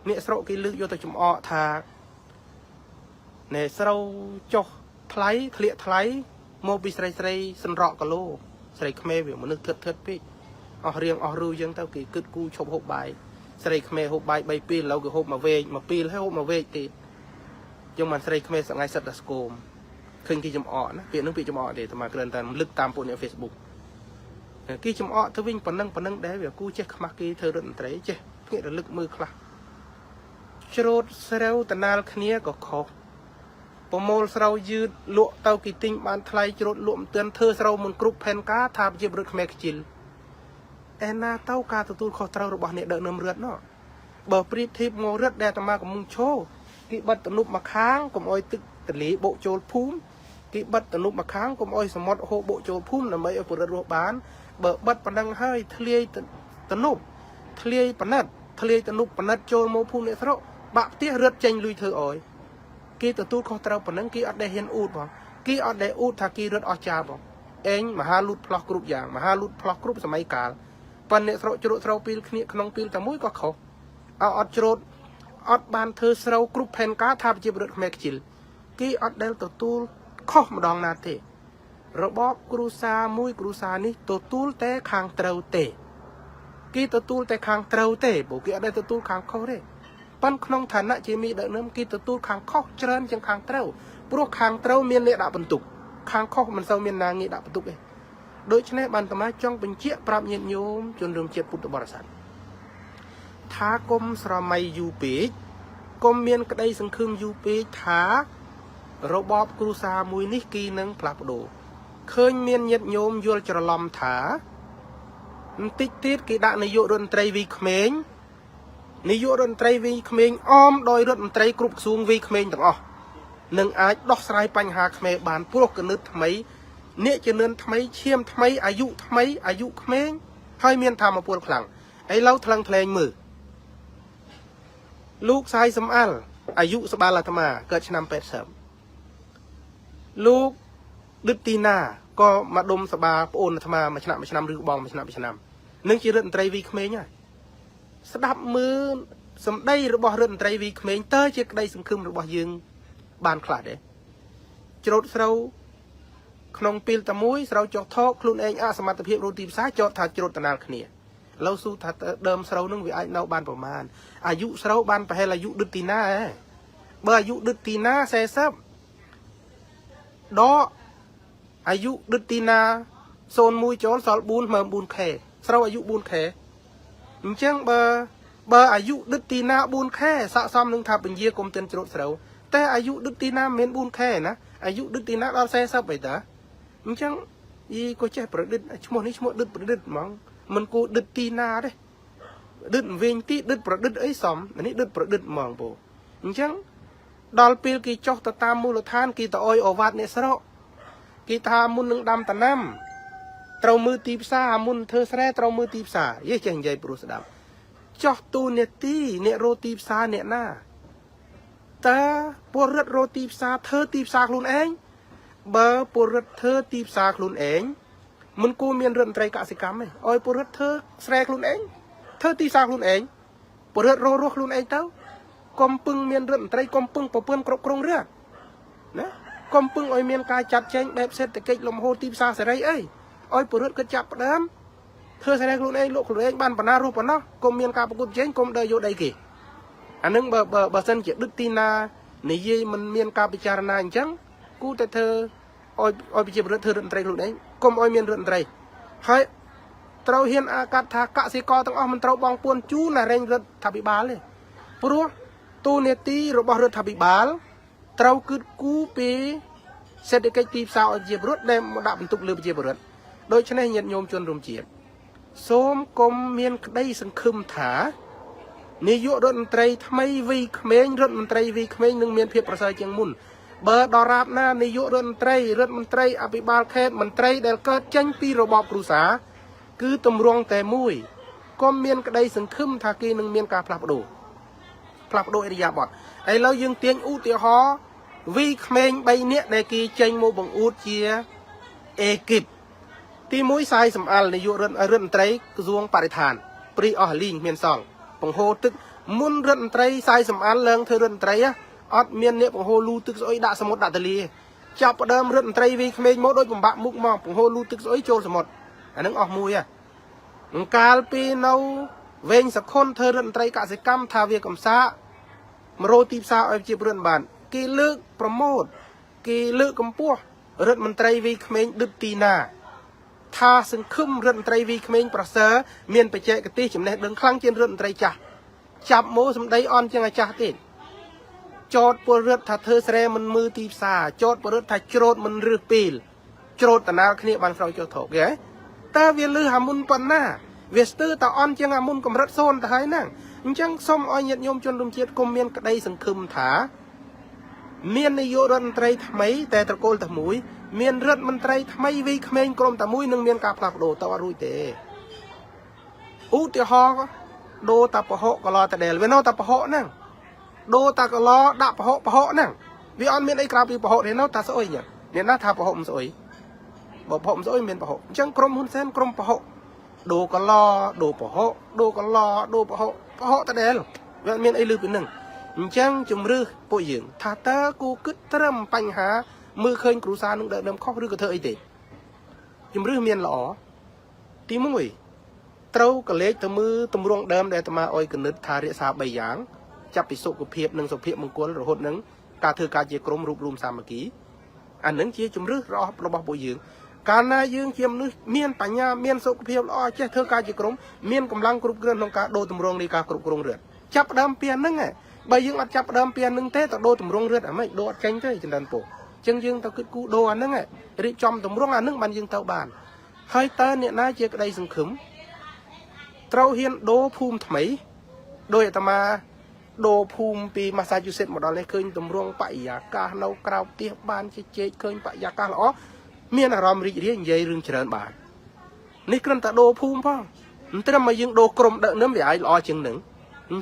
អ្នកស្រុកគេលើកយកទៅចំអកថាណែស្រូវចុះថ្លៃធ្លាក់ថ្លៃមកពីស្រីសន្រកគីឡូស្រីខ្មែរវាមនុស្សធិតពេកអស់រៀងអស់រូវចឹងទៅគេគិតគូឈប់ហូបបាយស្រីខ្មែរហូបបាយ3ពេលឥឡូវគេហូបមួយវែកមួយពេលហើយហូបមួយវែកទៀតចឹងបានស្រីខ្មែរសងៃសិតតែស្គមឃើញគេចំអកណាពាក្យនឹងពាក្យចំអកទេតែមកគ្រាន់តែលឹកតាមពួកអ្នក Facebook គេចំអកទៅវិញប៉ុណ្ណឹងដែរវាគូចេះខ្មាស់គេធ្វើរដ្ឋមន្ត្រីចេះភ្នាក់រលឹកមើលខ្លះច្រូតស្រូវតណាល់គ្នាក៏ខុសប្រមូលស្រូវយឺតលក់ទៅគេទិញបានថ្លៃច្រូតលក់មិនទាន់ធ្វើស្រូវមិនគ្រប់ផែនការថាជារដ្ឋខ្មែរខ្ជិលឯណាទៅការទទួលខុសត្រូវរបស់អ្នកដឹកនាំរដ្ឋនោះបើព្រៀបធៀបមករដ្ឋដែលអាត្មាកំពុងឈោគេបិទទំនប់មកខាងកុំអោយទឹកទន្លេបូកចូលភូមិគេបិទទំនប់មកខាងកុំអោយសមុទ្រហូរបូកចូលភូមិដើម្បីឲ្យពលរដ្ឋរស់បានបើបិទប៉ុណ្ណឹងហើយធ្លាយទំនប់ ធ្លាយប៉ណិតធ្លាយតនុប៉ណិតចូលមកភូមិអ្នកស្រុកបាក់ផ្ទះរត់ចេញលុយធ្វើអយគេទទួលខុសត្រូវប៉ុណ្ណឹងគេអត់ដែលហ៊ានអ៊ូតបងគេអត់ដែលអ៊ូតថាគេរត់អស់ចាបងឯងមហាលូតផ្លោះគ្រប់យ៉ាងមហាលូតផ្លោះគ្រប់សម័យកាលប៉ុន្តែអ្នកស្រុកជ្រក់ស្រូវពីលគ្នាក្នុងពីលតែមួយក៏ខុសអត់ជ្រត់អត់បានធ្វើស្រូវគ្រប់ផែនការថាប្រជាពលរដ្ឋខ្មែរខ្ជិលគេអត់ដែលទទួលខុសម្ដងណាទេរបបគ្រូសាមួយគ្រូសានេះទទួលតែខាងត្រូវទេគេទទួលតែខាងត្រូវទេព្រោះគេអត់ដែលទទួលខាងខុសទេប៉ុន្តែក្នុងឋានៈជាមីដឹកនាំគេទទួលខាងខុសច្រើនជាងខាងត្រូវព្រោះខាងត្រូវមានអ្នកដាក់បន្ទុកខាងខុសមិនសូវមានណាងាយដាក់បន្ទុកទេដូច្នេះបានអាត្មាចង់បញ្ជាក់ប្រាប់ញាតិញោមជនរួមជាតិពុទ្ធបរិស័ទថាគុំស្រមៃយូរពេកគុំមានក្តីសង្ឃឹមយូរពេកថារបបគ្រូសាមួយនេះគេនឹងផ្លាស់ប្ដូរឃើញមានញាតិញោមយល់ច្រឡំថាបន្តិចទៀតគេដាក់នាយករដ្ឋមន្ត្រីវីក្មេងនាយករដ្ឋមន្ត្រីវីក្មេងអមដោយរដ្ឋមន្ត្រីគ្រប់ក្រសួងវីក្មេងទាំងអស់នឹងអាចដោះស្រាយបញ្ហាខ្មែរបានព្រោះកណិតថ្មីអ្នកជំនាន់ថ្មីឈាមថ្មីអាយុថ្មីអាយុក្មេងហើយមានធម៌ពលខ្លាំងឥឡូវថ្លឹងថ្លែងមើលលោកសាយសំអាល់អាយុស្បាលអាត្មាកើតឆ្នាំ80លោកឌឹកទីណាក៏មកដុំសបាប្អូនអាត្មាមួយឆ្នាំឬបងមួយឆ្នាំនឹងជារដ្ឋមន្ត្រីវីក្មេងហើយស្ដាប់មើលសម្ដីរបស់រដ្ឋមន្ត្រីវីក្មេងតើជាក្តីសង្ឃឹមរបស់យើងបានខ្លះទេច្រូតស្រូវក្នុងពេលតែមួយស្រូវចុះថោកខ្លួនឯងអសមត្ថភាពរកទីផ្សារចោតថាច្រូតតណាល់គ្នាឡូវស៊ូថាដើមស្រូវនឹងវាអាចនៅបានប្រមាណអាយុស្រូវបានប្រហែលអាយុឌឹកទីណាបើអាយុឌឹកទីណា40ដកអាយុឌឹកទីណា01ចូលសល់4មើល 4K ស្រូវអាយុ 4K អញ្ចឹងបើអាយុឌឹកទីណា 4K ស័ក្តិសមនឹងថាពញាគុំទិនច្រូតស្រូវតែអាយុឌឹកទីណាមិនមែន 4K ណាអាយុឌឹកទីណាដល់40អីតាអញ្ចឹងយីក៏ចេះប្រឌិតឈ្មោះនេះឈ្មោះឌឹកប្រឌិតហ្មងមិនគួរឌឹកទីណាទេឌឹកវិញទីឌឹកប្រឌិតអីសមនេះឌឹកប្រឌិតហ្មងពូអញ្ចឹងដល់ពេលគេចុះទៅតាមមូលដ្ឋានគេទៅអុយអវ៉ាត់អ្នកស្រុកគេថាមុននឹងដាំដំណាំត្រូវមើលទីផ្សារមុនធ្វើស្រែត្រូវមើលទីផ្សារយេចេះនិយាយព្រោះស្ដាប់ចោះទូនេតិអ្នករកទីផ្សារអ្នកណាតើពលរដ្ឋរកទីផ្សារធ្វើទីផ្សារខ្លួនឯងបើពលរដ្ឋធ្វើទីផ្សារខ្លួនឯងមិនគួរមានរដ្ឋមន្ត្រីកសិកម្មទេឲ្យពលរដ្ឋធ្វើស្រែខ្លួនឯងធ្វើទីផ្សារខ្លួនឯងពលរដ្ឋរស់ខ្លួនឯងទៅកុំពឹងមានរដ្ឋមន្ត្រីកុំពឹងប្រពន្ធគ្រប់គ្រងរឿងណាកុំពឹងឲ្យមានការចាត់ចែងបែបសេដ្ឋកិច្ចលំហូរទីផ្សារសេរីអីឲ្យពលរដ្ឋគិតចាប់ផ្ដើមធ្វើស្រែខ្លួនឯងលក់ខ្លួនឯងបានបណ្ណារស់ប៉ុណ្ណោះកុំមានការប្រកួតប្រជែងកុំដើរយកដីគេអានឹងបើសិនជាឌឹកទីណានិយាយមិនមានការពិចារណាអញ្ចឹងគូតែធ្វើឲ្យប្រជាពលរដ្ឋធ្វើរដ្ឋមន្ត្រីខ្លួនឯងកុំឲ្យមានរដ្ឋមន្ត្រីហើយត្រូវហ៊ានអាកាត់ថាកសិករទាំងអស់មិនត្រូវបងពួនជូនរែងរដ្ឋាភិបាលទេព្រោះទូនេតិរបស់រដ្ឋាភិបាលត្រូវគិតគូរពីសេដ្ឋកិច្ចទីផ្សារឲ្យប្រជាពលរដ្ឋដែលមកដាក់បន្ទុកលើប្រជាពលរដ្ឋដូច្នេះញាតិញោមជនរួមជាតិសូមកុំមានក្តីសង្ឃឹមថានាយករដ្ឋមន្ត្រីថ្មីវីក្មេងរដ្ឋមន្ត្រីវីក្មេងនឹងមានភាពប្រសើរជាងមុនបើដរាបណានាយករដ្ឋមន្ត្រីអភិបាលខេត្តមន្ត្រីដែលកើតចេញពីរបបគ្រូសាគឺតម្រង់តែមួយកុំមានក្តីសង្ឃឹមថាគេនឹងមានការផ្លាស់ប្ដូរឥរិយាបថឥឡូវយើងទាញឧទាហរណ៍វីក្មេង3នាក់ដែលគេចេញមកបង្អួតជាអេគីបទី1សាយសំអាល់នាយករដ្ឋមន្ត្រីក្រសួងបរិស្ថានព្រីអស់លីងមានសល់បង្ហូរទឹកមុនរដ្ឋមន្ត្រីសាយសំអាល់ឡើងធ្វើរដ្ឋមន្ត្រីអត់មានអ្នកបង្ហូរលូទឹកស្អុយដាក់សមុទ្រដាក់ទលាចាប់ផ្ដើមរដ្ឋមន្ត្រីវីក្មេងមកដូចបំបាក់មុខមកបង្ហូរលូទឹកស្អុយចូលសមុទ្រអានឹងអស់មួយហ្នឹងកាលពីនៅវែងសខុនធ្វើរដ្ឋមន្ត្រីកសិកម្មថាវាកំសាមករោទីផ្សារឲ្យជាប្រព័ន្ធបានគេលើកប្រម៉ូទគេលើកកម្ពស់រដ្ឋមន្ត្រីវីក្មេងឌឹកទីណាថាសង្ឃឹមរដ្ឋមន្ត្រីវីក្មេងប្រសើរមានបច្ចេកទេសចំណេះដឹងខ្លាំងជាងរដ្ឋមន្ត្រីចាស់ចាប់មកសម្ដីអន់ជាងអាចាស់ទៀតចោតពលរដ្ឋថាធ្វើស្រែមិនមើលទីផ្សារចោតពលរដ្ឋថាច្រូតមិនរឹសពេលច្រូតតណាល់គ្នាបានស្រោចចុះថោកគេតើវាលឺអាមុនប៉ុណ្ណាវាស្ទើរតែអន់ជាងអាមុនកម្រិត0ទៅហើយហ្នឹងអញ្ចឹងសូមឲ្យញាតិញោមជនរួមជាតិគុំមានក្តីសង្ឃឹមថាមាននាយករដ្ឋមន្ត្រីថ្មីតែត្រកូលតែមួយមានរដ្ឋមន្ត្រីថ្មីវីក្មេងក្រុមតែមួយនឹងមានការផ្លាស់ប្ដូរតើអត់រួចទេឧទាហរណ៍ đô ta bảo hộ có lo ta đèn với nó ta bảo hộ nè đô ta có lo đạp bảo hộ nè vì ăn miền ấy cà phê bảo hộ thì nó ta sôi nhỉ nên nó thà bảo hộ sôi bảo hộ sôi miền bảo hộ chẳng krom hun sen krom bảo hộ đô có lo đô bảo hộ đô có lo đô bảo hộ ta đèn vì ăn miền ấy lưu bên nè chẳng chùm rư bộ dưỡng thà ta cô cứ trâm bành há mưa khơi cửu sa nung đợi đâm khóc rư cái thợ ấy thế chùm rư miền lỏ tí mũi trâu cái lệ tầm mưa tầm ruộng đơm để tầm mà oi cái nứt thà rễ xa bầy dángจับไปสุขภาพหนึ่งสุขภาพมงคลหรือหดหนึ่งการถือการเจียกรมรูปรวมสามัคคีอันหนึ่งเจียจุ่มรึรอระบบปุยยืงการนายยืงเจียมนึกเมียนปัญญาเมียนสุขภาพอ๋อเจ้าถือการเจียกรมเมียนกำลังกรุบเกลื่อนของการโดตำรงในการกรุบกรงเรือจับดำเปียนนึงไงใบยืงอัดจับดำเปียนนึงเต้ต่อโดตำรงเรือไม่โดดเก่งเต้จันดันโปจึงยืงต่อขึ้นกูโดอันนึงไงริจอมตำรงอันนึงมันยืงเต่าบานให้เต้เนี่ยนายเจียกได้สังขมเต้าเฮียนโดภูมิถมโดยตมาโดภูมิปีมาซาจูเซตหมดเลยเคยตำรวจปะยากาเรากราวเตี้ยบานเจ๊เคยปะยากาอ๋อเมียนอารมณ์รีเรียนใหญ่เรื่องเจริญบานนี่กระนั้นแต่โดภูมิพ่อมันจะมายิงโดกรมเดินน้ำใหญ่หล่อจึงหนึ่ง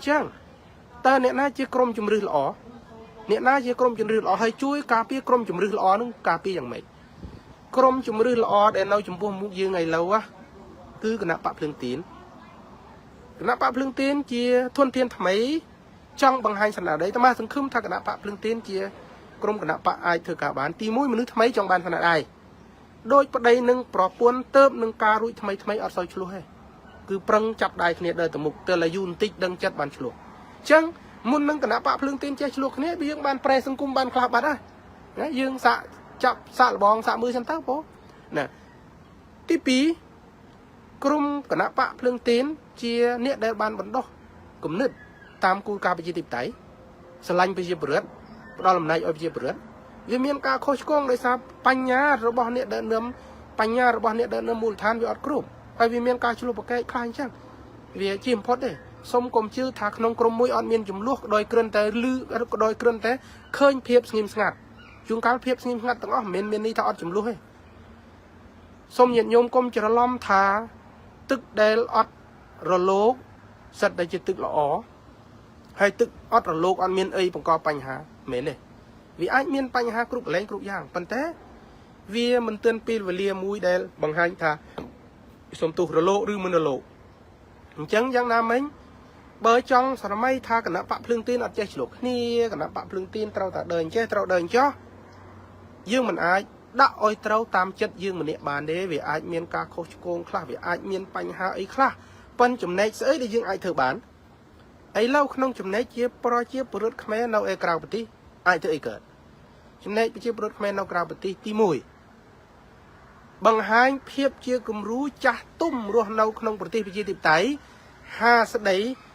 จังแต่เนี่ยน่าจะกรมจุมรือหล่อเนี่ยน่าจะกรมจุมรือหล่อให้ช่วยกาเปียกรมจุมรือหล่อนึงกาเปียอย่างไรกรมจุมรือหล่อเดี๋ยวเราจุมพวกมุกยืงไงเราวะคือคณะปะเพลิงตีนคณะปะเพลิงตีนเจียทวนเทียนทำไมจังบางไฮสนาได้แต่มาสังคมทางคณะปะพลึงเตียนเจียกรมคณะปะไอเธอกาบานตีมุ้ยมนุษย์ทำไมจังบานขนาดใดโดยประเด็นหนึ่งปลอบปวนเติมหนึ่งการุยทำไมอัดซอยชลัวให้คือปรังจับได้ขณะเดินตมุกเตลยุนติดดังจัดบานชลัวจังมุนหนึ่งคณะปะพลึงเตียนเจียชลัวขณะไปยังบานแปรสังคมบานคลาบานได้นะยังสะจับสะบองสะมือฉันเต้าโปนะที่ปีกรมคณะปะพลึงเตียนเจียเนี่ยเดินบานบนดอกกลุ่มนึดตามกูการไปจีติบไตสลันไปจีบเรือดอลลำนายเอาไปจีบเรือวิมีการโคชกงเลยซาปัญญาระบบเนี่ยเดินเนื้อปัญญาระบบเนี่ยเดินเนื้อมูลฐานวิอัดกรุ๊ปไปวิมีการชลุปแก่คลายช่างวิจิมพอดเลยสมกรมชื่อถักนงกรมมวยอ่อนเมียนจุ่มลวกโดยเกลื่อนแต่ลือโดยเกลื่อนแต่เคยเพียบสงิมสงัดจุงการเพียบสงิมสงัดตั้งอ๋อเมียนนี่ถ้าอ่อนจุ่มลวกให้สมเย็นโยมกรมจะล้อมทาตึกเดลอัดระโลกสัตว์ได้จิตตึกละอ๋อให้ตึกอัดระโลกอันเมียนเอ้ยประกอบปัญหาเหม็นเลยวิไอเมียนปัญหากรุบแรงกรุบย่างปันแต่วิมันเตือนปีนเวลียมุ้ยเดลบางไฮท่าสมตุระโลหรือมันระโลจังยังน้ำมั้งเบอร์จังสารไม่ท่ากันนะปะพลึงตีนอัดเจฉลกนี่กันนะปะพลึงตีนเราแต่เดินเจ้เราเดินจ้อยื่งมันไอด่าอ้อยเราตามจัดยื่งมันเนี่ยบานเดวิไอเมียนกาโคชโกงคลาวิไอเมียนปัญหาไอคลาปันจุ่มในเสยได้ยื่งไอเธอบานไอ้เล่าขนมจุ่มในเจี๊ยบปลอยเจี๊ยบปลุดขมิ้นเอาไอ้กราวปฏิไอ้เธอไอ้เกิดจุ่มในเจี๊ยบปลุดขมิ้นเอากราวปฏิตีมวยบางหายเพียบเจี๊ยกลุ่มรู้จักตุ้มรัวเอาขนมปฏิไปเจี๊ยติดไตห้าสด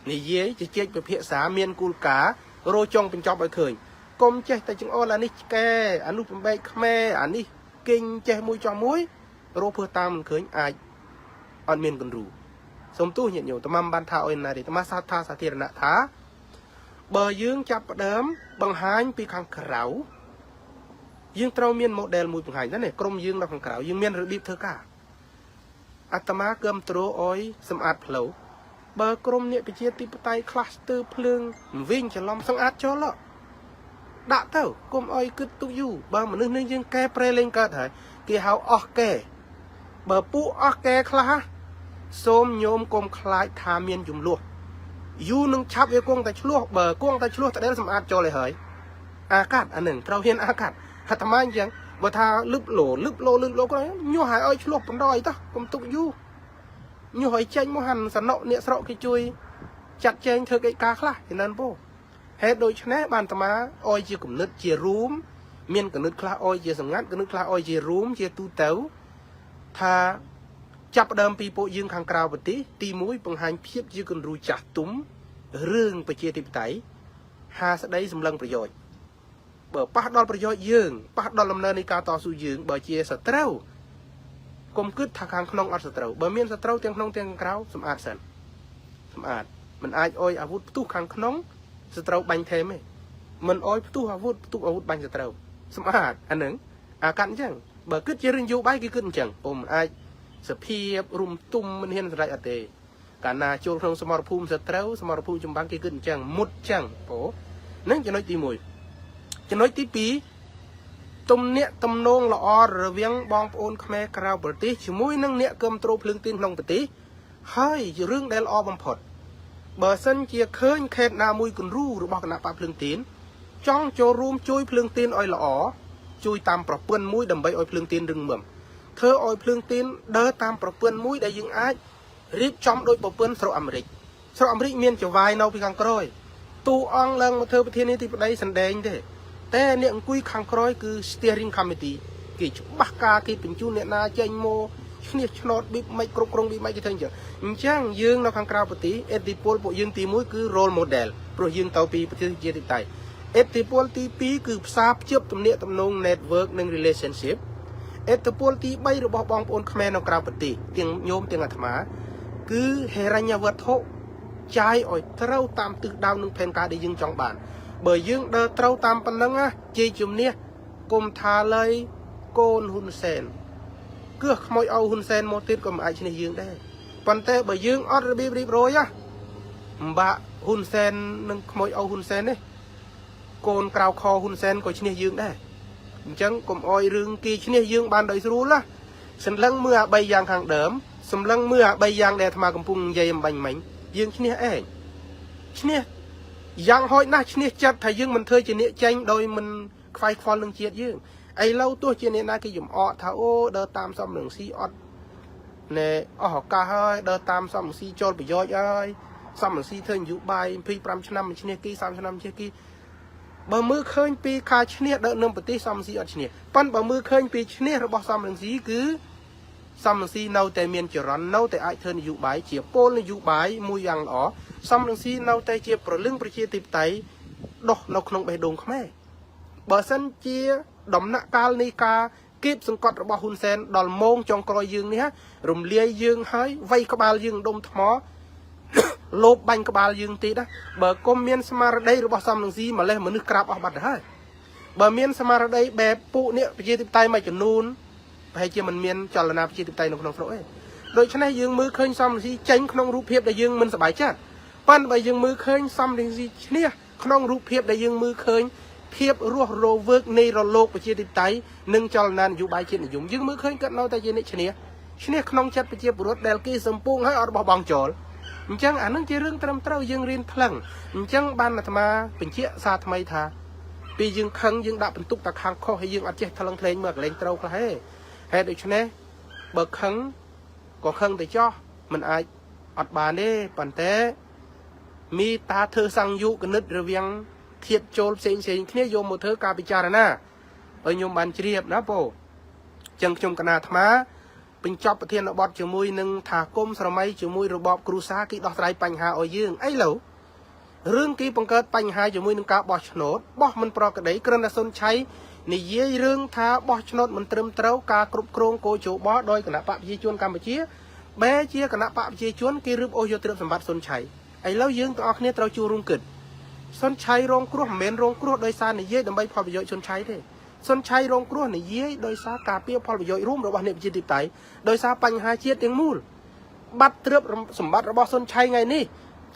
นี่เย้จะเจี๊ยบไปเพียสาเมียนกูลกาโรจงเป็นจอบไปเคยกลมเจ๊แต่จังอ้อละนี่แกอันนู้เป็นใบขมิ้นอันนี้กิ่งเจ๊มวยจอมวยโรเพื่อตามมันเคยไอ้อันเมียนกันรู้สมตู้เห็นอยู่ตะมัมบันทาเอ็นนาดิตะมาซาทาสาธิรณะท้าเบอร์ยืงจับเดิมบางหายปีขังขราวยืงเต้าเมียนโมเดลมวยบางหายนั่นเนี่ยกรมยืงเราขังขราวยืงเมียนระบีบเธอกาอัตมาเกิมโตรอ้อยสมอาดเผลอเบอร์กรมเนี่ยไปเชียติปไตคลาสเตอร์เพลิงวิ่งจะล้อมสังอาดจอละด่าเต้ากรมอ้อยกึศตุยูเบอร์มันนึกยังแกเปรเลงกัดหายเกี่ยวออกแกเบอร์ปูออกแกคลาส้มโยมกลมคล้ายทาเมียนจุ่มลวกยูนึงชับไอ้กวงแต่ชลวกเบอร์กวงแต่ชลวกแต่ได้สมอาดจอเลยเหยอากาศอันหนึ่งเราเห็นอากาศหัตถมาอย่างบ่ทาลึกโหลก็เลยยัวหายอ้อยชลวกปนดอยต่อกลมตุกยูยัวหอยเจงมหันสนอเนี่ยสระกิจุยจัดเจงเธอไก่กาคลาเห็นนั่นโป้เหตุโดยชนะบานตมาอ้อยเจียกุ่มนึกเจียรูมเมียนกับนึกคลาอ้อยเจียสงัดกับนึกคลาอ้อยเจียรูมเจียตูเต๋อทาจับเดิมปีโปยืงขังกราวปฏิตีมุ้ยปังหันเพียบยืงกันรู้จักตุ้มเรื่องไปเชียติปไตหาสได้สำลังประโยชน์เบอร์ป้าดอลประโยชน์ยืงป้าดอลลำเนินในการต่อสู้ยืงเบอร์เชียสเตรกลมกึศทางขนมอัดสเตรเบอร์เมียนสเตรเตียงขนมเตียงกราวสมอาดสันสมอาดมันอายอ้อยอาวุธตู้ขังขนมสเตรบังเทมมันอ้อยตู้อาวุธบังสเตรสมอาดอันหนึ่งอาการจังเบอร์กึศเจริญยูใบกี่กึศจังผมอายสเพียบรุมตุ้มมันเห็นอะไรอัดเต cả na chôn trong sâm phum sệt trâu sâm phum chấm băng kia cứ chẳng một chẳng phố nâng cho nói tí mùi cho nói tí pí tôm nẹt tôm nông là o rồi viếng bong ôn khmer cào bờ tí chỉ mũi nâng nẹt cơm trâu phượng tin nông bờ tí hơi chỉ riêng đèn o bầm phật bờ sân chia khơi kẹt na mũi cồn ru rồi bọc nạp bạc phượng tín trong chỗ room chui phượng tín oi là ó chui tam bọc bươn mũi đầm bay oi phượng tín rừng mầm thơ oi phượng tín đỡ tam bọc bươn mũi để dừng ái riết trong đôi bọc bươn sầu Amerik miền chỗ vai nâu bị càng còi tu ong lần một thơ thiên này thì đây sần đèn thếแต่เนี่ยคุยขังครอยคือ steering committee กี่ชุบกากี่เป็นจูเนี่ยนาเจนโมเนี่ยชนอดบิไม่กรุบกรงบิไม่กี่เท่านี้จังยืงเราขังกราวปฏิเอติโพลปยืงตีมุ้ยคือ role model โปรยืงเตาปีประเทศเจติไตเอติโพลตีปีคือทราบเชื่อมตำเนียตำนง network หนึ่ง relationship เอติโพลตีใบระบบบองปนขแมนเรากราวปฏิเตียงโยมเตียงอัตมาคือเฮรัญญวัตถุใจอ่อยเท่าตามตึกดาวหนึ่งแผ่นกาได้ยืงจองบานbởi dương đờ trâu tam pan nâng á chi chùm nia cùng thà lời côn hun sen cứ mỗi âu hun sen một tiết còn ai trên dương đây pan te bởi dương ót bịp rồi á bà hun sen nâng mỗi âu hun sen đấy côn cào kho hun sen có trên dương đây chẳng cùng oi rừng kỳ trên dương ban đời rú lá sân lăng mưa bay giang hàng đớm sầm lăng mưa bay giang đẹp mà cầm pung dây bành mảnh dương trên ấy trênยังหอยน่าชนิดจัดถ้ายังมันเธอจะเนี่ยเจงโดยมันไฟฟอลลงเจียดยังไอ้เล่าตัวเจียเนี่ยน่ากิยมอถ้าโอ้เดินตามซ้ำหนึ่งซีออดเนี่ยอ๋อกาเฮ้ยเดินตามซ้ำซีโจลไปย่อยเอ้ยซ้ำหนึ่งซีเธออยู่ใบพี่ปรำชนะมันชนิดกี่ซ้ำชนะมันชนิดกี่บะมือเคยปีคาชนิดเดินนำปฏิซ้ำซีออดชนิดปั้นบะมือเคยปีชนิดระบบซ้ำหนึ่งซีคือซ้ำหนึ่งซีเนาแต่เมียนจรันเนาแต่ไอเธออยู่ใบเจียโป้นอยู่ใบมุยยังอ๋อซ้ำหนึ่งซีเนาแต่เจียปลึงประเชียติบไตดอกเราขนมไปดงขแม่เบอร์สันเจียดมนักกาลนิกาเก็บสังกัดระบบหุ่นเซนดอลโมงจองกรอยยืงนี่ฮะรุมเลียยืงเฮ้ยไวกบาลยืงดมทมอโลบบังกบาลยืงตีนะเบอร์กเมียนสมาร์ได้ระบบซ้ำหนึ่งซีมาเลยเหมือนนึกกราบออกบัตรให้เบอร์เมียนสมาร์ได้แบบปุเนี่ยประเชียติบไตไม่จนนูนไปเจียมันเมียนจลนาประเชียติบไตนขนมโฟล์โดยฉะนั้นยืงมือเคยซ้ำหนึ่งซีเจงขนมรูปเพียบได้ยืงมันสบายจัดปั้นไปยังมือเคยซ้ำหนึ่งซีเนี่ยขนมรูปเพียบได้ยังมือเคยเพียบรัวโรเวิร์กในโรโลกประเทศติดไตหนึ่งจอลนันอยู่ใบเชียนยุ่งยังมือเคยกันเราแต่เจนิชเนียชเนียขนมจัดประเทศบุรุษเดลกี้สมปูงให้อดบองโจลจังอันนั้นจะเรื่องเติมเต้ายังเรียนพลังจังบ้านธรรมาเป็นเชี่ยซาทำไมท่าปียังคังยังดับเป็นตุกตะคังข้อให้ยังอัดเจ็ดทะลังเพลงเมื่อเล่นเต้าก็ให้โดยชเนียเบิกคังก็คังแต่จ่อมันอายอัดบานเด้ปั่นเต้มีตาเธอสั่งยุกันนึกระเวียงเทียบโจลเสียงเนี่ยโยมหมดเธอกาปิจารณาโยมบันเชียบนะโปจังชมกนาธมาเป็นจอบประเทศนบอดจมูกหนึ่งถากมสมัยจมูกระบอบครูซากีดอกไตรปัญหาอ้อยยืงไอ้เหล่าเรื่องกีบังเกิดปัญหาจมูกหนึ่งกาบอชโนดบอมันปรากฏได้กระนั้นสนใช้ในเยี่ยเรื่องท้าบอชโนดมันเติมเต้ากากรุบโครงโกโจบอโดยคณะปะพิจวนกัมพูชีแม่เชียคณะปะพิจวนกีรุบโอโยเติมสมบัติสนใช้ไอ้เล่ายืงตัวออกเนี่ยเราจูรุงเกิดสนชัยรงครัวเหม็นรงครัวโดยสารในเย่ดำใบพอประโยชน์ชนชัยเด้สนชัยรงครัวในเย่โดยสารกาเปียพอประโยชน์ร่วมระหว่างเนี่ยจิตติไตโดยสารปัญหาเชียดยังมูลบัตรเทือบสมบัติระบอบสนชัยไงนี่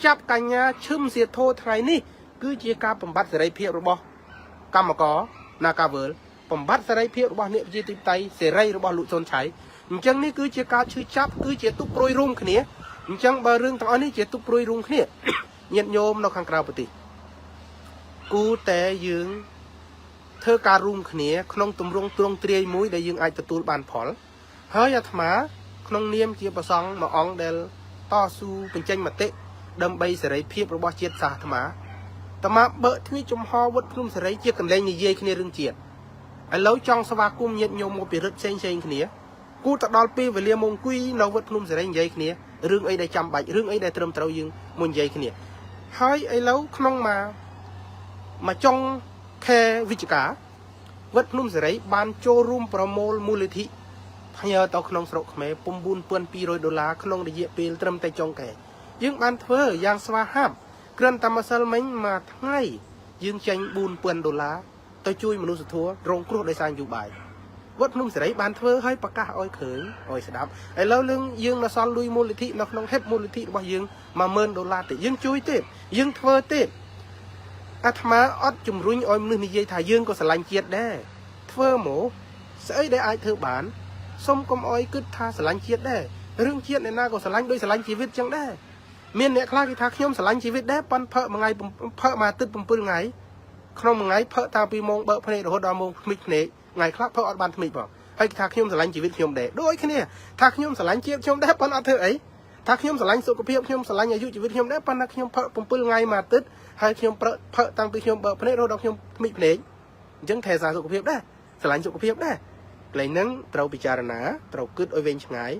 จับกัญญาชึมเสียโทไทยนี่คือเจียกาปมบัตรเสรีเพียระบอบกรรมกรนากาเวลปมบัตรเสรีเพียระบอบเนี่ยจิตติไตเสรีระบอบลุชนชัยจังนี่คือเจียกาชื่อจับคือเจียตุกโปรยรุ่งขณีจังบาเรื่องตอนนี้เจียตุกโปรยรุ่งขณีเงียบโยมเราขังกราวปฏิกูแต่ยืงเธอการรุมขณีขนมตุ่มรงตรงเตรียมุ้ยได้ยืงไอตะตูลบานผลเฮ้ยอาตมาขนมเนียมเจียประซองมาอ่องเดลต่อสู้เป็นเจงมาเตะดำใบเสรีเพียบระบอบเจียดสาธมาแต่มาเบะที่จมฮอวัดพุ่มเสรีเจียกันเล่นในเย่ขณีเรื่องเจียดไอ้เล้าจองสวากุมเงียบโยมโมปิรึกเชงขณีกูตัดดอลปีเวลียมงกุยเราวัดพุ่มเสรีเย่ขณีเรื่องไอ้ได้จำใบเรื่องไอ้ได้เติมเต้ายืงมุนเย่ขณีเฮ้ยไอ้เล้าขนมมาจ้องแค่วิจกาวัดนุ่มเสรีบานโจรุมประโมลมูลนิธิพยาต่อขนมสระขมายปุ่มบุญเปื้อน$200ขนมได้เยอะปีเติมแต่จงแก่ยังบานเธอยังสวาหับเกลื่อนตามมาเซลเมนมาทั้งไงยังเจงบุญเปื้อน$ตัวช่วยมนุษย์ทั่วโรงครัวได้สร้างอยู่บ่าย វត្តភ្នំសេរីបានធ្វើឲ្យប្រកាសឲ្យឃើញឲ្យស្ដាប់ឥឡូវរឿងយើងនៅសល់លុយមូលនិធិនៅក្នុងហេតុមូលនិធិរបស់យើង$10000ទៀតយើងជួយទៀតយើងធ្វើទៀតអាត្មាអត់ជំរុញឲ្យមនុស្សនិយាយថាយើងក៏ស្រឡាញ់ជាតិដែរធ្វើមកស្អីដែលអាចធ្វើបានសុំកុំអោយគិតថាស្រឡាញ់ជាតិដែររឿងជាតិអ្នកណាក៏ស្រឡាញ់ដោយស្រឡាញ់ជីវិតចឹងដែរមានអ្នកខ្លះគេថាខ្ញុំស្រឡាញ់ជីវិតដែរប៉ុន្តែផឹកមួយថ្ងៃផឹកមួយអាទិត្យ7ថ្ងៃក្នុងមួយថ្ងៃផឹកតាំងពីម៉ោងបើកភ្នែករហូតដល់ម៉ោងថ្មិចភ្នែកថ្ងៃខ្លះផឹកអត់បានថ្មិចផងហើយគេថាខ្ញុំស្រឡាញ់ជីវិតខ្ញុំដែរដូចគ្នាថាខ្ញុំស្រឡាញ់ជាតិខ្ញុំដែរប៉ុន្តែអត់ធ្វើអីថាខ្ញុំស្រឡាញ់សុខភាពខ្ញុំស្រឡាញ់អាយុជីវិតខ្ញុំដែរប៉ុន្តែខ្ញុំផឹក7ថ្ងៃមួយអាទិត្យហើយខ្ញុំផឹកតាំងពីខ្ញុំបើកភ្នែករហូតដល់ខ្ញុំថ្មិចភ្នែកអញ្ចឹងថែសារសុខភាពដែរស្រឡាញ់សុខភាពដែរកន្លែងហ្នឹងត្រូវពិចារណាត្រូវគិតឲ្យវែងឆ្ងាយ